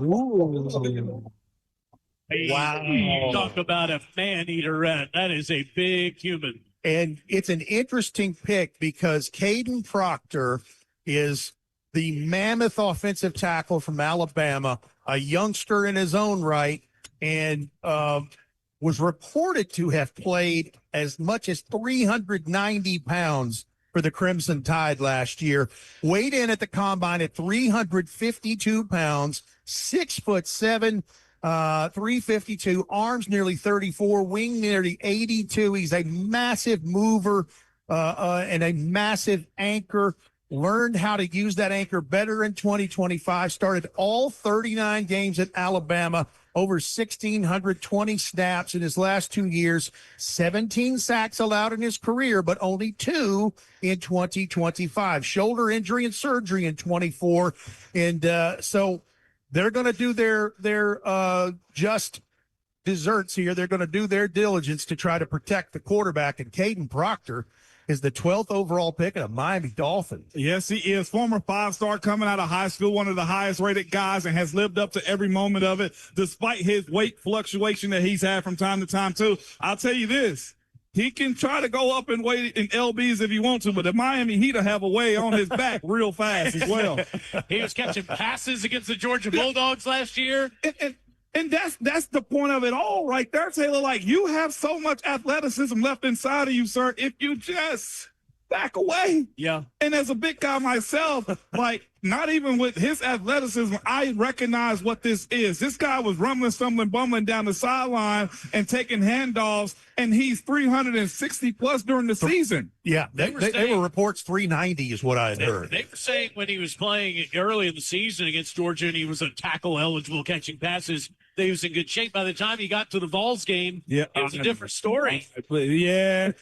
Wow. Talk about a man-eater rat. That is a big human. And it's an interesting pick because Caden Proctor is the mammoth offensive tackle from Alabama, a youngster in his own right, and was reported to have played as much as 390 pounds for the Crimson Tide last year. Weighed in at the combine at 352 pounds, 6'7", 352, arms nearly 34, wing nearly 82. He's a massive mover and a massive anchor. Learned how to use that anchor better in 2025. Started all 39 games at Alabama, over 1,620 snaps in his last 2 years, 17 sacks allowed in his career, but only 2 in 2025. Shoulder injury and surgery in 24. And so they're going to do their just desserts here. They're going to do their diligence to try to protect the quarterback. And Caden Proctor is the 12th overall pick of the Miami Dolphins. Yes, he is. Former 5-star coming out of high school, one of the highest rated guys, and has lived up to every moment of it, despite his weight fluctuation that he's had from time to time, too. I'll tell you this. He can try to go up in weight in LBs if he wants to, but the Miami Heat will have a way on his back real fast as well. He was catching passes against the Georgia Bulldogs last year. And that's the point of it all right there, Taylor. Like, you have so much athleticism left inside of you, sir, if you just back away. Yeah. And as a big guy myself, like, not even with his athleticism, I recognize what this is. This guy was rumbling, stumbling, bumbling down the sideline and taking handoffs, and he's 360 plus during the season. Yeah, they were reports 390 is what I had heard. They were saying when he was playing early in the season against Georgia and he was a tackle eligible catching passes, they was in good shape. By the time he got to the Vols game, Yeah, it was a different story. Yeah,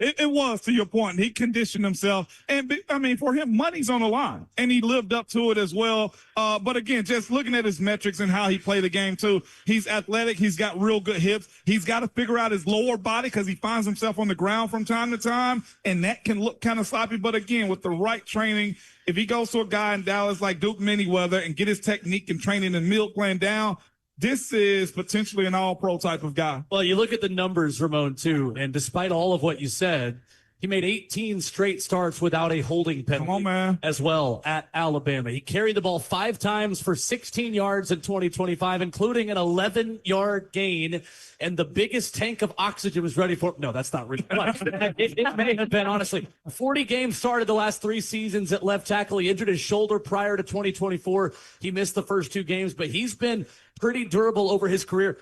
it was, to your point. He conditioned himself. And, I mean, for him, money's on the line. And he lived up to it as well. But, again, just looking at his metrics and how he played the game, too, he's athletic. He's got real good hips. He's got to figure out his lower body because he finds himself on the ground from time to time. And that can look kind of sloppy. But, again, with the right training, if he goes to a guy in Dallas like Duke Manyweather and get his technique and training and meal plan down, this is potentially an all-pro type of guy. Well, you look at the numbers, Ramon, too, and despite all of what you said, he made 18 straight starts without a holding penalty. Come on, man. As well at Alabama. He carried the ball 5 times for 16 yards in 2025, including an 11-yard gain. And the biggest tank of oxygen was ready for. No, that's not really much. It may have been, honestly. 40 games started the last 3 seasons at left tackle. He injured his shoulder prior to 2024. He missed the first 2 games, but he's been pretty durable over his career.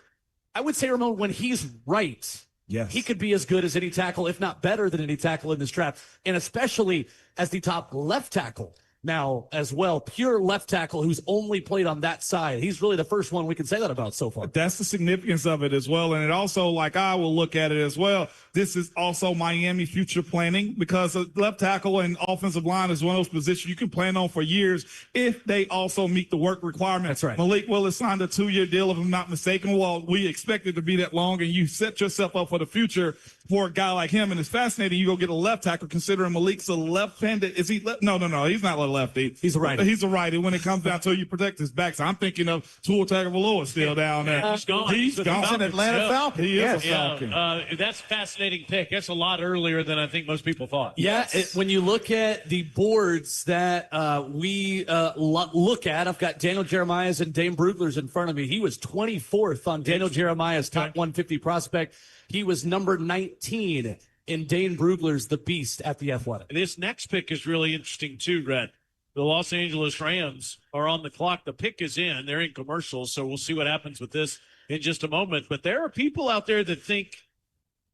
I would say, Ramon, when he's right, yes, he could be as good as any tackle, if not better than any tackle in this draft, and especially as the top left tackle now as well. Pure left tackle who's only played on that side. He's really the first one we can say that about so far. That's the significance of it as well. And it also, like I will look at it as well, this is also Miami future planning, because a left tackle and offensive line is one of those positions you can plan on for years if they also meet the work requirements. That's right. Malik Willis signed a 2-year deal, if I'm not mistaken. Well, we expect it to be that long, and you set yourself up for the future for a guy like him. And it's fascinating. You go get a left tackle, considering Malik's a left-handed. Is he left? No. He's not a lefty. He's a righty. He's a righty when it comes down to you protect his back. So I'm thinking of Tua Tagovailoa still down there. He's gone. He's gone. He's an Atlanta Falcon. He is a Falcon. That's a fascinating pick. That's a lot earlier than I think most people thought. Yeah, when you look at the boards that we look at, I've got Daniel Jeremiah's and Dane Brugler's in front of me. He was 24th on Daniel Jeremiah's top 150 prospect. He was number 19 in Dane Brugler's The Beast at The Athletic. This next pick is really interesting too, Red. The Los Angeles Rams are on the clock. The pick is in. They're in commercials, so we'll see what happens with this in just a moment. But there are people out there that think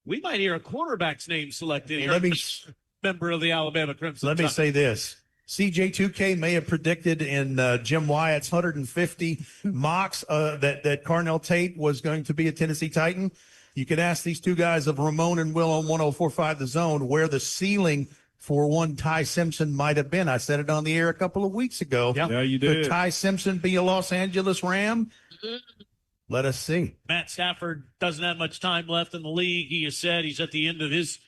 we might hear a quarterback's name selected here. Member of the Alabama Crimson. Let me say this. CJ2K may have predicted in Jim Wyatt's 150 mocks that Carnell Tate was going to be a Tennessee Titan. You can ask these 2 guys of Ramon and Will on 104.5 The Zone where the ceiling for one Ty Simpson might have been. I said it on the air a couple of weeks ago. Yeah, you did. Could Ty Simpson be a Los Angeles Ram? Let us see. Matt Stafford doesn't have much time left in the league. He has said he's at the end of his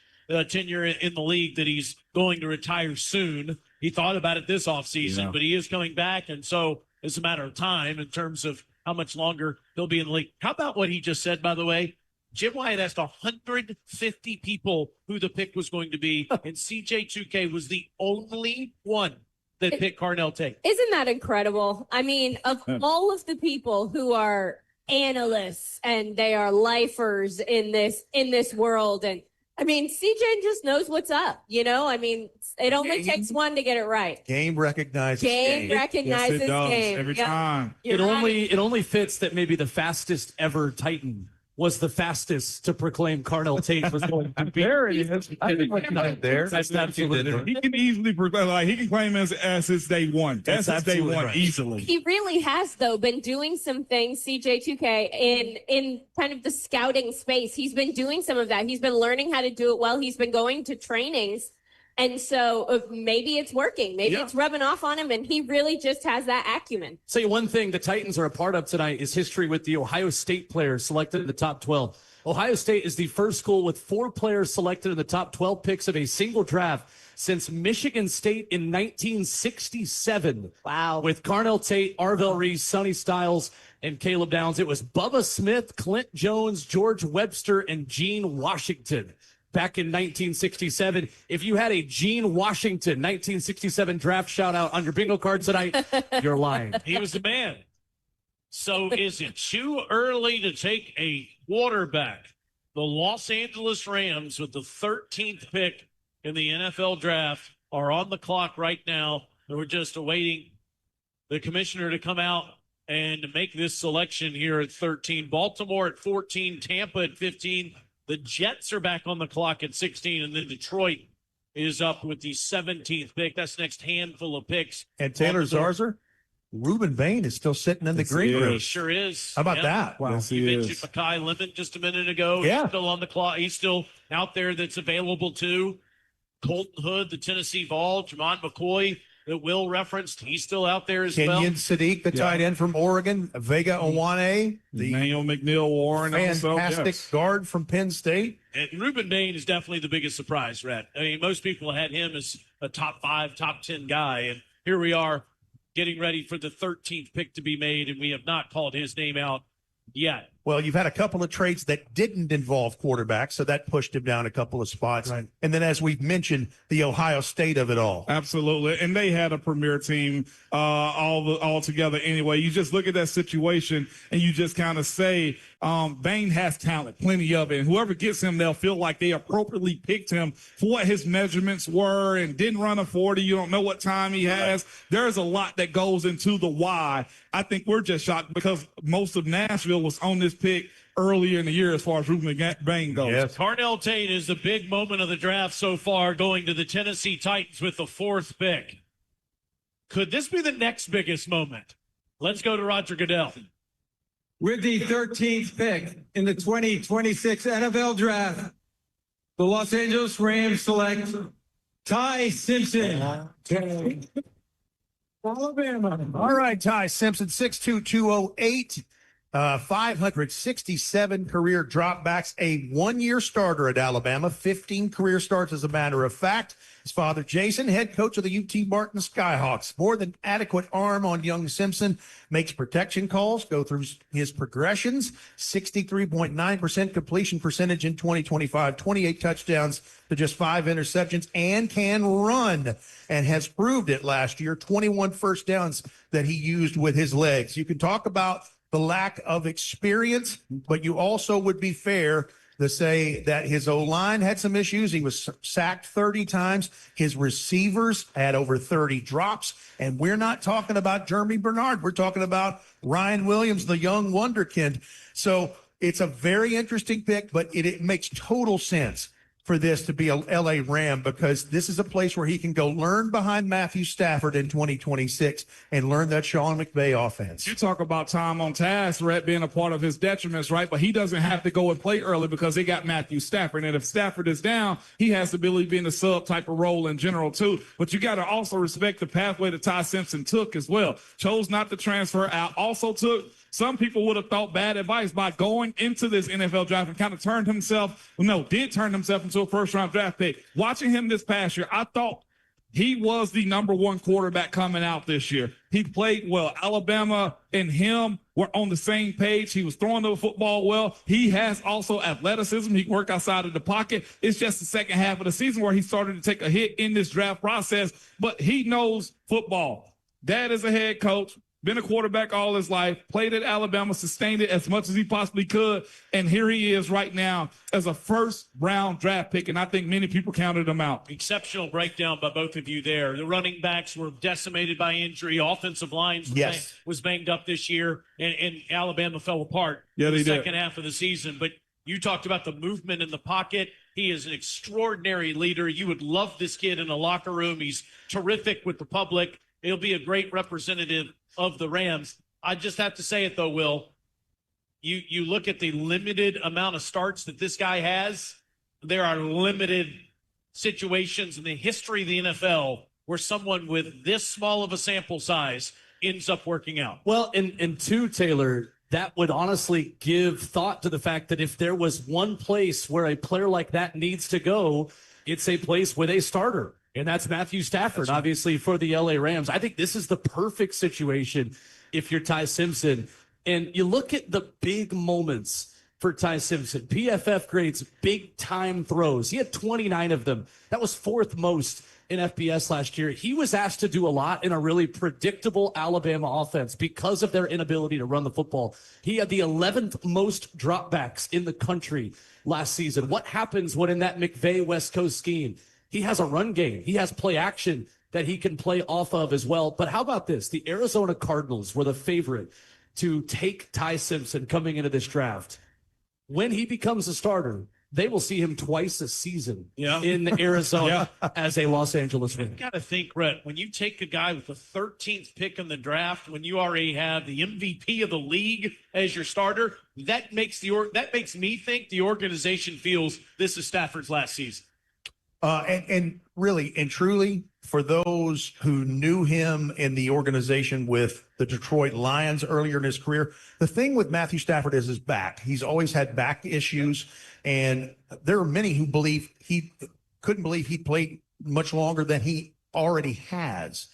tenure in the league, that he's going to retire soon. He thought about it this offseason, but he is coming back, and so it's a matter of time in terms of how much longer he'll be in the league. How about what he just said, by the way? Jim Wyatt asked 150 people who the pick was going to be, and CJ2K was the only one that picked Carnell Tate. Isn't that incredible? I mean, of all of the people who are analysts and they are lifers in this world, and I mean, CJ just knows what's up, you know? I mean, it only takes one to get it right. Game recognizes game. Recognizes yes, it does. game. Every time. It only fits that maybe the fastest ever Titan was the fastest to proclaim Carnell Tate was going to be. There it is. I think it's not there. That's absolutely. He can easily he can claim as his day one. That's his day one right. Easily. He really has, though, been doing some things, CJ2K, in kind of the scouting space. He's been doing some of that. He's been learning how to do it well. He's been going to trainings. And so maybe it's working. Maybe it's rubbing off on him, and he really just has that acumen. Say one thing the Titans are a part of tonight is history with the Ohio State players selected in the top 12. Ohio State is the first school with 4 players selected in the top 12 picks of a single draft since Michigan State in 1967. Wow. With Carnell Tate, Arvell Reese, Sonny Styles, and Caleb Downs. It was Bubba Smith, Clint Jones, George Webster, and Gene Washington. Back in 1967. If you had a Gene Washington 1967 draft shout out on your bingo card tonight, you're lying. He was the man. So is it too early to take a quarterback? The Los Angeles Rams, with the 13th pick in the NFL draft, are on the clock right now. And we're just awaiting the commissioner to come out and make this selection here at 13. Baltimore at 14, Tampa at 15. The Jets are back on the clock at 16, and then Detroit is up with the 17th pick. That's the next handful of picks. And Taylor Zarzour? Reuben Bain is still sitting in the green room. He sure is. How about Yeah. that? Wow. You mentioned Mekhi Lemon just a minute ago. Yeah. He's still on the clock. He's still out there that's available too. Colton Hood, the Tennessee Vol, Jamon McCoy that Will referenced, he's still out there as well. Kenyon Sadiq, the tight end from Oregon, Vega Owane, the Emmanuel McNeil Warren, fantastic guard from Penn State. And Reuben Bain is definitely the biggest surprise, Red. I mean, most people had him as a top 5, top 10 guy, and here we are getting ready for the 13th pick to be made, and we have not called his name out yet. Well, you've had a couple of trades that didn't involve quarterbacks, so that pushed him down a couple of spots. Right. And then, as we've mentioned, the Ohio State of it all. Absolutely. And they had a premier team all together anyway. You just look at that situation and you just kind of say, Bain has talent, plenty of it. And whoever gets him, they'll feel like they appropriately picked him for what his measurements were and didn't run a 40. You don't know what time he has. There's a lot that goes into the why. I think we're just shocked because most of Nashville was on this pick earlier in the year as far as Reuben Bain goes. Yes. Carnell Tate is the big moment of the draft so far, going to the Tennessee Titans with the 4th pick. Could this be the next biggest moment? Let's go to Roger Goodell. With the 13th pick in the 2026 NFL Draft, the Los Angeles Rams select Ty Simpson. Alabama. All right, Ty Simpson, 6'2", 208, 567 career dropbacks, a one-year starter at Alabama, 15 career starts as a matter of fact. His father, Jason, head coach of the UT Martin Skyhawks. More than adequate arm on young Simpson, makes protection calls, go through his progressions, 63.9% completion percentage in 2025, 28 touchdowns to just 5 interceptions, and can run, and has proved it last year, 21 first downs that he used with his legs. You can talk about the lack of experience, but you also would be fair to say that his O-line had some issues. He was sacked 30 times. His receivers had over 30 drops. And we're not talking about Jeremy Bernard. We're talking about Ryan Williams, the young wonderkind. So it's a very interesting pick, but it makes total sense for this to be a LA Ram, because this is a place where he can go learn behind Matthew Stafford in 2026 and learn that Sean McVay offense. You talk about time on task, Rhett, being a part of his detriments, right? But he doesn't have to go and play early because they got Matthew Stafford. And if Stafford is down, he has the ability to be in the sub type of role in general, too. But you got to also respect the pathway that Ty Simpson took as well. Chose not to transfer out. Also took, some people would have thought, bad advice by going into this NFL draft and kind of did turn himself into a first-round draft pick. Watching him this past year, I thought he was the number one quarterback coming out this year. He played well. Alabama and him were on the same page. He was throwing the football well. He has also athleticism. He can work outside of the pocket. It's just the second half of the season where he started to take a hit in this draft process, but he knows football. Dad is a head coach. Been a quarterback all his life, played at Alabama, sustained it as much as he possibly could, and here he is right now as a first-round draft pick, and I think many people counted him out. Exceptional breakdown by both of you there. The running backs were decimated by injury. Offensive lines was banged up this year, and Alabama fell apart in the second half of the season. But you talked about the movement in the pocket. He is an extraordinary leader. You would love this kid in a locker room. He's terrific with the public. He'll be a great representative of the Rams. I just have to say it, though, Will. You look at the limited amount of starts that this guy has, there are limited situations in the history of the NFL where someone with this small of a sample size ends up working out. Well, and two, Taylor, that would honestly give thought to the fact that if there was one place where a player like that needs to go, it's a place with a starter. And that's Matthew Stafford, obviously, for the LA Rams. I think this is the perfect situation if you're Ty Simpson. And you look at the big moments for Ty Simpson. PFF grades big-time throws. He had 29 of them. That was 4th most in FBS last year. He was asked to do a lot in a really predictable Alabama offense because of their inability to run the football. He had the 11th most dropbacks in the country last season. What happens when in that McVay West Coast scheme? He has a run game. He has play action that he can play off of as well. But how about this? The Arizona Cardinals were the favorite to take Ty Simpson coming into this draft. When he becomes a starter, they will see him twice a season Yeah. in Arizona as a Los Angeles fan. You got to think, Brett, when you take a guy with the 13th pick in the draft, when you already have the MVP of the league as your starter, that makes me think the organization feels this is Stafford's last season. And really and truly, for those who knew him in the organization with the Detroit Lions earlier in his career, the thing with Matthew Stafford is his back. He's always had back issues, and there are many who couldn't believe he played much longer than he already has.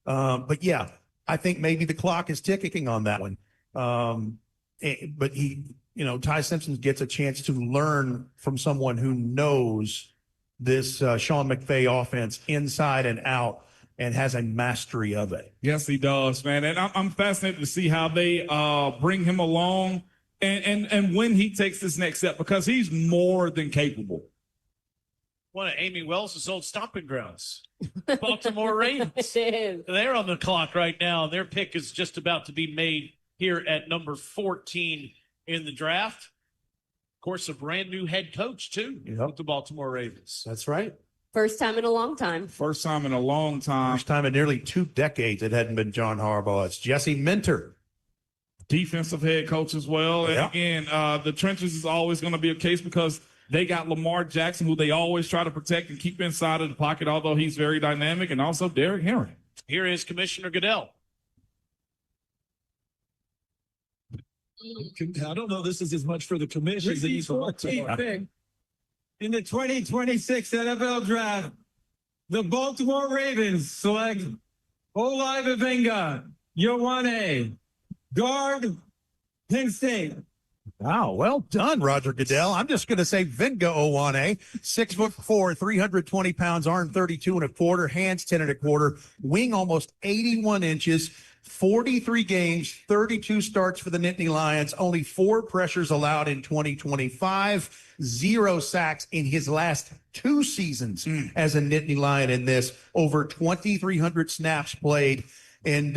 But yeah, I think maybe the clock is ticking on that one. But Ty Simpson gets a chance to learn from someone who knows this Sean McVay offense inside and out and has a mastery of it. Yes, he does, man. And I'm fascinated to see how they bring him along and when he takes this next step, because he's more than capable. One of Amy Wells' old stomping grounds. Baltimore Ravens. They're on the clock right now. Their pick is just about to be made here at number 14 in the draft. Of course, a brand new head coach, too, with the Baltimore Ravens. That's right. First time in a long time. First time in a long time. First time in nearly 2 decades it hadn't been John Harbaugh. It's Jesse Minter. Defensive head coach as well. Yeah. And again, the trenches is always going to be a case because they got Lamar Jackson, who they always try to protect and keep inside of the pocket, although he's very dynamic, and also Derrick Henry. Here is Commissioner Goodell. I don't know. This is as much for the commission as it is for pick in the 2026 NFL Draft, the Baltimore Ravens select Olai Vivenga, Ioane, guard, Penn State. Wow, well done, Roger Goodell. I'm just going to say Vinga Owane, 6'4", 320 pounds, arm 32 and a quarter, hands 10 and a quarter, wing almost 81 inches, 43 games, 32 starts for the Nittany Lions, only 4 pressures allowed in 2025, 0 sacks in his last 2 seasons as a Nittany Lion in this, over 2,300 snaps played, and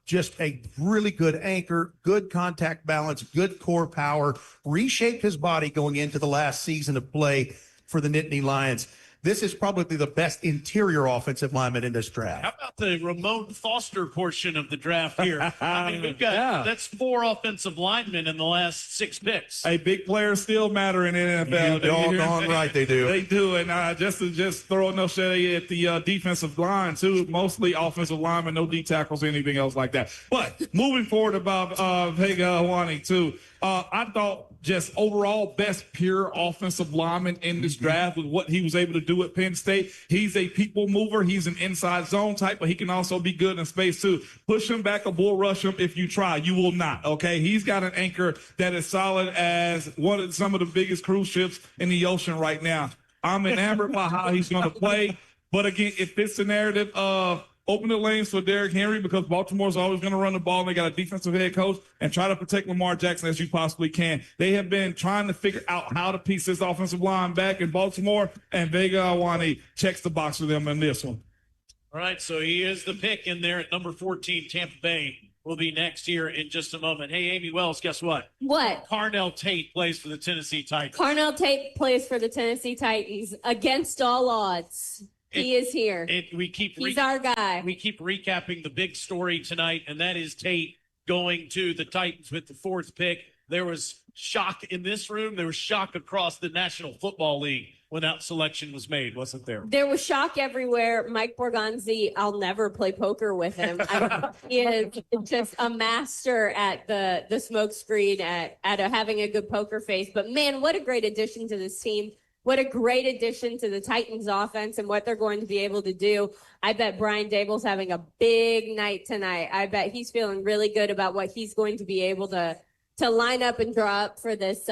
just a really good anchor, good contact balance, good core power, reshaped his body going into the last season of play for the Nittany Lions. This is probably the best interior offensive lineman in this draft. How about the Ramon Foster portion of the draft here? I mean, we've got that's 4 offensive linemen in the last 6 picks. Hey, big players still matter in the NFL. You doggone right they do. They do, and just throw no shade at the defensive line too. Mostly offensive linemen, no D tackles, anything else like that. But moving forward about Vega Awani too. I thought just overall best pure offensive lineman in this draft with what he was able to do at Penn State. He's a people mover. He's an inside zone type, but he can also be good in space too. Push him back or bull rush him if you try. You will not, okay? He's got an anchor that is solid as some of the biggest cruise ships in the ocean right now. I'm enamored by how he's going to play. But again, it fits the narrative of open the lanes for Derrick Henry because Baltimore's always going to run the ball. And they got a defensive head coach, and try to protect Lamar Jackson as you possibly can. They have been trying to figure out how to piece this offensive line back in Baltimore, and Vega Awani checks the box for them in this one. All right, so he is the pick in there at number 14. Tampa Bay will be next here in just a moment. Hey, Amy Wells, guess what? What? Carnell Tate plays for the Tennessee Titans. Carnell Tate plays for the Tennessee Titans against all odds. He is here. He's our guy. We keep recapping the big story tonight, and that is Tate going to the Titans with the 4th pick. There was shock in this room. There was shock across the National Football League when that selection was made, wasn't there? There was shock everywhere. Mike Borgonzi, I'll never play poker with him. He is just a master at the smoke screen, at having a good poker face. But, man, what a great addition to this team. What a great addition to the Titans offense and what they're going to be able to do. I bet Brian Daboll's having a big night tonight. I bet he's feeling really good about what he's going to be able to line up and draw up for this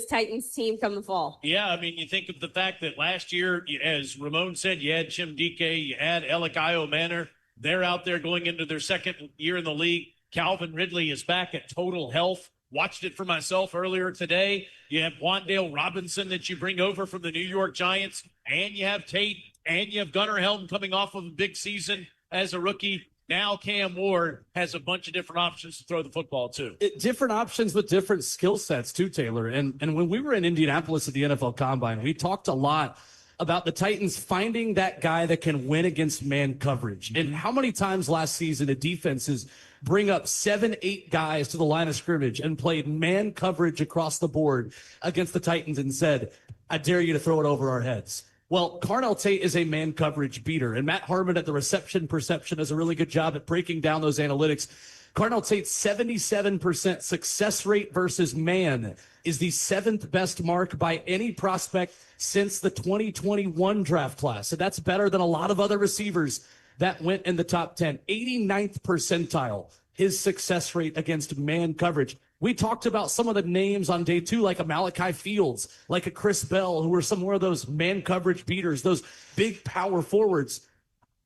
Titans team come the fall. Yeah, I mean, you think of the fact that last year, as Ramon said, you had Chim Dike, you had Elikayo Manor. They're out there going into their 2nd year in the league. Calvin Ridley is back at total health. Watched it for myself earlier today. You have Wandale Robinson that you bring over from the New York Giants, and you have Tate, and you have Gunnar Helm coming off of a big season as a rookie. Now Cam Ward has a bunch of different options to throw the football to. Different options with different skill sets too, Taylor. And when we were in Indianapolis at the NFL Combine, we talked a lot about the Titans finding that guy that can win against man coverage. And how many times last season the defenses bring up 7, 8 guys to the line of scrimmage and played man coverage across the board against the Titans and said, I dare you to throw it over our heads. Well, Carnell Tate is a man coverage beater, and Matt Harmon at the reception perception does a really good job at breaking down those analytics. Carnell Tate's 77% success rate versus man is the 7th best mark by any prospect since the 2021 draft class. So that's better than a lot of other receivers that went in the top 10. 89th percentile, his success rate against man coverage. We talked about some of the names on day 2, like a Malachi Fields, like a Chris Bell, who were some more of those man coverage beaters, those big power forwards.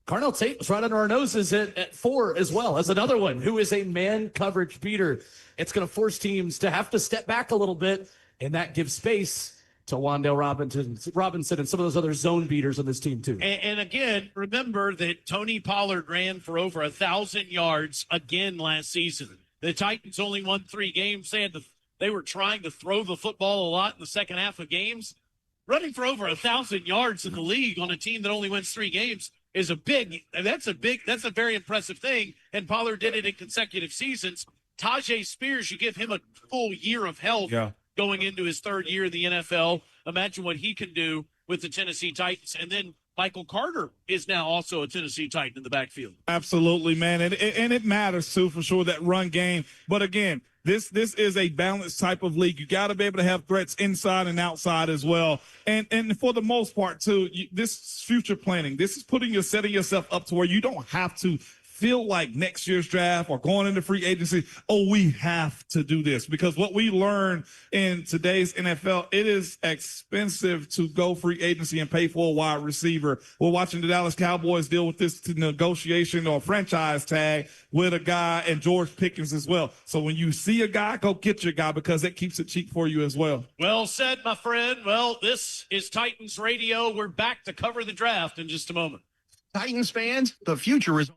Carnell Tate was right under our noses at 4 as well as another one who is a man coverage beater. It's going to force teams to have to step back a little bit, and that gives space to Wan'Dale Robinson and some of those other zone beaters on this team too. And again, remember that Tony Pollard ran for over 1,000 yards again last season. The Titans only won 3 games. They were trying to throw the football a lot in the second half of games. Running for over 1,000 yards in the league on a team that only wins 3 games is that's a very impressive thing. And Pollard did it in consecutive seasons. Tajay Spears, you give him a full year of health going into his 3rd year in the NFL. Imagine what he can do with the Tennessee Titans. And then Michael Carter is now also a Tennessee Titan in the backfield. Absolutely, man. And it matters, too, for sure, that run game. But, again, this is a balanced type of league. You got to be able to have threats inside and outside as well. And for the most part, too, this future planning, this is setting yourself up to where you don't have to feel like next year's draft or going into free agency, we have to do this. Because what we learn in today's NFL, it is expensive to go free agency and pay for a wide receiver. We're watching the Dallas Cowboys deal with this negotiation or franchise tag with a guy and George Pickens as well. So when you see a guy, go get your guy because that keeps it cheap for you as well. Well said, my friend. Well, this is Titans Radio. We're back to cover the draft in just a moment. Titans fans, the future is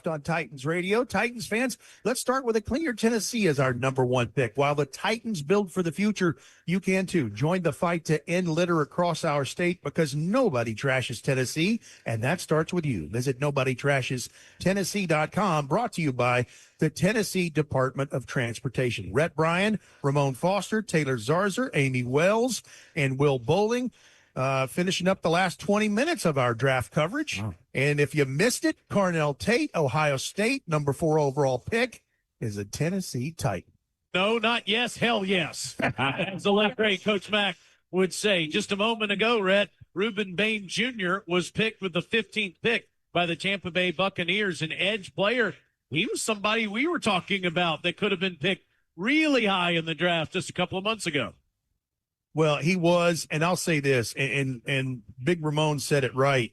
on Titans Radio. Titans fans, let's start with a clear Tennessee as our #1 pick. While the Titans build for the future, you can too. Join the fight to end litter across our state because nobody trashes Tennessee, and that starts with you. Visit nobodytrashestennessee.com, brought to you by the Tennessee Department of Transportation. Rhett Bryan, Ramon Foster, Taylor Zarzer, Amy Wells, and Will Bowling. Finishing up the last 20 minutes of our draft coverage. And if you missed it, Carnell Tate, Ohio State, number 4 overall pick, is a Tennessee Titan. No, not yes. Hell yes. As the left grade Coach Mack would say. Just a moment ago, Rhett, Reuben Bain Jr. was picked with the 15th pick by the Tampa Bay Buccaneers, an edge player. He was somebody we were talking about that could have been picked really high in the draft just a couple of months ago. Well, he was, and I'll say this, and Big Ramon said it right.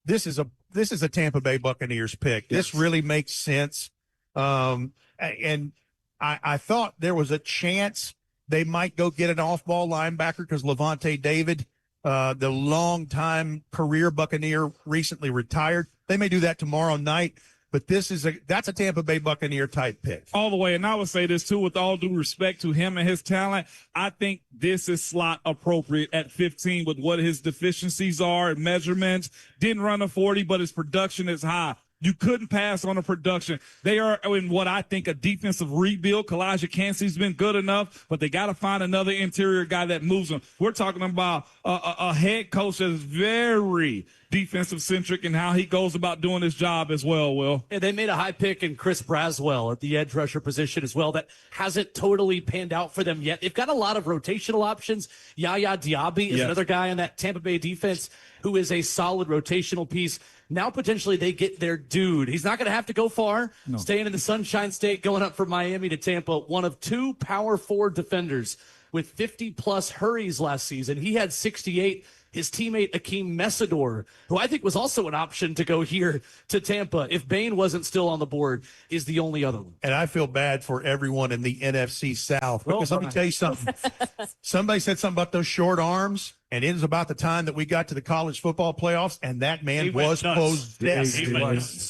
This is a Tampa Bay Buccaneers pick. Yes. This really makes sense. And I thought there was a chance they might go get an off-ball linebacker because Levante David, the long-time career Buccaneer, recently retired. They may do that tomorrow night. But that's a Tampa Bay Buccaneer type pick. All the way. And I would say this too, with all due respect to him and his talent, I think this is slot appropriate at 15 with what his deficiencies are and measurements. Didn't run a 40, but his production is high. You couldn't pass on a production. They are in what I think a defensive rebuild. Kalijah Cansey's been good enough, but they got to find another interior guy that moves them. We're talking about a head coach that is very defensive centric and how he goes about doing his job as well, Will. And they made a high pick in Chris Braswell at the edge rusher position as well. That hasn't totally panned out for them yet. They've got a lot of rotational options. Yaya Diaby is another guy in that Tampa Bay defense who is a solid rotational piece. Now potentially they get their dude. He's not going to have to go far. No. Staying in the Sunshine State, going up from Miami to Tampa. One of 2 power forward defenders with 50-plus hurries last season. He had 68. His teammate Akeem Messidor, who I think was also an option to go here to Tampa, if Bain wasn't still on the board, is the only other one. And I feel bad for everyone in the NFC South. Because let me tell you something. Somebody said something about those short arms, and it was about the time that we got to the college football playoffs, and that man was possessed. He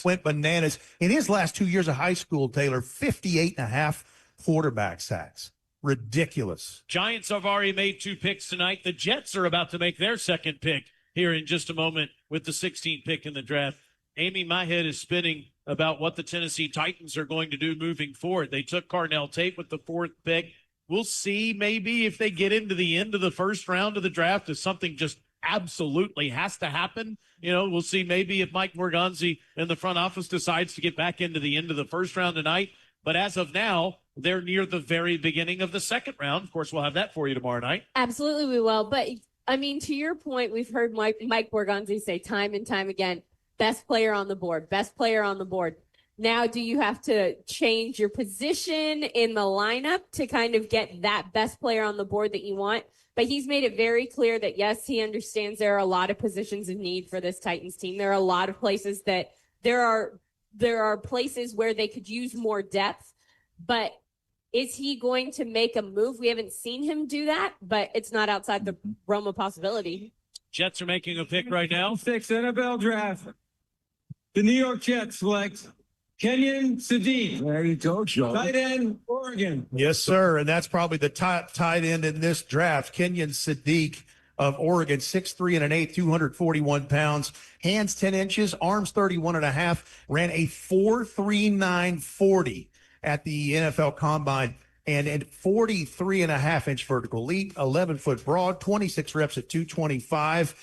went bananas. In his last 2 years of high school, Taylor, 58.5 quarterback sacks. Ridiculous. Giants have already made 2 picks tonight. The Jets are about to make their second pick here in just a moment with the 16th pick in the draft. Amy, my head is spinning about what the Tennessee Titans are going to do moving forward. They took Carnell Tate with the 4th pick. We'll see maybe if they get into the end of the first round of the draft, if something just absolutely has to happen. You know, we'll see maybe if Mike Borgonzi in the front office decides to get back into the end of the first round tonight. But as of now, they're near the very beginning of the second round. Of course, we'll have that for you tomorrow night. Absolutely, we will. But, I mean, to your point, we've heard Mike Borgonzi say time and time again, best player on the board, best player on the board. Now, do you have to change your position in the lineup to kind of get that best player on the board that you want? But he's made it very clear that, yes, he understands there are a lot of positions of need for this Titans team. There are a lot of places that there are places where they could use more depth, but is he going to make a move? We haven't seen him do that, but it's not outside the realm of possibility. Jets are making a pick right now. 6 NFL draft. The New York Jets select Kenyon Sadiq. There you go, Joe. Tight end, Oregon. Yes, sir. And that's probably the top tight end in this draft. Kenyon Sadiq of Oregon, 6'3 and an eighth, 241 pounds, hands 10 inches, arms 31 and a half, ran a 4.39 40 at the NFL Combine, and 43 and a half inch vertical leap, 11-foot broad, 26 reps at 225,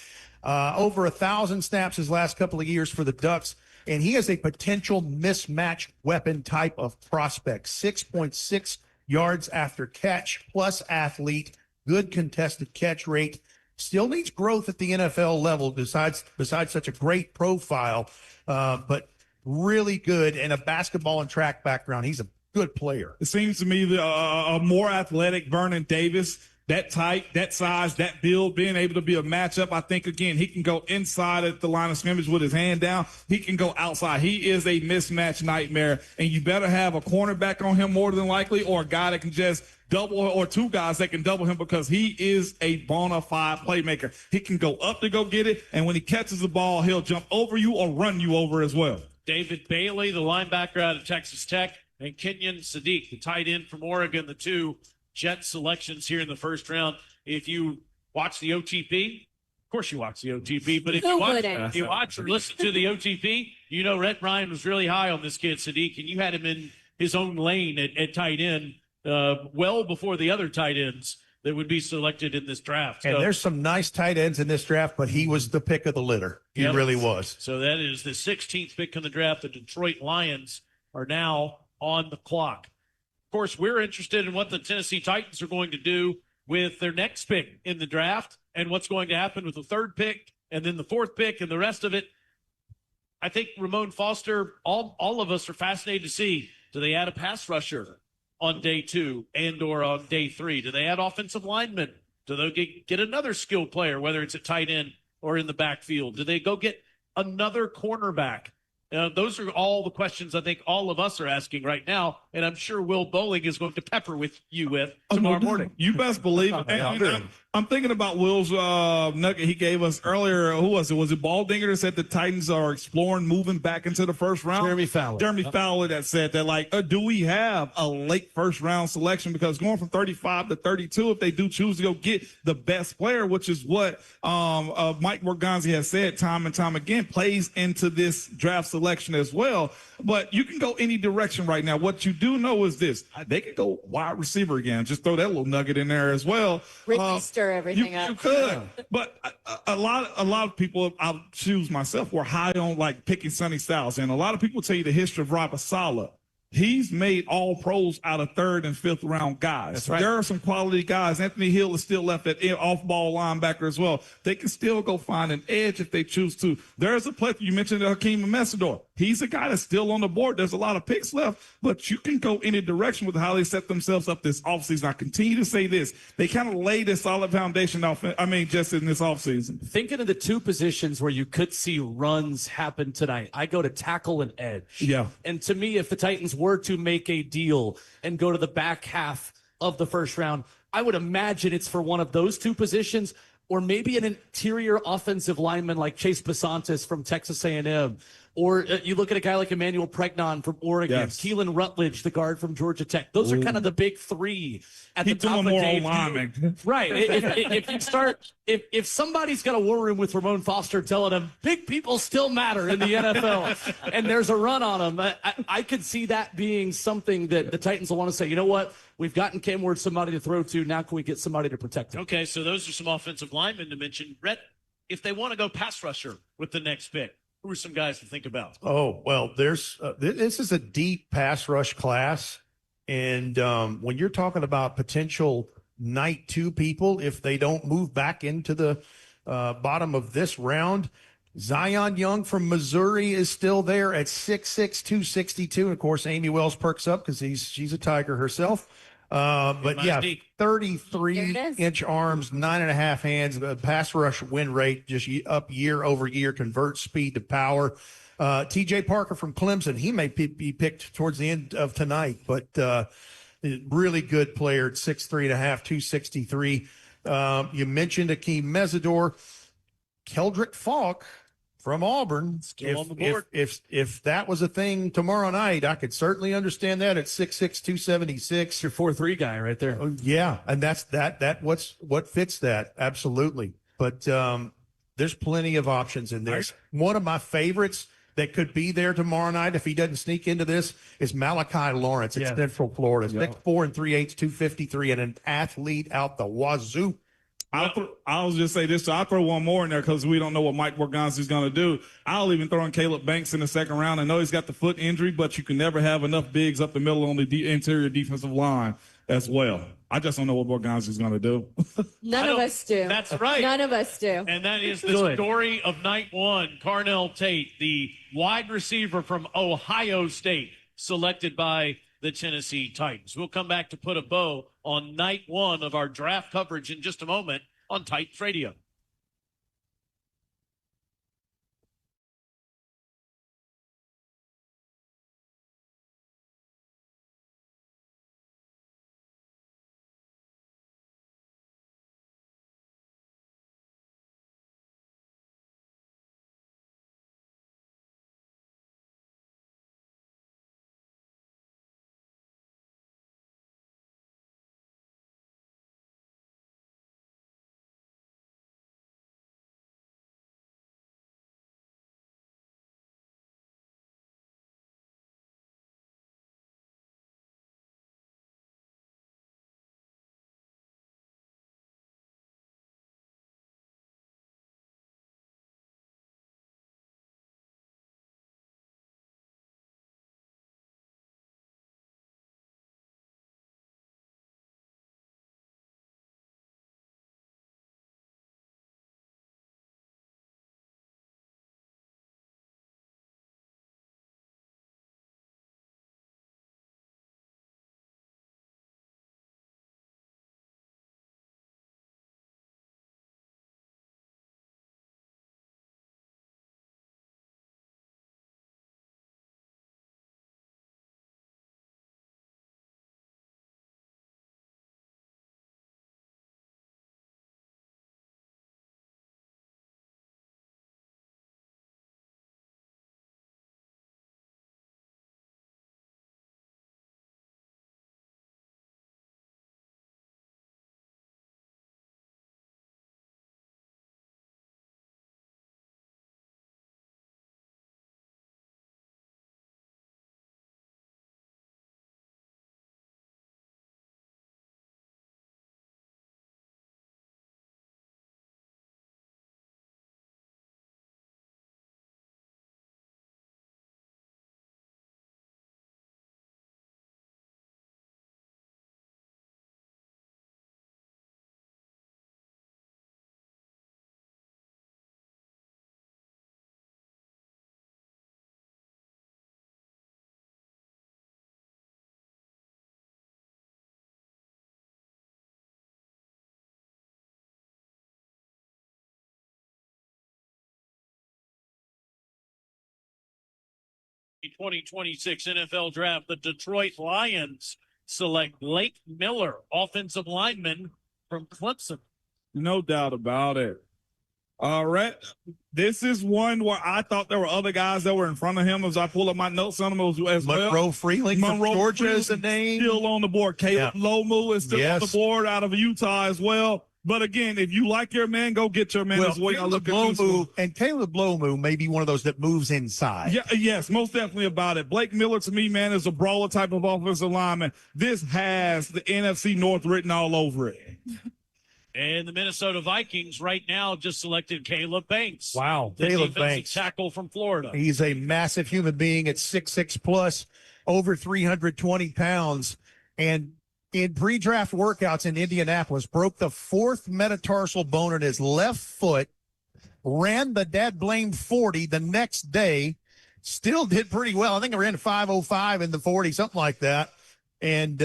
over 1,000 snaps his last couple of years for the Ducks. And he is a potential mismatch weapon type of prospect, 6.6 yards after catch, plus athlete, good contested catch rate. Still needs growth at the NFL level besides such a great profile, but really good, and a basketball and track background. He's a good player. It seems to me a more athletic Vernon Davis, that type, that size, that build, being able to be a matchup. I think, again, he can go inside at the line of scrimmage with his hand down. He can go outside. He is a mismatch nightmare, and you better have a cornerback on him more than likely, or a guy that can just double, or 2 guys that can double him, because he is a bona fide playmaker. He can go up to go get it, and when he catches the ball, he'll jump over you or run you over as well. David Bailey, the linebacker out of Texas Tech, and Kenyon Sadiq, the tight end from Oregon, the 2 Jet selections here in the first round. If you watch the OTP, of course you watch the OTP, but if you watch or listen to the OTP, you know Rhett Ryan was really high on this kid, Sadiq, and you had him in his own lane at tight end well before the other tight ends that would be selected in this draft. And there's some nice tight ends in this draft, but he was the pick of the litter. He really was. So that is the 16th pick in the draft. The Detroit Lions are now on the clock. Of course, we're interested in what the Tennessee Titans are going to do with their next pick in the draft and what's going to happen with the third pick and then the fourth pick and the rest of it. I think Ramon Foster, all of us are fascinated to see, do they add a pass rusher on day 2 and or on day 3? Do they add offensive linemen? Do they get another skilled player, whether it's at tight end or in the backfield? Do they go get another cornerback? Those are all the questions I think all of us are asking right now, and I'm sure Will Bowling is going to pepper with you with tomorrow morning. You best believe it. And I'm thinking about Will's nugget he gave us earlier. Who was it? Was it Baldinger that said the Titans are exploring moving back into the first round? Jeremy Fowler. Jeremy Fowler that said that, like, do we have a late first round selection? Because going from 35 to 32, if they do choose to go get the best player, which is what Mike Borgonzi has said time and time again, plays into this draft selection as well. But you can go any direction right now. What you do know is this: they could go wide receiver again. Just throw that little nugget in there as well. Ricky stir everything up. You could, but a lot of people, I'll choose myself, were high on like picking Sonny Styles, and a lot of people tell you the history of Robert Saleh. He's made all pros out of 3rd and 5th round guys. That's right. There are some quality guys. Anthony Hill is still left at off-ball linebacker as well. They can still go find an edge if they choose to. There's a player, you mentioned Hakeem Messidor. He's a guy that's still on the board. There's a lot of picks left, but you can go any direction with how they set themselves up this offseason. I continue to say this. They kind of laid a solid foundation off, just in this offseason. Thinking of the 2 positions where you could see runs happen tonight, I go to tackle and edge. Yeah. And to me, if the Titans were to make a deal and go to the back half of the first round, I would imagine it's for one of those 2 positions, or maybe an interior offensive lineman like Chase Basantis from Texas A&M. Or you look at a guy like Emmanuel Pregnon from Oregon, Yes. Keelan Rutledge, the guard from Georgia Tech. Those are kind of the big 3 at the top of day 2. Right. If you start, if somebody's got a war room with Ramon Foster telling them big people still matter in the NFL, and there's a run on them, I could see that being something that the Titans will want to say, you know what? We've gotten Cam Ward somebody to throw to. Now can we get somebody to protect him? Okay, so those are some offensive linemen to mention. Brett, if they want to go pass rusher with the next pick, who are some guys to think about? Oh, well, there's this is a deep pass rush class. And when you're talking about potential night 2 people, if they don't move back into the bottom of this round, Zion Young from Missouri is still there at 6'6", 262. And of course, Amy Wells perks up because she's a Tiger herself. But yeah, 33-inch arms, 9.5 hands, pass rush win rate just up year over year, convert speed to power. TJ Parker from Clemson, he may be picked towards the end of tonight, but really good player at 6'3.5", 263. You mentioned Hakeem Messidor, Keldrick Falk from Auburn. Still on the board. If that was a thing tomorrow night, I could certainly understand that at 6'6", 276. Your 4-3 guy right there. Yeah, and that's what fits that, absolutely. But there's plenty of options in there. One of my favorites that could be there tomorrow night if he doesn't sneak into this is Malachi Lawrence at Central Florida. 6'4" 3/8", 253, and an athlete out the wazoo. I'll just say this. So I'll throw one more in there because we don't know what Mike Borgonzi is going to do. I'll even throw in Caleb Banks in the 2nd round. I know he's got the foot injury, but you can never have enough bigs up the middle on the interior defensive line as well. I just don't know what Borgonzi is going to do. None of us do. That's right. None of us do. And that is the story of night 1. Carnell Tate, the wide receiver from Ohio State, selected by the Tennessee Titans. We'll come back to put a bow on night 1 of our draft coverage in just a moment on Titans Radio. the 2026 NFL Draft, the Detroit Lions select Blake Miller, offensive lineman from Clemson. No doubt about it. All right. This is one where I thought there were other guys that were in front of him as I pull up my notes on him as well. Monroe Freeling from Georgia is the name. Still on the board. Caleb Lomu is still on the board out of Utah as well. But again, if you like your man, go get your man as well. Caleb Lomu may be one of those that moves inside. Yeah, yes, most definitely about it. Blake Miller, to me, man, is a brawler type of offensive lineman. This has the NFC North written all over it. And the Minnesota Vikings right now just selected Caleb Banks. Wow, the Caleb defensive Banks, tackle from Florida. He's a massive human being at 6'6" plus, over 320 pounds, and in pre-draft workouts in Indianapolis, broke the 4th metatarsal bone in his left foot, ran the dad blame 40 the next day, still did pretty well. I think I ran 5:05 in the 40, something like that. And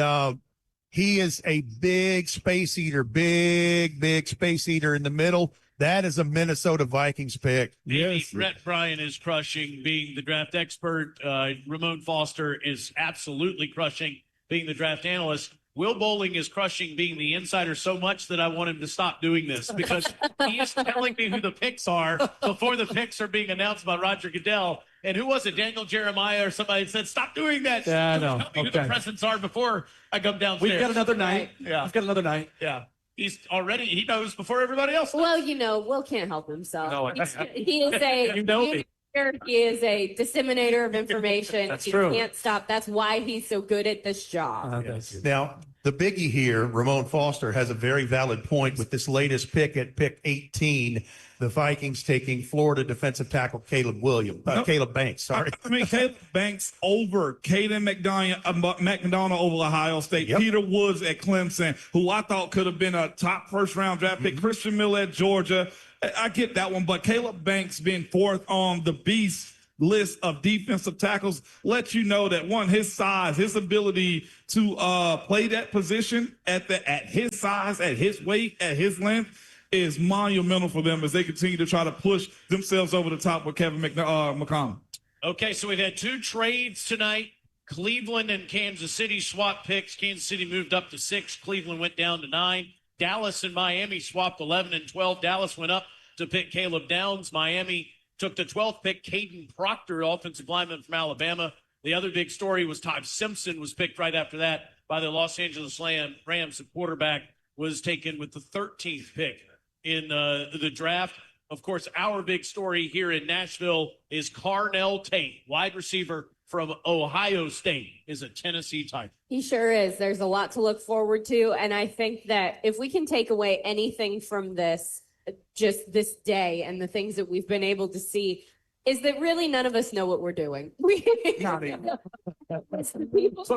he is a big space eater, big space eater in the middle. That is a Minnesota Vikings pick. Yes. Brett Bryan is crushing, being the draft expert. Ramon Foster is absolutely crushing, being the draft analyst. Will Bowling is crushing, being the insider, so much that I want him to stop doing this because he is telling me who the picks are before the picks are being announced by Roger Goodell. And who was it? Daniel Jeremiah or somebody said, stop doing that. Yeah, I know. Tell me who the presents are before I come downstairs. We've got another night. Yeah. We've got another night. Yeah. He knows before everybody else. Well, Will can't help himself. No, he is a You know me. He is a disseminator of information. That's he true. can't stop. That's why he's so good at this job. Now, the biggie here, Ramon Foster, has a very valid point with this latest pick at pick 18. The Vikings taking Florida defensive tackle Caleb Banks. Sorry. I mean, Caleb Banks over Caden McDonald over Ohio State, Peter Woods at Clemson, who I thought could have been a top first-round draft pick, Christian Miller at Georgia. I get that one, but Caleb Banks being 4th on the beast list of defensive tackles lets you know that, one, his size, his ability to play that position at his size, at his weight, at his length is monumental for them as they continue to try to push themselves over the top with Kevin McConnell. Okay, so we've had 2 trades tonight. Cleveland and Kansas City swapped picks. Kansas City moved up to 6. Cleveland went down to 9. Dallas and Miami swapped 11 and 12. Dallas went up to pick Caleb Downs. Miami took the 12th pick, Caden Proctor, offensive lineman from Alabama. The other big story was Todd Simpson was picked right after that by the Los Angeles Rams. The quarterback was taken with the 13th pick in the draft. Of course, our big story here in Nashville is Carnell Tate, wide receiver from Ohio State, is a Tennessee Titan. He sure is. There's a lot to look forward to. And I think that if we can take away anything from this, just this day and the things that we've been able to see, is that really none of us know what we're doing. So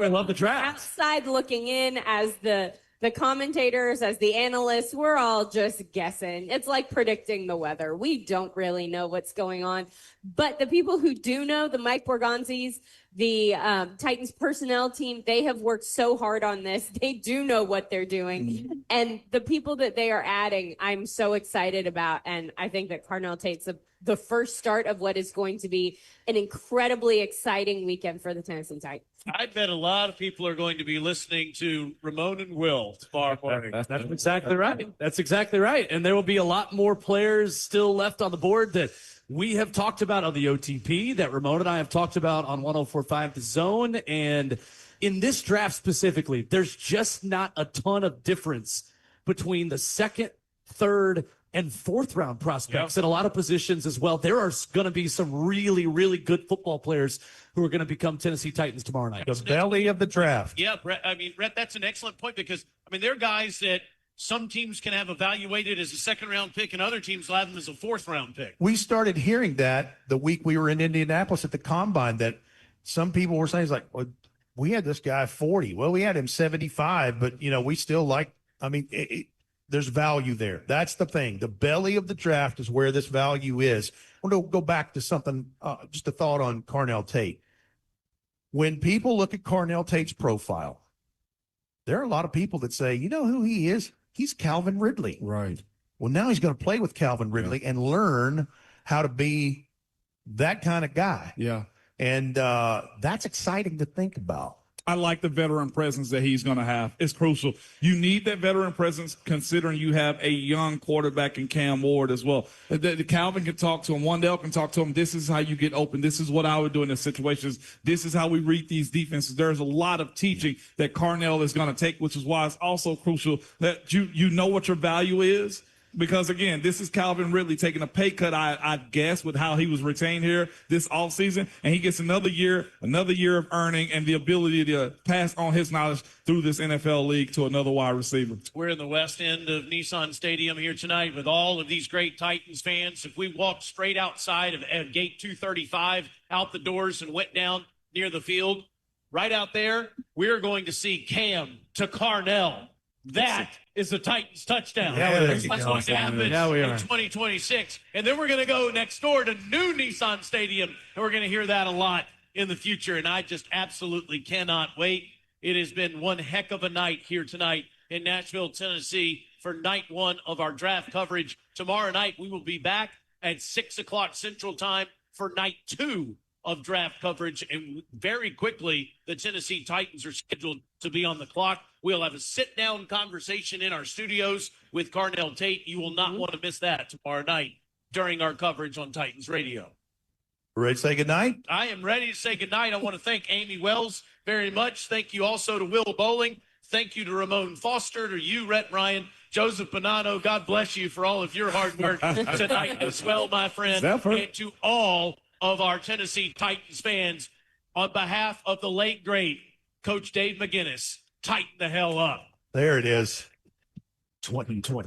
I love the draft. Outside looking in as the commentators, as the analysts, we're all just guessing. It's like predicting the weather. We don't really know what's going on. But the people who do know, the Mike Borgonzis, the Titans personnel team, they have worked so hard on this. They do know what they're doing. And the people that they are adding, I'm so excited about. And I think that Carnell Tate's the first start of what is going to be an incredibly exciting weekend for the Tennessee Titans. I bet a lot of people are going to be listening to Ramon and Will tomorrow morning. That's exactly right. That's exactly right. And there will be a lot more players still left on the board that we have talked about on the OTP, that Ramon and I have talked about on 104.5 The Zone. And in this draft specifically, there's just not a ton of difference between the 2nd, 3rd, and 4th round prospects at a lot of positions as well. There are going to be some really, really good football players who are going to become Tennessee Titans tomorrow night. The belly of the draft. Yeah, Brett, Brett, that's an excellent point because, there are guys that some teams can have evaluated as a 2nd-round pick and other teams will have them as a 4th-round pick. We started hearing that the week we were in Indianapolis at the Combine, that some people were saying, like, well, we had this guy 40. Well, we had him 75, but, we still like, there's value there. That's the thing. The belly of the draft is where this value is. I want to go back to something, just a thought on Carnell Tate. When people look at Carnell Tate's profile, there are a lot of people that say, you know who he is? He's Calvin Ridley. Right. Well, now he's going to play with Calvin Ridley and learn how to be that kind of guy. Yeah. And that's exciting to think about. I like the veteran presence that he's going to have. It's crucial. You need that veteran presence considering you have a young quarterback in Cam Ward as well. Calvin can talk to him. Wandell can talk to him. This is how you get open. This is what I would do in this situations. This is how we read these defenses. There's a lot of teaching that Carnell is going to take, which is why it's also crucial that you know what your value is. Because, again, this is Calvin Ridley taking a pay cut, I guess, with how he was retained here this offseason. And he gets another year of earning and the ability to pass on his knowledge through this NFL league to another wide receiver. We're in the west end of Nissan Stadium here tonight with all of these great Titans fans. If we walked straight outside of gate 235 out the doors and went down near the field, right out there, we're going to see Cam to Carnell. That is the Titans touchdown. That's going to happen in 2026. And then we're going to go next door to new Nissan Stadium, and we're going to hear that a lot in the future. And I just absolutely cannot wait. It has been one heck of a night here tonight in Nashville, Tennessee for night one of our draft coverage. Tomorrow night, we will be back at 6 o'clock Central Time for night two of draft coverage. And very quickly, the Tennessee Titans are scheduled to be on the clock. We'll have a sit-down conversation in our studios with Carnell Tate. You will not want to miss that tomorrow night during our coverage on Titans Radio. Ready to say goodnight? I am ready to say goodnight. I want to thank Amy Wells very much. Thank you also to Will Bowling. Thank you to Ramon Foster, to you, Rhett Ryan, Joseph Bonanno. God bless you for all of your hard work tonight as well, my friend. And to all of our Tennessee Titans fans, on behalf of the late, great Coach Dave McGinnis, tighten the hell up. There it is. 2020.